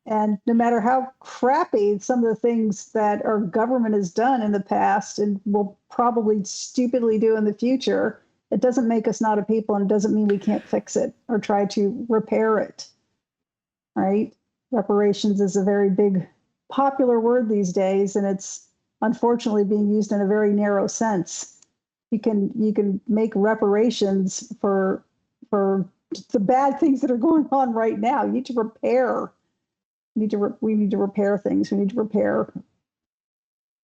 And no matter how crappy some of the things that our government has done in the past and will probably stupidly do in the future, it doesn't make us not a people, and it doesn't mean we can't fix it or try to repair it, right? Reparations is a very big, popular word these days, and it's unfortunately being used in a very narrow sense. You can make reparations for the bad things that are going on right now. You need to repair. We need to repair things. We need to repair,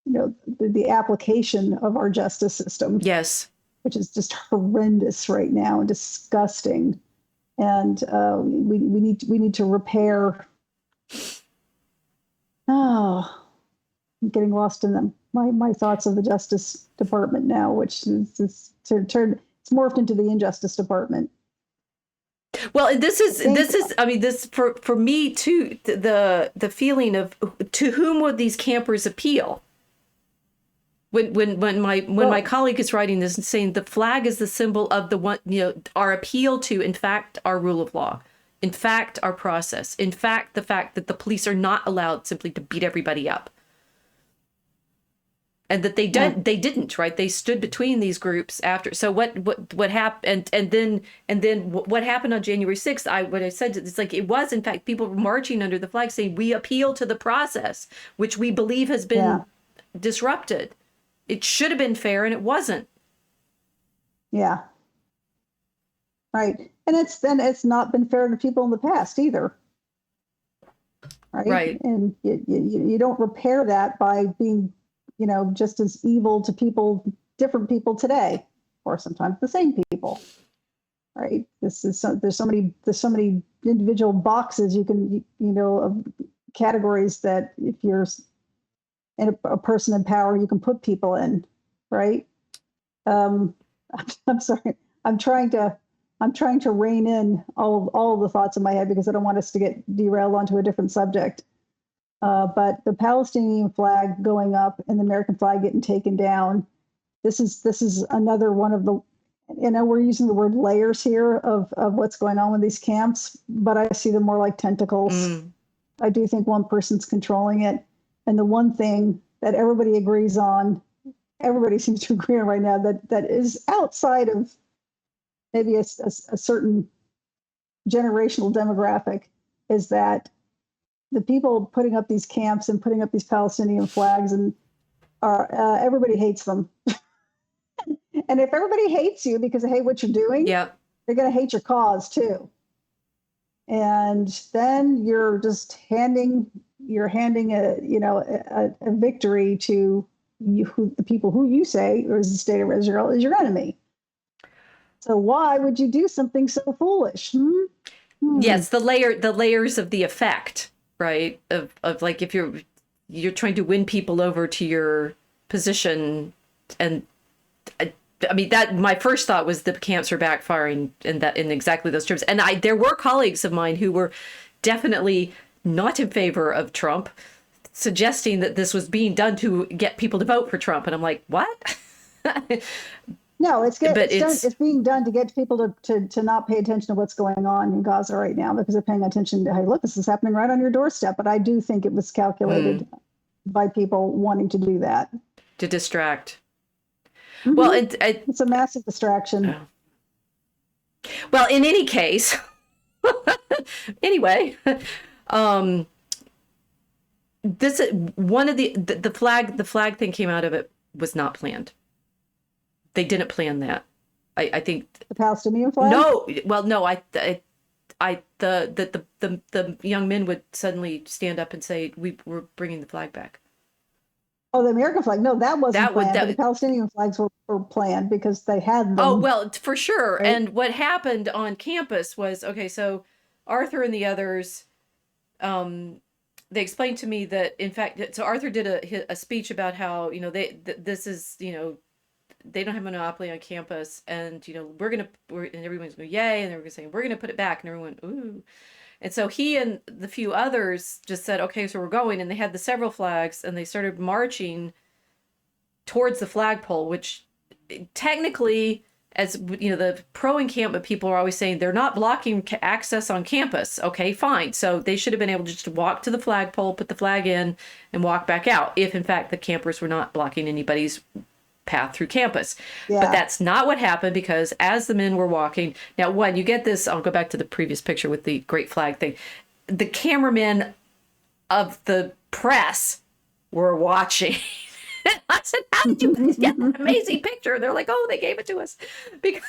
the application of our justice system. Yes. Which is just horrendous right now and disgusting. And we need to repair. Oh, getting lost in them. My thoughts of the Justice Department now, which is it's morphed into the Injustice Department. Well, this is I mean, this for me too, the feeling of to whom would these campers appeal? When my colleague is writing this and saying the flag is the symbol of the one, our appeal to, in fact, our rule of law, in fact, our process, in fact, the fact that the police are not allowed simply to beat everybody up. And that they didn't, right? They stood between these groups after. So what happened? And then what happened on January 6th? What I said, it's like it was in fact people marching under the flag saying we appeal to the process, which we believe has been disrupted. It should have been fair, and it wasn't. Yeah. Right, and it's not been fair to people in the past either. Right. And you don't repair that by being, just as evil to people, different people today, or sometimes the same people. Right. There's so many individual boxes you can, of categories that if you're a person in power, you can put people in. Right. I'm sorry. I'm trying to rein in all of the thoughts in my head because I don't want us to get derailed onto a different subject. But the Palestinian flag going up and the American flag getting taken down, this is another one of the, we're using the word layers here of what's going on with these camps, but I see them more like tentacles. I do think one person's controlling it. And the one thing that everybody agrees on, everybody seems to agree on right now, that is outside of maybe a certain generational demographic, is that the people putting up these camps and putting up these Palestinian flags everybody hates them. And if everybody hates you because they hate what you're doing, they're going to hate your cause too. And then you're just handing a victory to the people who you say is the state of Israel is your enemy. So why would you do something so foolish? Yes, the layers of the effect, right? Of like if you're trying to win people over to your position, and I mean that my first thought was the camps are backfiring in exactly those terms. And there were colleagues of mine who were definitely not in favor of Trump, suggesting that this was being done to get people to vote for Trump, and I'm like, what? No, it's being done to get people to not pay attention to what's going on in Gaza right now because they're paying attention to, hey, look, this is happening right on your doorstep. But I do think it was calculated by people wanting to do that. To distract. Mm-hmm. Well, it's a massive distraction. Well, in any case, anyway, this one of the flag thing came out of it was not planned. They didn't plan that. I think the Palestinian flag. No, well, no. The young men would suddenly stand up and say, "We're bringing the flag back." Oh, the American flag. No, that wasn't planned. But the Palestinian flags were planned because they had them. Oh, well, for sure. Right? And what happened on campus was, okay, so Arthur and the others, they explained to me that, in fact, so Arthur did a speech about how, this is, they don't have a monopoly on campus, and, and everyone's going, yay, and they were saying, we're going to put it back, and everyone, ooh. And so he and the few others just said, okay, so we're going. And they had the several flags, and they started marching towards the flagpole, which technically, as the pro-encampment people are always saying, they're not blocking access on campus. Okay, fine. So they should have been able to just walk to the flagpole, put the flag in, and walk back out, if in fact the campers were not blocking anybody's path through campus. But that's not what happened, because as the men were walking, now when you get this, I'll go back to the previous picture with the great flag thing. The cameramen of the press were watching. I said, how did you guys get that amazing picture? They're like, oh, they gave it to us. Because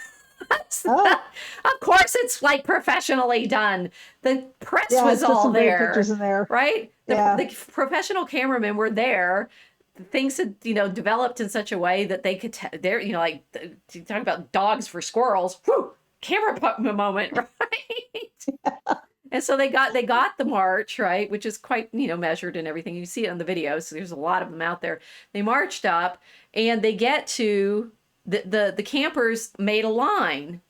of course it's like professionally done. The press was all there. Pictures in there. Right? The professional cameramen were there. Things had, developed in such a way that they could, like, you talk about dogs for squirrels. Whew, camera moment, right? And so they got the march, right, which is quite, measured and everything. You see it on the videos. So there's a lot of them out there. They marched up, and they get to the campers made a line,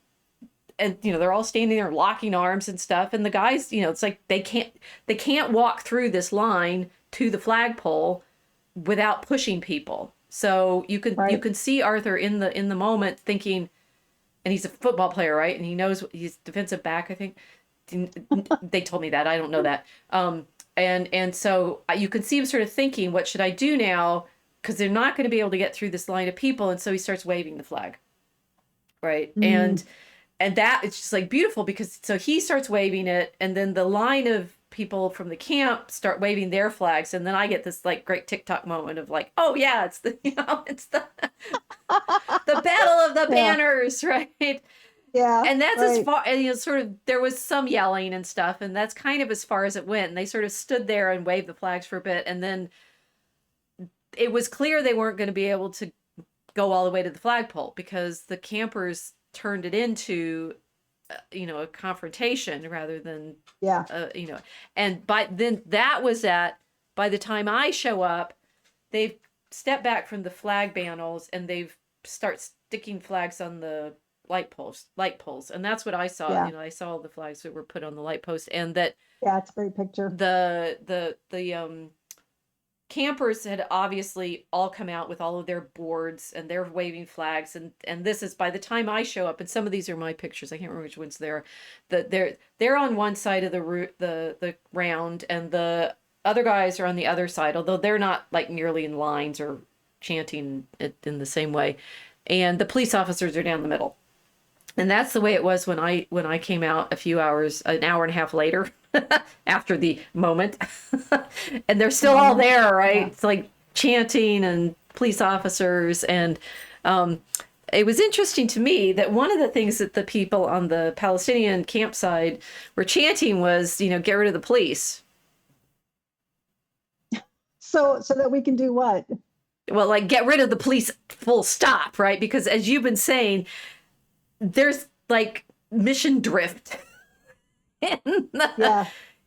and they're all standing there locking arms and stuff. And the guys, it's like they can't walk through this line to the flagpole without pushing people. So you can see Arthur in the moment thinking, and he's a football player, right? And he knows he's defensive back, I think. They told me that. I don't know that. And so you can see him sort of thinking, what should I do now? Because they're not going to be able to get through this line of people. And so he starts waving the flag, right? And that it's just like beautiful, because so he starts waving it, and then the line of people from the camp start waving their flags, and then I get this like great TikTok moment of like, oh yeah, it's the it's the the battle of the banners, right? Yeah. And that's as far, and sort of there was some yelling and stuff, and that's kind of as far as it went. And they sort of stood there and waved the flags for a bit, and then it was clear they weren't going to be able to go all the way to the flagpole, because the campers turned it into a confrontation rather than and by the time I show up, they've stepped back from the flag banners, and they've start sticking flags on the light poles, and that's what I saw. I saw all the flags that were put on the light post, and that it's a great picture. The campers had obviously all come out with all of their boards, and they're waving flags, and this is by the time I show up, and some of these are my pictures. I can't remember which ones they're on one side of the round, and the other guys are on the other side, although they're not like nearly in lines or chanting it in the same way, and the police officers are down the middle. And that's the way it was when I came out an hour and a half later after the moment. And they're still all there, right? Yeah. It's like chanting and police officers. And it was interesting to me that one of the things that the people on the Palestinian campsite were chanting was, get rid of the police. So that we can do what? Well, like get rid of the police, full stop, right? Because as you've been saying, there's like mission drift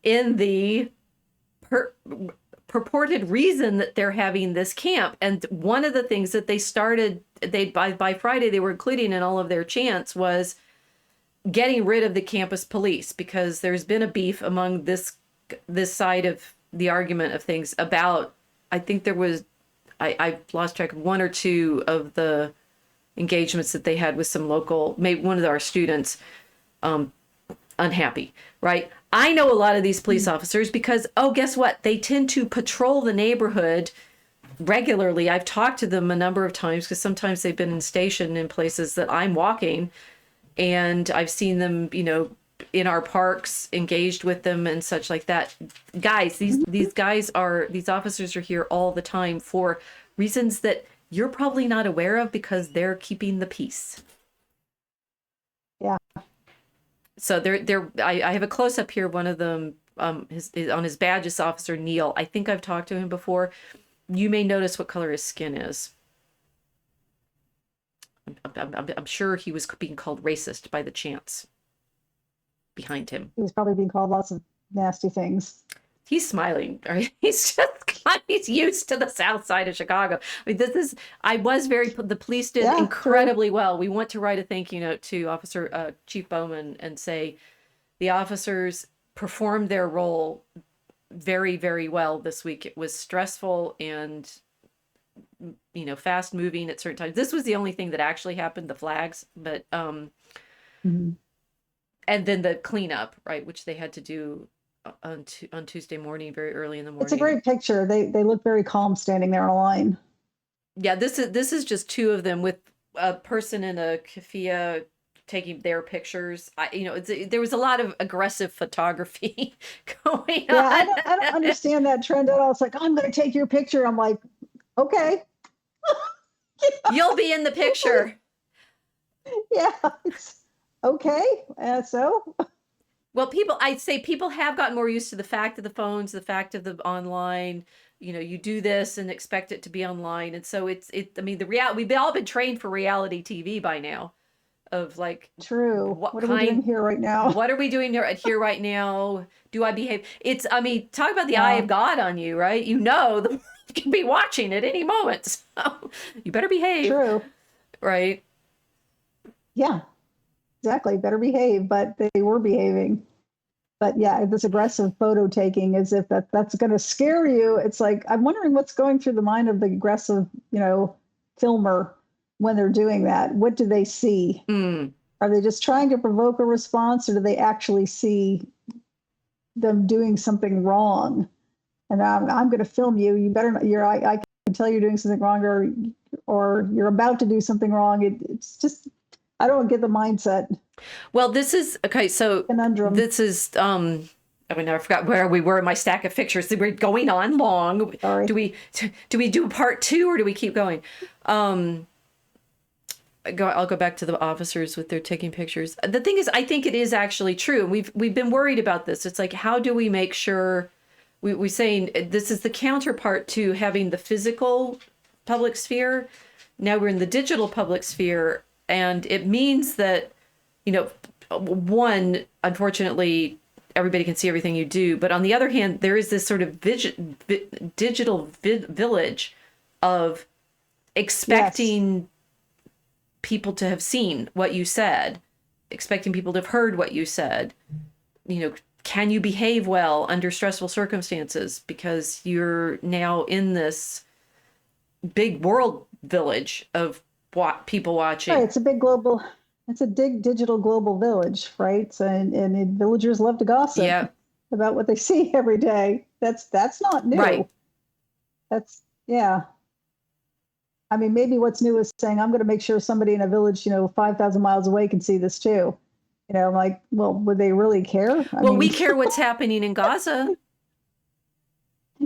in the purported reason that they're having this camp. And one of the things that they started, by Friday they were including in all of their chants was getting rid of the campus police, because there's been a beef among this side of the argument of things about, I think there was, I've lost track of one or two of the engagements that they had with some local, maybe one of our students, unhappy, right? I know a lot of these police officers because, guess what? They tend to patrol the neighborhood regularly. I've talked to them a number of times, because sometimes they've been stationed in places that I'm walking, and I've seen them, in our parks, engaged with them and such like that. Guys, these officers are here all the time for reasons that you're probably not aware of, because they're keeping the peace. Yeah. So I have a close up here. One of them, on his badge is Officer Neil. I think I've talked to him before. You may notice what color his skin is. I'm sure he was being called racist by the chants behind him. He was probably being called lots of nasty things. He's smiling, right? He's used to the south side of Chicago. I mean, the police did incredibly well. We want to write a thank you note to Chief Bowman and say the officers performed their role very, very well this week. It was stressful and, fast moving at certain times. This was the only thing that actually happened, the flags, but, and then the cleanup, right, which they had to do on Tuesday morning, very early in the morning. It's a great picture. They look very calm standing there in a line. Yeah, this is just two of them with a person in a keffiyeh taking their pictures. There was a lot of aggressive photography going on. Yeah, I don't understand that trend at all. It's like, I'm going to take your picture. I'm like, okay. You'll be in the picture. Yeah. Okay. So. Well, I'd say people have gotten more used to the fact of the phones, the fact of the online, you do this and expect it to be online. And so I mean, we've all been trained for reality TV by now. of like, True. what What are we doing kind, here right now? what are we doing here right now? Do I behave? It's, I mean, talk about the eye Yeah. of God on you, right? You know, the world can be watching at any moment. So you better behave, True. right? Yeah, exactly. Better behave, but they were behaving. But yeah, this aggressive photo taking, as if that's going to scare you. It's like, I'm wondering what's going through the mind of the aggressive, filmer when they're doing that. What do they see? Mm. Are they just trying to provoke a response, or do they actually see them doing something wrong? And I'm going to film you. You better not. I can tell you're doing something wrong, or you're about to do something wrong. It's just, I don't get the mindset Well, this is okay. So conundrum. this is I mean, I forgot where we were in my stack of pictures. We're going on long. Sorry. Do we do part 2 or do we keep going? I'll go back to the officers with their taking pictures. The thing is, I think it is actually true. We've been worried about this. It's like, how do we make sure we're saying this is the counterpart to having the physical public sphere. Now we're in the digital public sphere, and it means that, one, unfortunately, everybody can see everything you do. But on the other hand, there is this sort of digital village of expecting people to have seen what you said, expecting people to have heard what you said. Can you behave well under stressful circumstances? Because you're now in this big world village of people watching. Right, it's a digital global village, right? So, and villagers love to gossip about what they see every day. That's not new. Right. Yeah. I mean, maybe what's new is saying, I'm going to make sure somebody in a village, 5,000 miles away can see this too. I'm like, well, would they really care? We care what's happening in Gaza.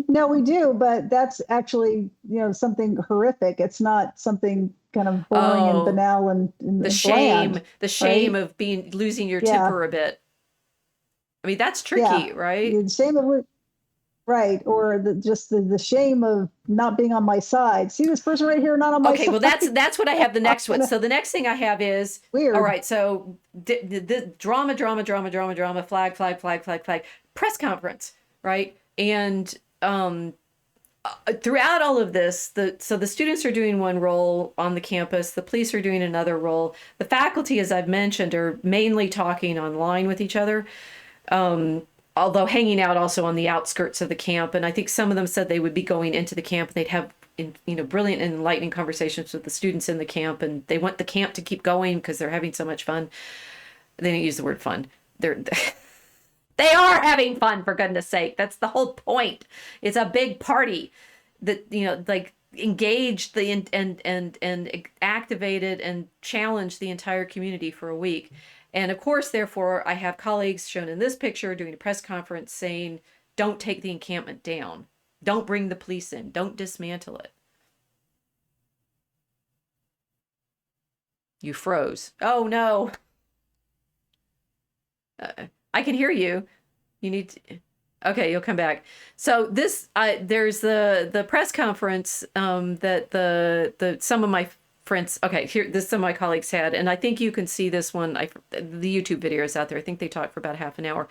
No, we do, but that's actually, something horrific. It's not something kind of boring and banal and the shame, bland, the shame right? of losing your temper a bit. I mean, that's tricky, right? The shame of right, or the shame of not being on my side. See this person right here, not on my side. Okay, well, that's what I have the next one. So the next thing I have is weird. All right, so the drama, flag, press conference, right? And throughout all of this, so the students are doing one role on the campus, the police are doing another role. The faculty, as I've mentioned, are mainly talking online with each other, although hanging out also on the outskirts of the camp. And I think some of them said they would be going into the camp. They'd have brilliant and enlightening conversations with the students in the camp, and they want the camp to keep going because they're having so much fun. They didn't use the word fun. They are having fun, for goodness sake. That's the whole point. It's a big party that, like engaged and activated and challenged the entire community for a week. And of course, therefore, I have colleagues shown in this picture doing a press conference saying, don't take the encampment down. Don't bring the police in. Don't dismantle it. You froze. Oh, no. I can hear you. You need to... Okay, you'll come back. So this, there's the press conference that the some of my friends, okay, here, some of my colleagues had, and I think you can see this one. The YouTube video is out there. I think they talked for about half an hour.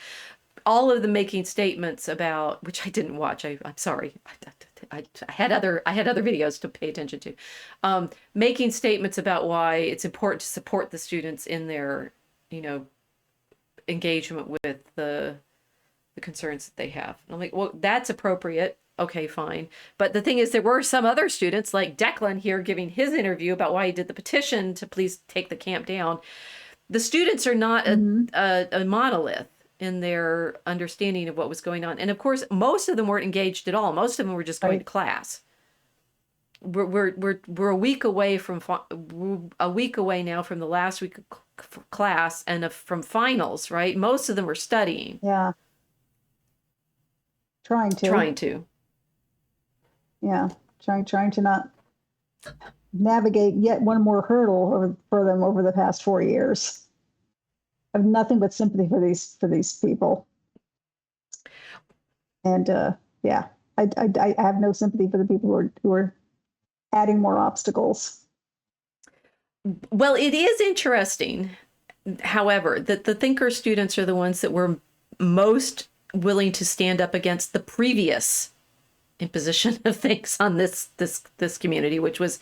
All of them making statements about, which I didn't watch. I'm sorry. I had other videos to pay attention to, making statements about why it's important to support the students in their, engagement with the concerns that they have. And I'm like, well, that's appropriate. Okay, fine. But the thing is, there were some other students like Declan here giving his interview about why he did the petition to please take the camp down. The students are not a monolith in their understanding of what was going on. And of course, most of them weren't engaged at all. Most of them were just going to class. We're a week away now from the last week of class and from finals, right? Most of them were studying. Yeah. Trying to. Yeah. Trying to not navigate yet one more hurdle for them over the past 4 years. I have nothing but sympathy for these people. And I have no sympathy for the people who are adding more obstacles. Well, it is interesting, however, that the thinker students are the ones that were most willing to stand up against the previous imposition of things on this community, which was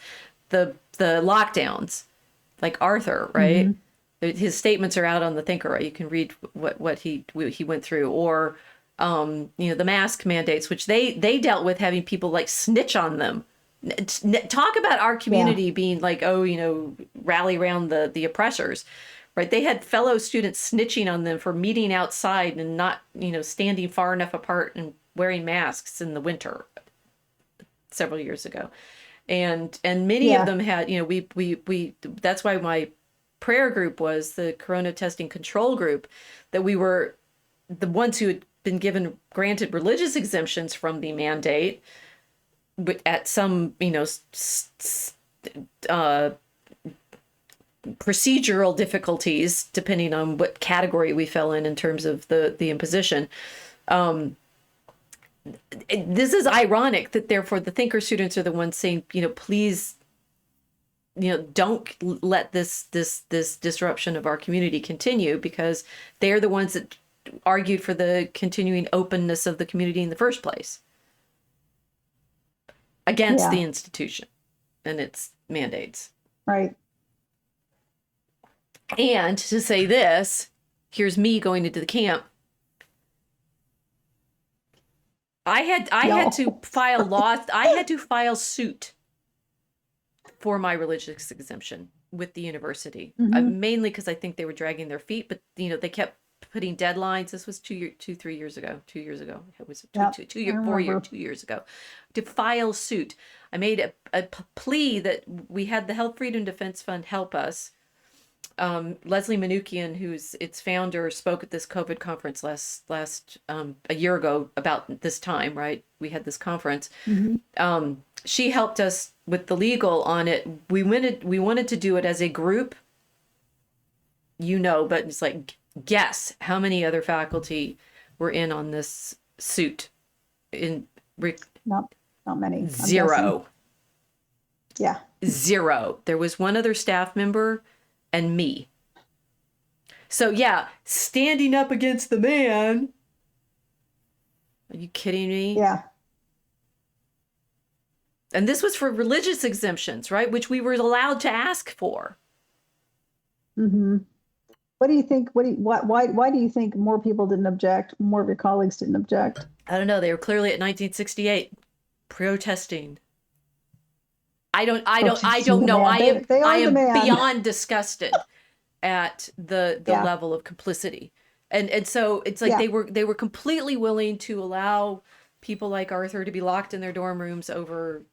the lockdowns, like Arthur, right? His statements are out on the Thinker, right? You can read what he went through, or the mask mandates, which they dealt with having people like snitch on them. Talk about our community being like, rally around the oppressors, right? They had fellow students snitching on them for meeting outside and not, standing far enough apart and wearing masks in the winter several years ago. And many of them had, we that's why my prayer group was the Corona Testing Control Group, that we were the ones who had been granted religious exemptions from the mandate, but at some, procedural difficulties, depending on what category we fell in terms of the imposition. This is ironic that therefore the thinker students are the ones saying, please, don't let this disruption of our community continue, because they're the ones that argued for the continuing openness of the community in the first place against the institution and its mandates. Right. And to say this, here's me going into the camp. I had to file suit for my religious exemption with the university, mainly because I think they were dragging their feet, but they kept putting deadlines. This was 3 years ago. It was 2 years ago, to file suit. I made a plea that we had the Health Freedom Defense Fund help us. Leslie Manukian, who's its founder, spoke at this COVID conference last a year ago about this time, right? We had this conference. She helped us with the legal on it. We wanted to do it as a group, but it's like, guess how many other faculty were in on this suit? Not many. I'm Zero. guessing. Yeah. Zero. There was one other staff member and me. So standing up against the man. Are you kidding me? Yeah. And this was for religious exemptions, right? Which we were allowed to ask for. What do you think? Why do you think more people didn't object? More of your colleagues didn't object? I don't know. They were clearly at 1968 protesting. I don't know. I am beyond disgusted at the level of complicity. And so it's like they were completely willing to allow people like Arthur to be locked in their dorm rooms over,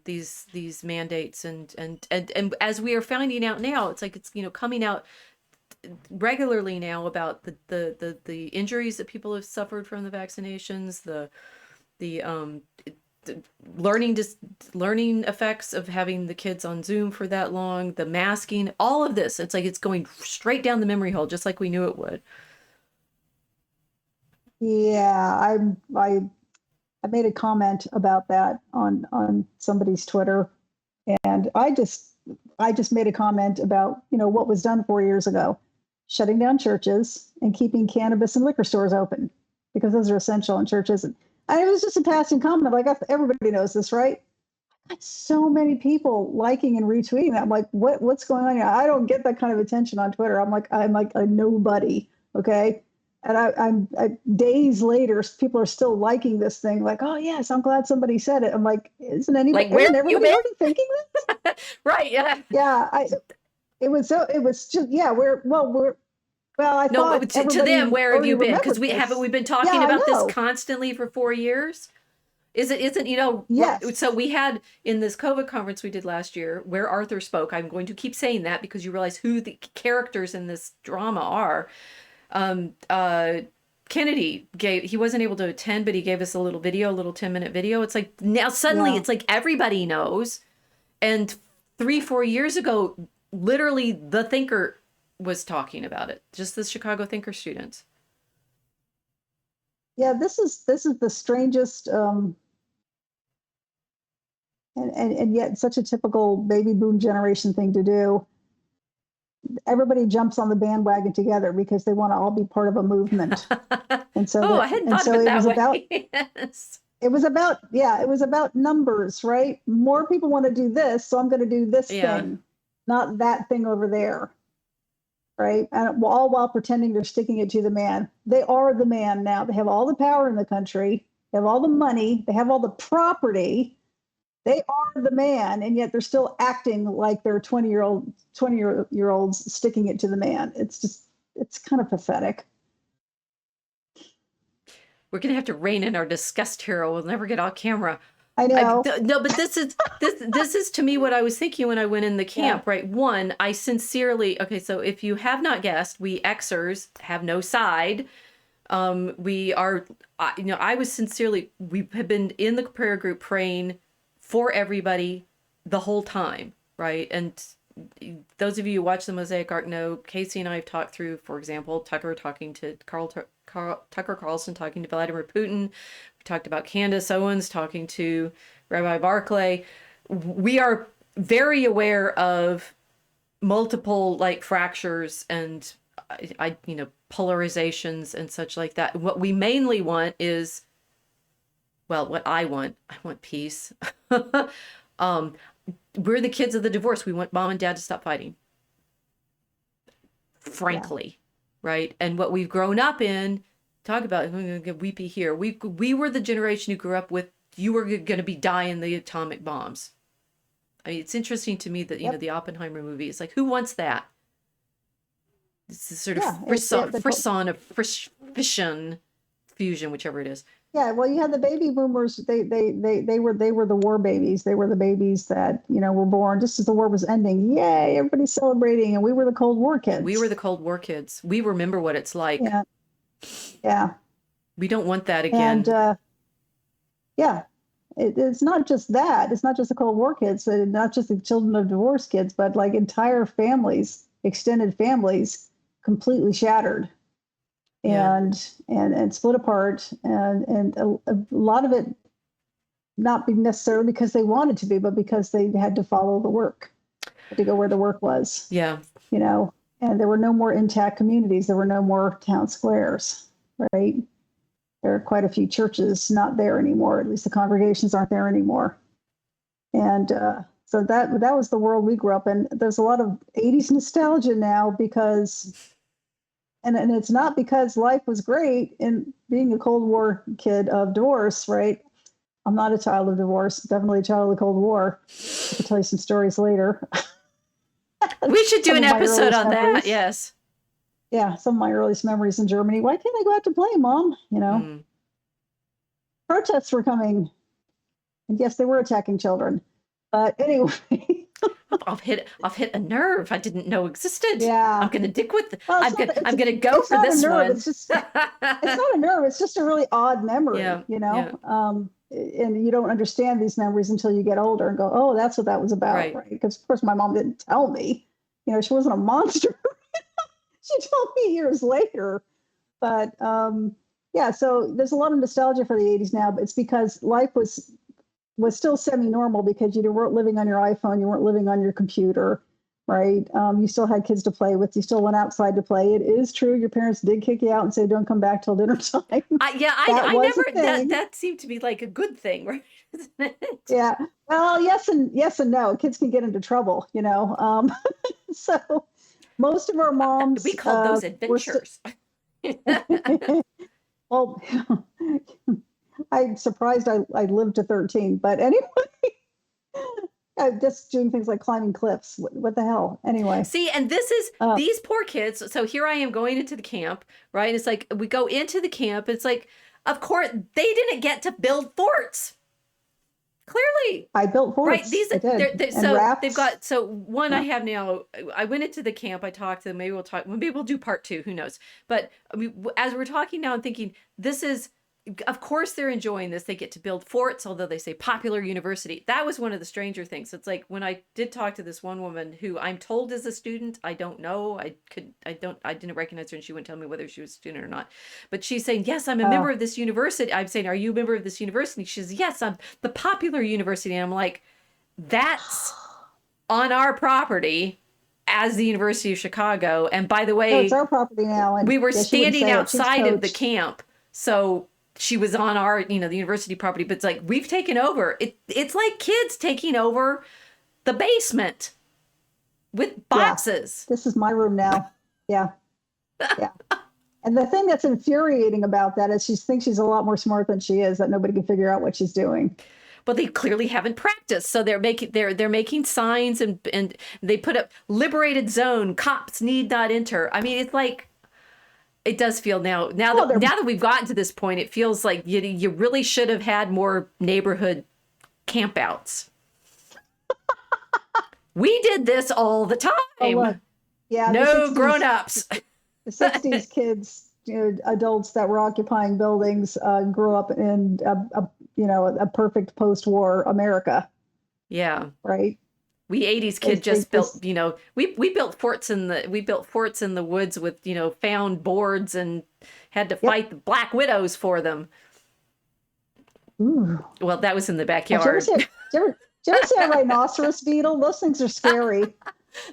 these mandates. And as we are finding out now, it's like it's coming out regularly now about the injuries that people have suffered from the vaccinations, the learning effects of having the kids on Zoom for that long, the masking, all of this. It's like it's going straight down the memory hole, just like we knew it would. Yeah, I made a comment about that on somebody's Twitter, and I just made a comment about what was done 4 years ago, shutting down churches and keeping cannabis and liquor stores open, because those are essential and church isn't. And it was just a passing comment. Like, everybody knows this, right? I got so many people liking and retweeting that. I'm like, what's going on here? I don't get that kind of attention on Twitter. I'm like a nobody. Okay. And I'm days later, people are still liking this thing. Like, oh yes, I'm glad somebody said it. I'm like, isn't everybody already thinking this? Right. Yeah. Yeah. It was just, I thought to them, where have you been? Because we've been talking about this constantly for 4 years. Isn't Yes. So we had in this COVID conference we did last year where Arthur spoke. I'm going to keep saying that because you realize who the characters in this drama are. Kennedy he wasn't able to attend, but he gave us a little 10-minute video. It's like now suddenly it's like everybody knows. And 3-4 years ago, literally the Thinker was talking about it, just the Chicago Thinker students. Yeah, this is the strangest and yet such a typical baby boom generation thing to do. everybody jumps on the bandwagon together because they want to all be part of a movement. And so, I hadn't thought of it that way. Yes. It was about numbers, right? More people want to do this, so I'm going to do this thing, not that thing over there, right? And all while pretending they're sticking it to the man. They are the man now. They have all the power in the country. They have all the money. They have all the property. They are the man, and yet they're still acting like they're 20-year-olds sticking it to the man. It's kind of pathetic. We're gonna have to rein in our disgust here, or we'll never get off camera. I know. No, but this is to me what I was thinking when I went in the camp, right? One, I sincerely, so if you have not guessed, we Xers have no side. We are, I was sincerely, we have been in the prayer group praying for everybody the whole time, right? And those of you who watch the Mosaic Ark know, Casey and I have talked through, for example, Tucker talking to Tucker Carlson talking to Vladimir Putin. We talked about Candace Owens talking to Rabbi Barclay. We are very aware of multiple fractures and polarizations and such like that. What we mainly want is, what I want peace. We're the kids of the divorce. We want mom and dad to stop fighting. Frankly, right? And what we've grown up in, talk about, I'm going to get weepy here. We were the generation who grew up with, you were going to be dying the atomic bombs. I mean, it's interesting to me that, the Oppenheimer movie is like, who wants that? It's a sort of frisson of fission, fusion, whichever it is. Yeah, well, you had the baby boomers. They were the war babies. They were the babies that were born just as the war was ending. Yay! Everybody's celebrating, and we were the Cold War kids. We were the Cold War kids. We remember what it's like. Yeah. We don't want that again. And it's not just that. It's not just the Cold War kids. Not just the children of divorce kids, but entire families, extended families, completely shattered. And split apart, and a lot of it not be necessarily because they wanted to be, but because they had to follow the work, to go where the work was. Yeah. And there were no more intact communities. There were no more town squares, right? There are quite a few churches not there anymore. At least the congregations aren't there anymore. And so that was the world we grew up in. There's a lot of 80s nostalgia now because... And it's not because life was great in being a Cold War kid of divorce, right? I'm not a child of divorce, definitely a child of the Cold War. I can tell you some stories later. We should do an episode on that, yes. Yeah, some of my earliest memories in Germany. Why can't I go out to play, Mom? Protests were coming. And yes, they were attacking children. But anyway... I've hit a nerve I didn't know existed. Yeah, I'm gonna dick with. I'm gonna go for this one. It's not a nerve. It's just a really odd memory. And you don't understand these memories until you get older and go, oh, that's what that was about, right? Because of course my mom didn't tell me. She wasn't a monster. She told me years later. But so there's a lot of nostalgia for the 80s now, but it's because life was still semi-normal because you weren't living on your iPhone, you weren't living on your computer, right? You still had kids to play with. You still went outside to play. It is true. Your parents did kick you out and say, don't come back till dinner time. I never, that seemed to be like a good thing, right? Isn't it? Yeah. Well, yes and no. Kids can get into trouble, So most of our moms. We called those adventures. Well, I'm surprised I lived to 13, but anyway, just doing things like climbing cliffs. What the hell? Anyway. See, and this is these poor kids. So here I am going into the camp, right? It's like we go into the camp. It's like, of course, they didn't get to build forts. Clearly, I built forts. Right? These, I did. So rafts. they've got. So one I have now. I went into the camp. I talked to them. Maybe we'll talk. Maybe we'll do part 2. Who knows? But I mean, as we're talking now, I'm thinking this is. Of course they're enjoying this. They get to build forts, although they say popular university. That was one of the stranger things. It's like when I did talk to this one woman who I'm told is a student. I don't know. I didn't recognize her and she wouldn't tell me whether she was a student or not. But she's saying, yes, I'm a member of this university. I'm saying, are you a member of this university? She says, yes, I'm the popular university. And I'm like, that's on our property as the University of Chicago. And by the No, way, it's our property now. And we were yeah, she wouldn't standing say it. She's outside of the coached. camp. So she was on our, the university property, but it's like, we've taken over. It's like kids taking over the basement with boxes. This is my room now. Yeah. Yeah. And the thing that's infuriating about that is she thinks she's a lot more smart than she is, that nobody can figure out what she's doing. But they clearly haven't practiced. So they're making signs and they put up liberated zone, cops need not enter. I mean, it's like, it does feel now that we've gotten to this point, it feels like you really should have had more neighborhood campouts. We did this all the time. Oh, yeah. No grown-ups. The 60s kids, adults that were occupying buildings, grew up in a perfect post-war America. Yeah. Right. We 80s kids built, we built forts in the woods with, found boards and had to fight the Black Widows for them. Ooh. Well, that was in the backyard. Did you ever see a rhinoceros beetle? Those things are scary.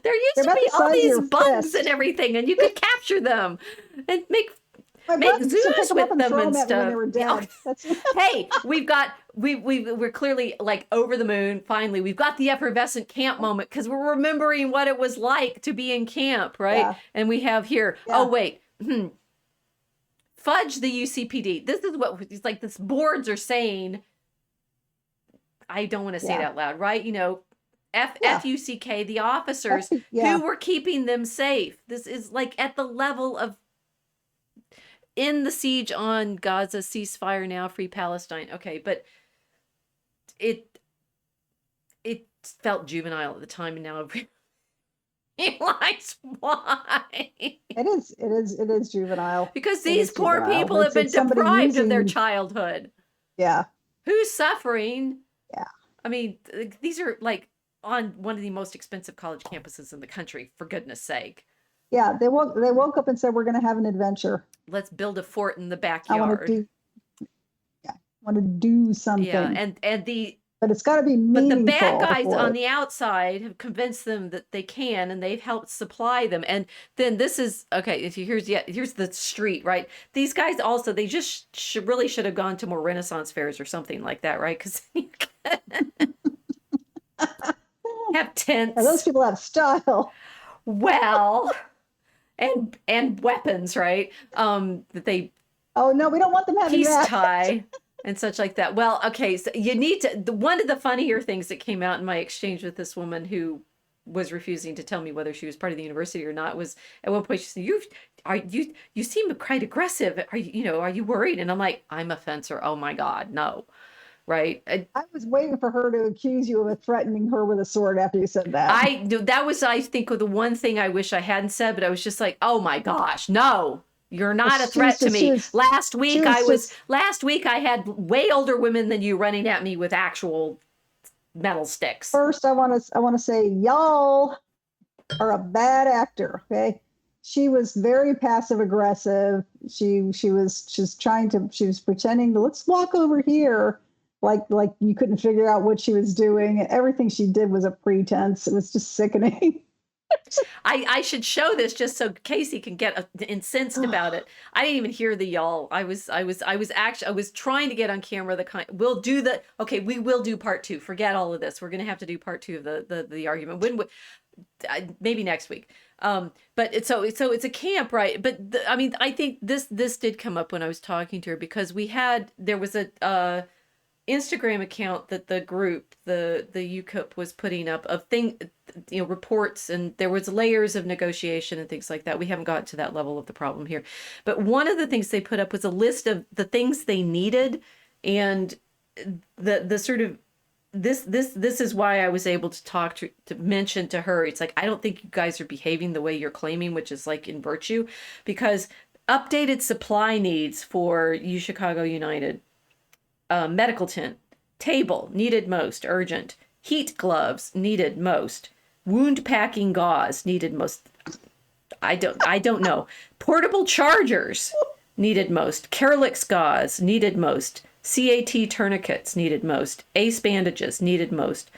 There used to be all these bugs and everything, and you could capture them and make zoos with them and stuff. Hey, we're clearly like over the moon. Finally, we've got the effervescent camp moment because we're remembering what it was like to be in camp, right? Yeah. And we have here. Yeah. Oh wait, fudge the UCPD. This is what it's like. This boards are saying. I don't want to say it out loud, right? FUCK, the officers who were keeping them safe. This is like at the level of in the siege on Gaza, ceasefire now, free Palestine. Okay, but it felt juvenile at the time, and now I realize why. It is juvenile. Because these poor people have been deprived of their childhood. Yeah. Who's suffering? Yeah. I mean, these are like on one of the most expensive college campuses in the country, for goodness sake. Yeah, they woke up and said, we're going to have an adventure. Let's build a fort in the backyard. I want to do something. Yeah, but it's got to be meaningful. But the bad guys on the outside have convinced them that they can, and they've helped supply them. And then this is okay. Here's the street, right? These guys also they just really should have gone to more Renaissance fairs or something like that, right? Because have tents. And those people have style. Well, and weapons, right? That they. Oh no, we don't want them having peace that. tie and such like that. Well, okay, so you need to. One of the funnier things that came out in my exchange with this woman who was refusing to tell me whether she was part of the university or not was at one point she said, "You seem quite aggressive. Are you worried?" And I'm like, "I'm a fencer. Oh my God, no." Right. I was waiting for her to accuse you of threatening her with a sword after you said that. That was, I think, the one thing I wish I hadn't said, but I was just like, oh my gosh, no, you're not a threat to me. Last week I had way older women than you running at me with actual metal sticks. First, I want to say y'all are a bad actor. Okay. She was very passive aggressive. She was pretending to let's walk over here. Like you couldn't figure out what she was doing. Everything she did was a pretense. It was just sickening. I should show this just so Casey can get incensed about it. I didn't even hear the y'all. I was trying to get on camera we will do part 2. Forget all of this. We're going to have to do part 2 of the argument. Maybe next week. But it's it's a camp, right? But I think this did come up when I was talking to her because there was a Instagram account that the group, the UCUP was putting up of reports, and there was layers of negotiation and things like that. We haven't gotten to that level of the problem here. But one of the things they put up was a list of the things they needed, and the sort of this is why I was able to mention to her, it's like, I don't think you guys are behaving the way you're claiming, which is like in virtue, because updated supply needs for UChicago United. Medical tent, table, needed most, urgent. Heat gloves, needed most. Wound packing gauze, needed most. I don't know. Portable chargers, needed most. Carelix gauze, needed most. CAT tourniquets, needed most. ACE bandages, needed most.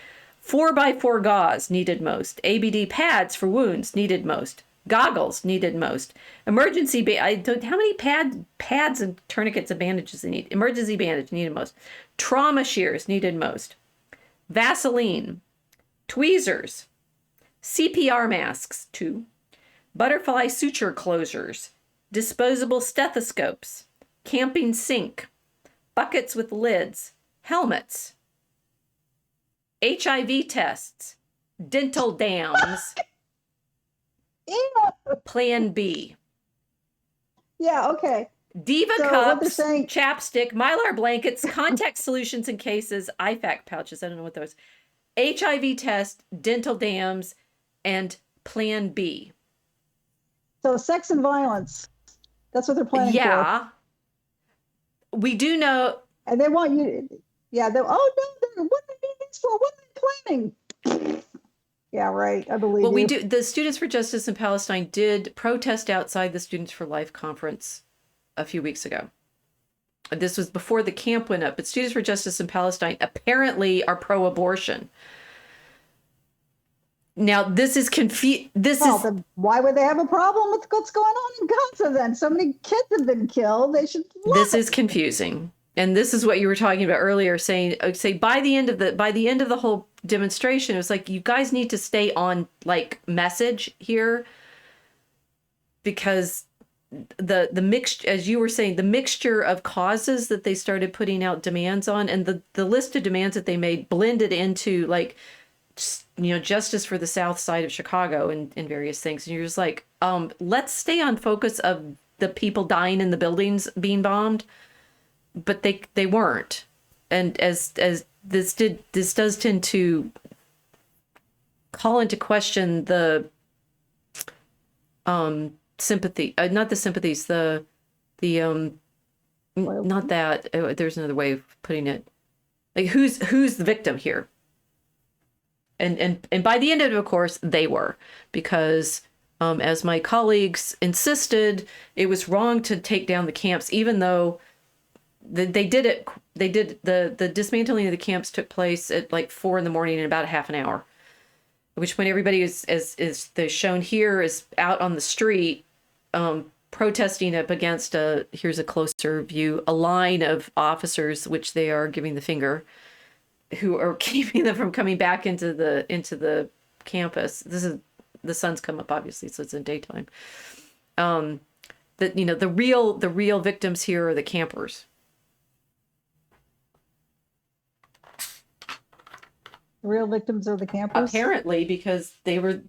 4x4 gauze needed most. ABD pads for wounds needed most. Goggles needed most. Emergency how many pads and tourniquets and bandages they need? Emergency bandage needed most. Trauma shears needed most. Vaseline, tweezers, CPR masks 2, butterfly suture closures, disposable stethoscopes, camping sink, buckets with lids, helmets, HIV tests, dental dams, Plan B. Yeah, okay. Diva So what cups, they're saying- chapstick, Mylar blankets, contact solutions and cases, IFAC pouches, I don't know what those, HIV test, dental dams, and Plan B. So sex and violence. That's what they're planning for. Yeah. We do know. And they want you to, what do they need these for? What are they planning? Yeah, right. I believe Well, you. we do. The Students for Justice in Palestine did protest outside the Students for Life conference a few weeks ago. This was before the camp went up, but Students for Justice in Palestine apparently are pro-abortion. Now, this is Then why would they have a problem with what's going on in Gaza then? So many kids have been killed. They should. This is confusing. And this is what you were talking about earlier, saying by the end of the whole demonstration, it was like, you guys need to stay on like message here, because the mixture, as you were saying, the mixture of causes that they started putting out demands on, and the list of demands that they made blended into like, justice for the South Side of Chicago and various things. And you're just like, let's stay on focus of the people dying in the buildings being bombed. But they weren't. And as this does tend to call into question the sympathy, not the sympathies, not that, there's another way of putting it. Like who's the victim here? And by the end of it, of course, they were, because as my colleagues insisted, it was wrong to take down the camps, even though they did it. They did the dismantling of the camps took place at like 4 a.m. in about a half an hour, at which point everybody is shown here is out on the street, protesting up against here's a closer view, a line of officers, which they are giving the finger, who are keeping them from coming back into the campus. This is, the sun's come up obviously, so it's in daytime. The real victims here are the campers. The real victims are the campers. Apparently, because the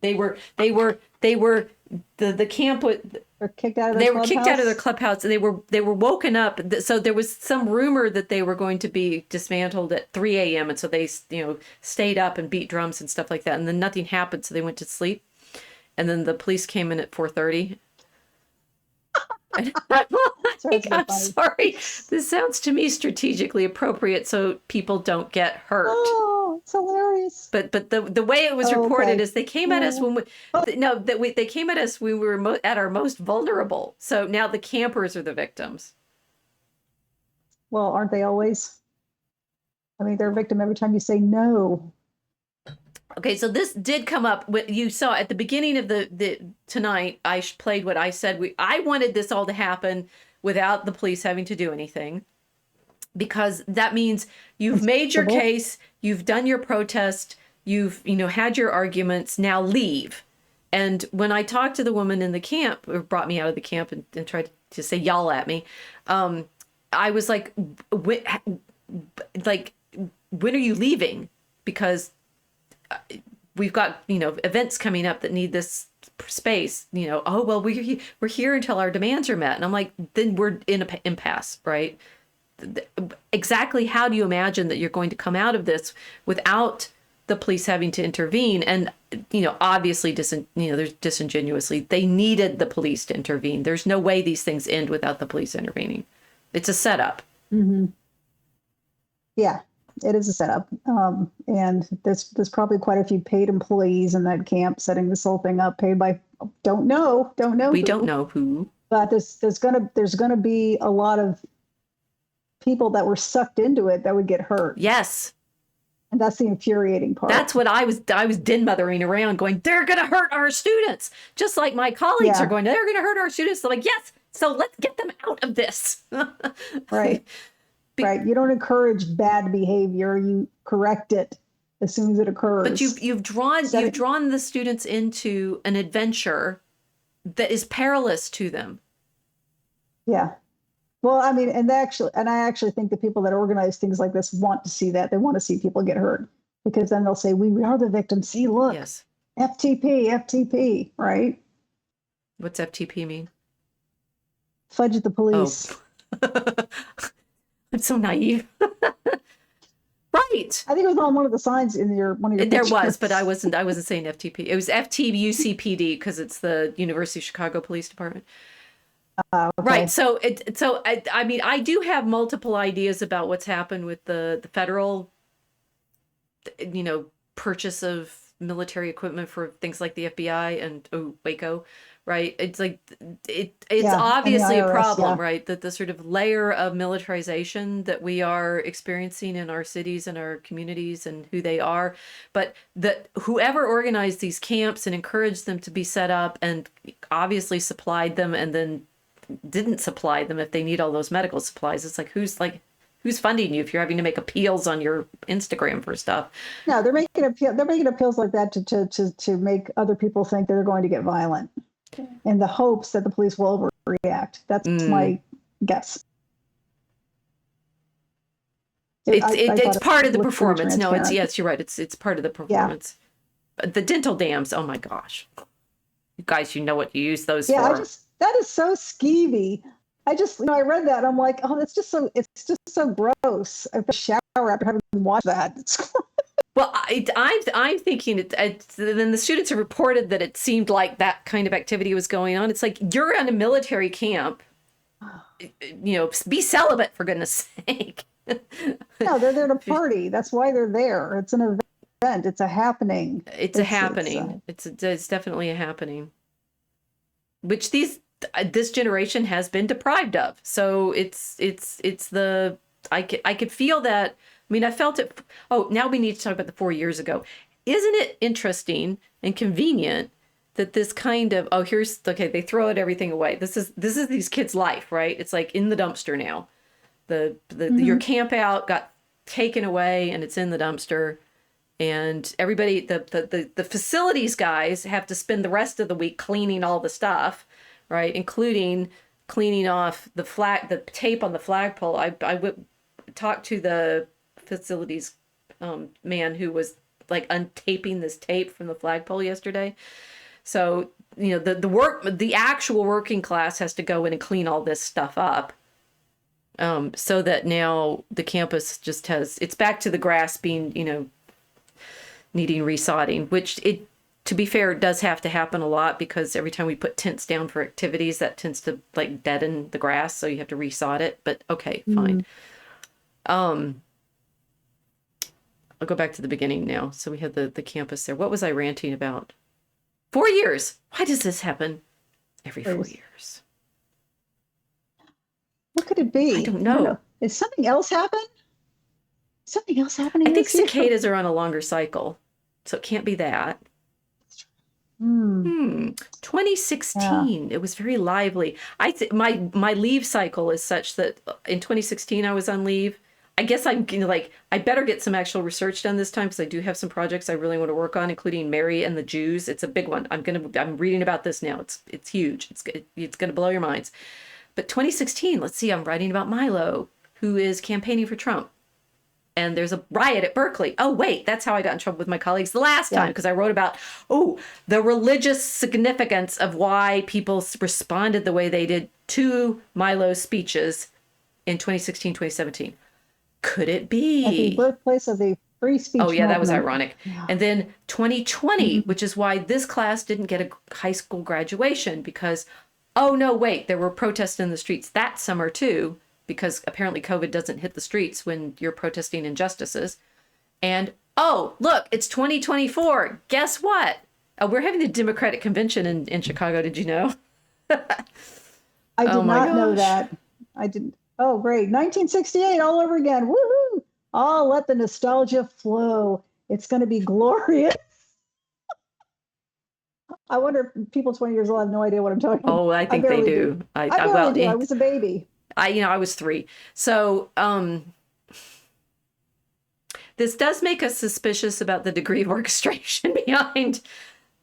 camp They're kicked out of they their were kicked out of their clubhouse, and they were woken up. So there was some rumor that they were going to be dismantled at 3 a.m. and so they stayed up and beat drums and stuff like that, and then nothing happened, so they went to sleep, and then the police came in at 4:30. I'm sorry. This sounds to me strategically appropriate so people don't get hurt. Oh, it's hilarious. But the way it was reported is they came at us when they came at us when we were at our most vulnerable. So now the campers are the victims. Well, aren't they always? I mean, they're a victim every time you say no. Okay, so this did come up. What you saw at the beginning of the tonight, I played what I said. I wanted this all to happen without the police having to do anything, because that means you've made your case, you've done your protest, you've had your arguments. Now leave. And when I talked to the woman in the camp, who brought me out of the camp and tried to say y'all at me, I was like, when are you leaving? Because we've got events coming up that need this space. Oh well, we're here until our demands are met. And I'm like, then we're in an impasse, right? Exactly how do you imagine that you're going to come out of this without the police having to intervene? And obviously there's disingenuously, they needed the police to intervene. There's no way these things end without the police intervening. It's a setup. Mm-hmm. Yeah. It is a setup, and there's probably quite a few paid employees in that camp setting this whole thing up, paid by don't know. We don't know who. But there's gonna be a lot of people that were sucked into it that would get hurt. Yes. And that's the infuriating part. That's what I was den mothering around going, they're going to hurt our students. Just like my colleagues Yeah. are going, they're going to hurt our students. They're like, yes. So let's get them out of this. Right. Right. You don't encourage bad behavior. You correct it as soon as it occurs. But you've drawn the students into an adventure that is perilous to them. Yeah. Well, I mean, I actually think the people that organize things like this want to see that. They want to see people get hurt, because then they'll say, we are the victims. See, look, Yes. FTP, right? What's FTP mean? Fudge at the police. Oh. I'm so naive. Right. I think it was on one of the signs in one of your There pictures. was, but I wasn't saying FTP. It was FTUCPD because it's the University of Chicago Police Department. Okay. Right. So I mean, I do have multiple ideas about what's happened with the federal, purchase of military equipment for things like the FBI and Waco. Right. It's like it's obviously IRS, a problem, yeah. right? That the sort of layer of militarization that we are experiencing in our cities and our communities and who they are, but that whoever organized these camps and encouraged them to be set up and obviously supplied them and then didn't supply them if they need all those medical supplies. It's like who's funding you if you're having to make appeals on your Instagram for stuff? No, they're making appeals like that to make other people think they're going to get violent, in the hopes that the police will overreact. That's my guess. It's part of the looked pretty performance. No, transparent. you're right. It's part of the performance. But the dental dams, oh my gosh. You guys, you know what you use those for. That is so skeevy. I read that. I'm like, oh, it's just so gross. I have to shower after having watched that. Well, I'm thinking then the students have reported that it seemed like that kind of activity was going on. It's like, you're in a military camp, be celibate for goodness sake. No, they're there to party. That's why they're there. It's an event. It's a happening. It's definitely a happening, which this generation has been deprived of. So I could feel that. I mean, I felt it. Oh, now we need to talk about the 4 years ago. Isn't it interesting and convenient that this kind of, they throw everything away. This is these kids' life, right? It's like in the dumpster now. Your camp out got taken away and it's in the dumpster. And everybody, the facilities guys have to spend the rest of the week cleaning all the stuff, right? Including cleaning off the tape on the flagpole. I would talk to the facilities man who was like untaping this tape from the flagpole yesterday. So, the actual working class has to go in and clean all this stuff up. So that now the campus just it's back to the grass being, needing resodding, which to be fair, it does have to happen a lot because every time we put tents down for activities, that tends to like deaden the grass. So you have to resod it, but okay, fine. I'll go back to the beginning now. So we had the campus there. What was I ranting about? 4 years. Why does this happen every 4 years? What could it be? I don't know. Is something else happen? Something else happening? I think cicadas are on a longer cycle, so it can't be that. 2016. Yeah. It was very lively. My leave cycle is such that in 2016 I was on leave. I guess I'm I better get some actual research done this time because I do have some projects I really want to work on, including Mary and the Jews. It's a big one. I'm reading about this now. It's huge. It's going to blow your minds. But 2016, let's see, I'm writing about Milo, who is campaigning for Trump. And there's a riot at Berkeley. Oh, wait, that's how I got in trouble with my colleagues the last time, because I wrote about, the religious significance of why people responded the way they did to Milo's speeches in 2016, 2017. Could it be? At the birthplace of the free speech movement. That was ironic. Yeah. And then 2020, which is why this class didn't get a high school graduation, because, there were protests in the streets that summer too, because apparently COVID doesn't hit the streets when you're protesting injustices. And, look, it's 2024. Guess what? We're having the Democratic Convention in Chicago. Did you know? I did not know that. I didn't. Oh, great. 1968 all over again. Woohoo! Oh, let the nostalgia flow. It's going to be glorious. I wonder if people 20 years old have no idea what I'm talking about. Oh, I think they do. I barely do. I was a baby. I was 3. So, this does make us suspicious about the degree of orchestration behind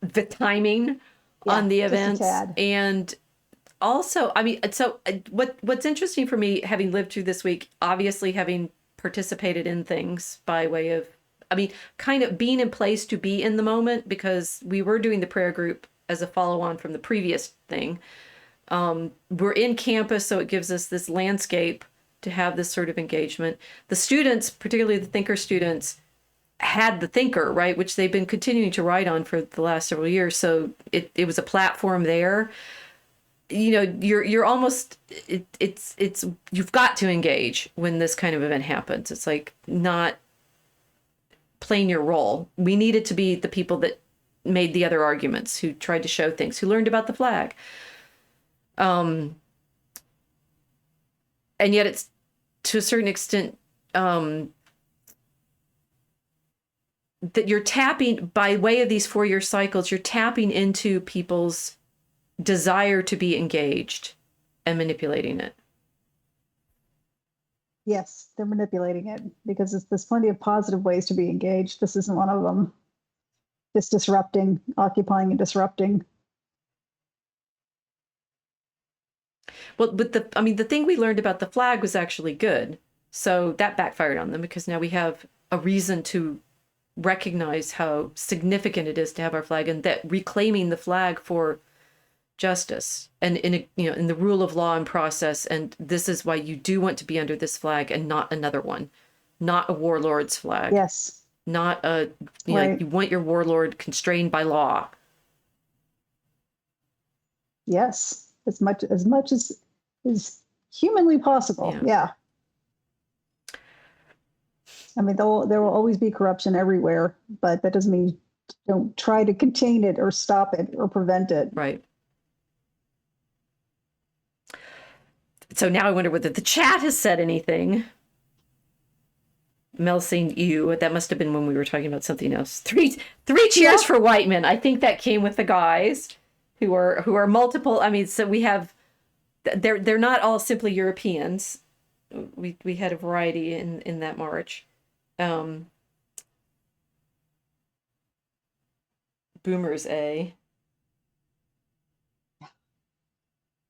the timing on the events. And also, I mean, so what's interesting for me, having lived through this week, obviously having participated in things by way of, I mean, kind of being in place to be in the moment, because we were doing the prayer group as a follow-on from the previous thing. We're in campus, so it gives us this landscape to have this sort of engagement. The students, particularly the thinker students, had the thinker, right, which they've been continuing to write on for the last several years. So it was a platform there. You know, you're almost, it's you've got to engage when this kind of event happens. It's like not playing your role. We needed to be the people that made the other arguments, who tried to show things, who learned about the flag. And yet it's, to a certain extent, that you're tapping, by way of these 4-year cycles, you're tapping into people's desire to be engaged and manipulating it. Yes, they're manipulating it, because there's plenty of positive ways to be engaged. This isn't one of them. Just disrupting, occupying and disrupting. Well, but the thing we learned about the flag was actually good. So that backfired on them, because now we have a reason to recognize how significant it is to have our flag, and that reclaiming the flag for justice and in the rule of law and process. And this is why you do want to be under this flag and not another one, not a warlord's flag. Yes. Not a, right. You want your warlord constrained by law. Yes. As much as is humanly possible. Yeah. I mean, there will always be corruption everywhere, but that doesn't mean don't try to contain it or stop it or prevent it. Right. So now I wonder whether the chat has said anything. Mel saying you, that must have been when we were talking about something else. Three cheers for white men. I think that came with the guys who are multiple. I mean, so we have, they're not all simply Europeans. We had a variety in that march. Boomers,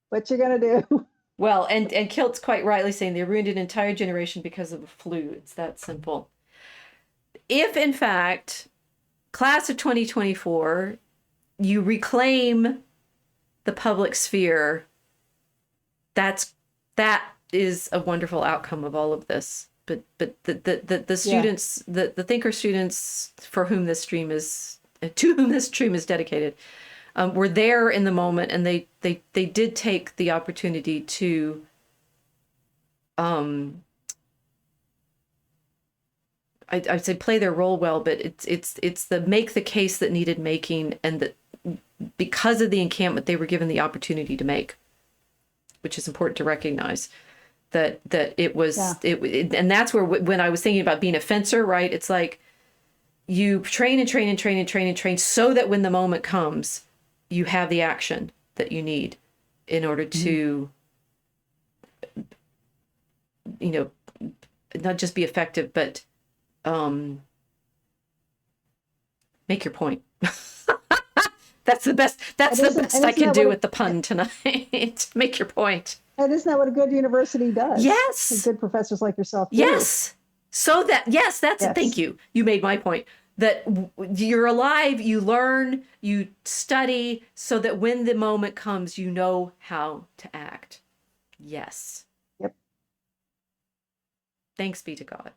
What you gonna do? Well, and Kilt's quite rightly saying they ruined an entire generation because of the flu. It's that simple. If, in fact, class of 2024, you reclaim the public sphere, that is a wonderful outcome of all of this. But the students, the thinker students for whom this stream is, to whom this stream is dedicated, were there in the moment, and they did take the opportunity to I'd say play their role well, but it's the make the case that needed making, and that because of the encampment they were given the opportunity to make, which is important to recognize. That it was and that's where, when I was thinking about being a fencer, right? It's like you train and train and train and train and train so that when the moment comes, you have the action that you need in order to, not just be effective, but make your point. That's the best I can do with the pun tonight. Make your point. And isn't that what a good university does? Yes. And good professors like yourself do. Yes. So thank you. You made my point. That you're alive, you learn, you study, so that when the moment comes, you know how to act. Yes. Yep. Thanks be to God.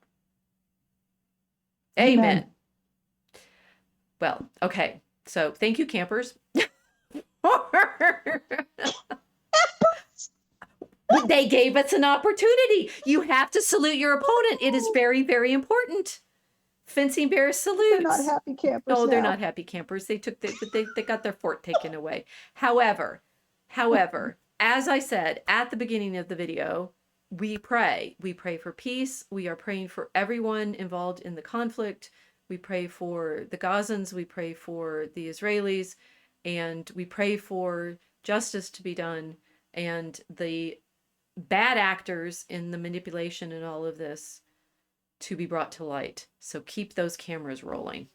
Amen. Well, okay. So thank you, campers. They gave us an opportunity. You have to salute your opponent. It is very, very important. Fencing bears salutes. They're not happy campers. Oh, they're not happy campers. They got their fort taken away. However, as I said at the beginning of the video, we pray. We pray for peace. We are praying for everyone involved in the conflict. We pray for the Gazans. We pray for the Israelis. And we pray for justice to be done and the bad actors in the manipulation and all of this to be brought to light. So keep those cameras rolling.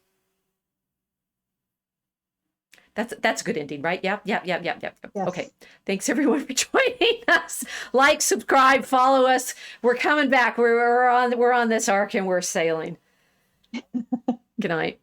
That's a good ending, right? Yep. Yes. Okay. Thanks everyone for joining us. Like, subscribe, follow us. We're coming back. We're on this ark and we're sailing. Good night.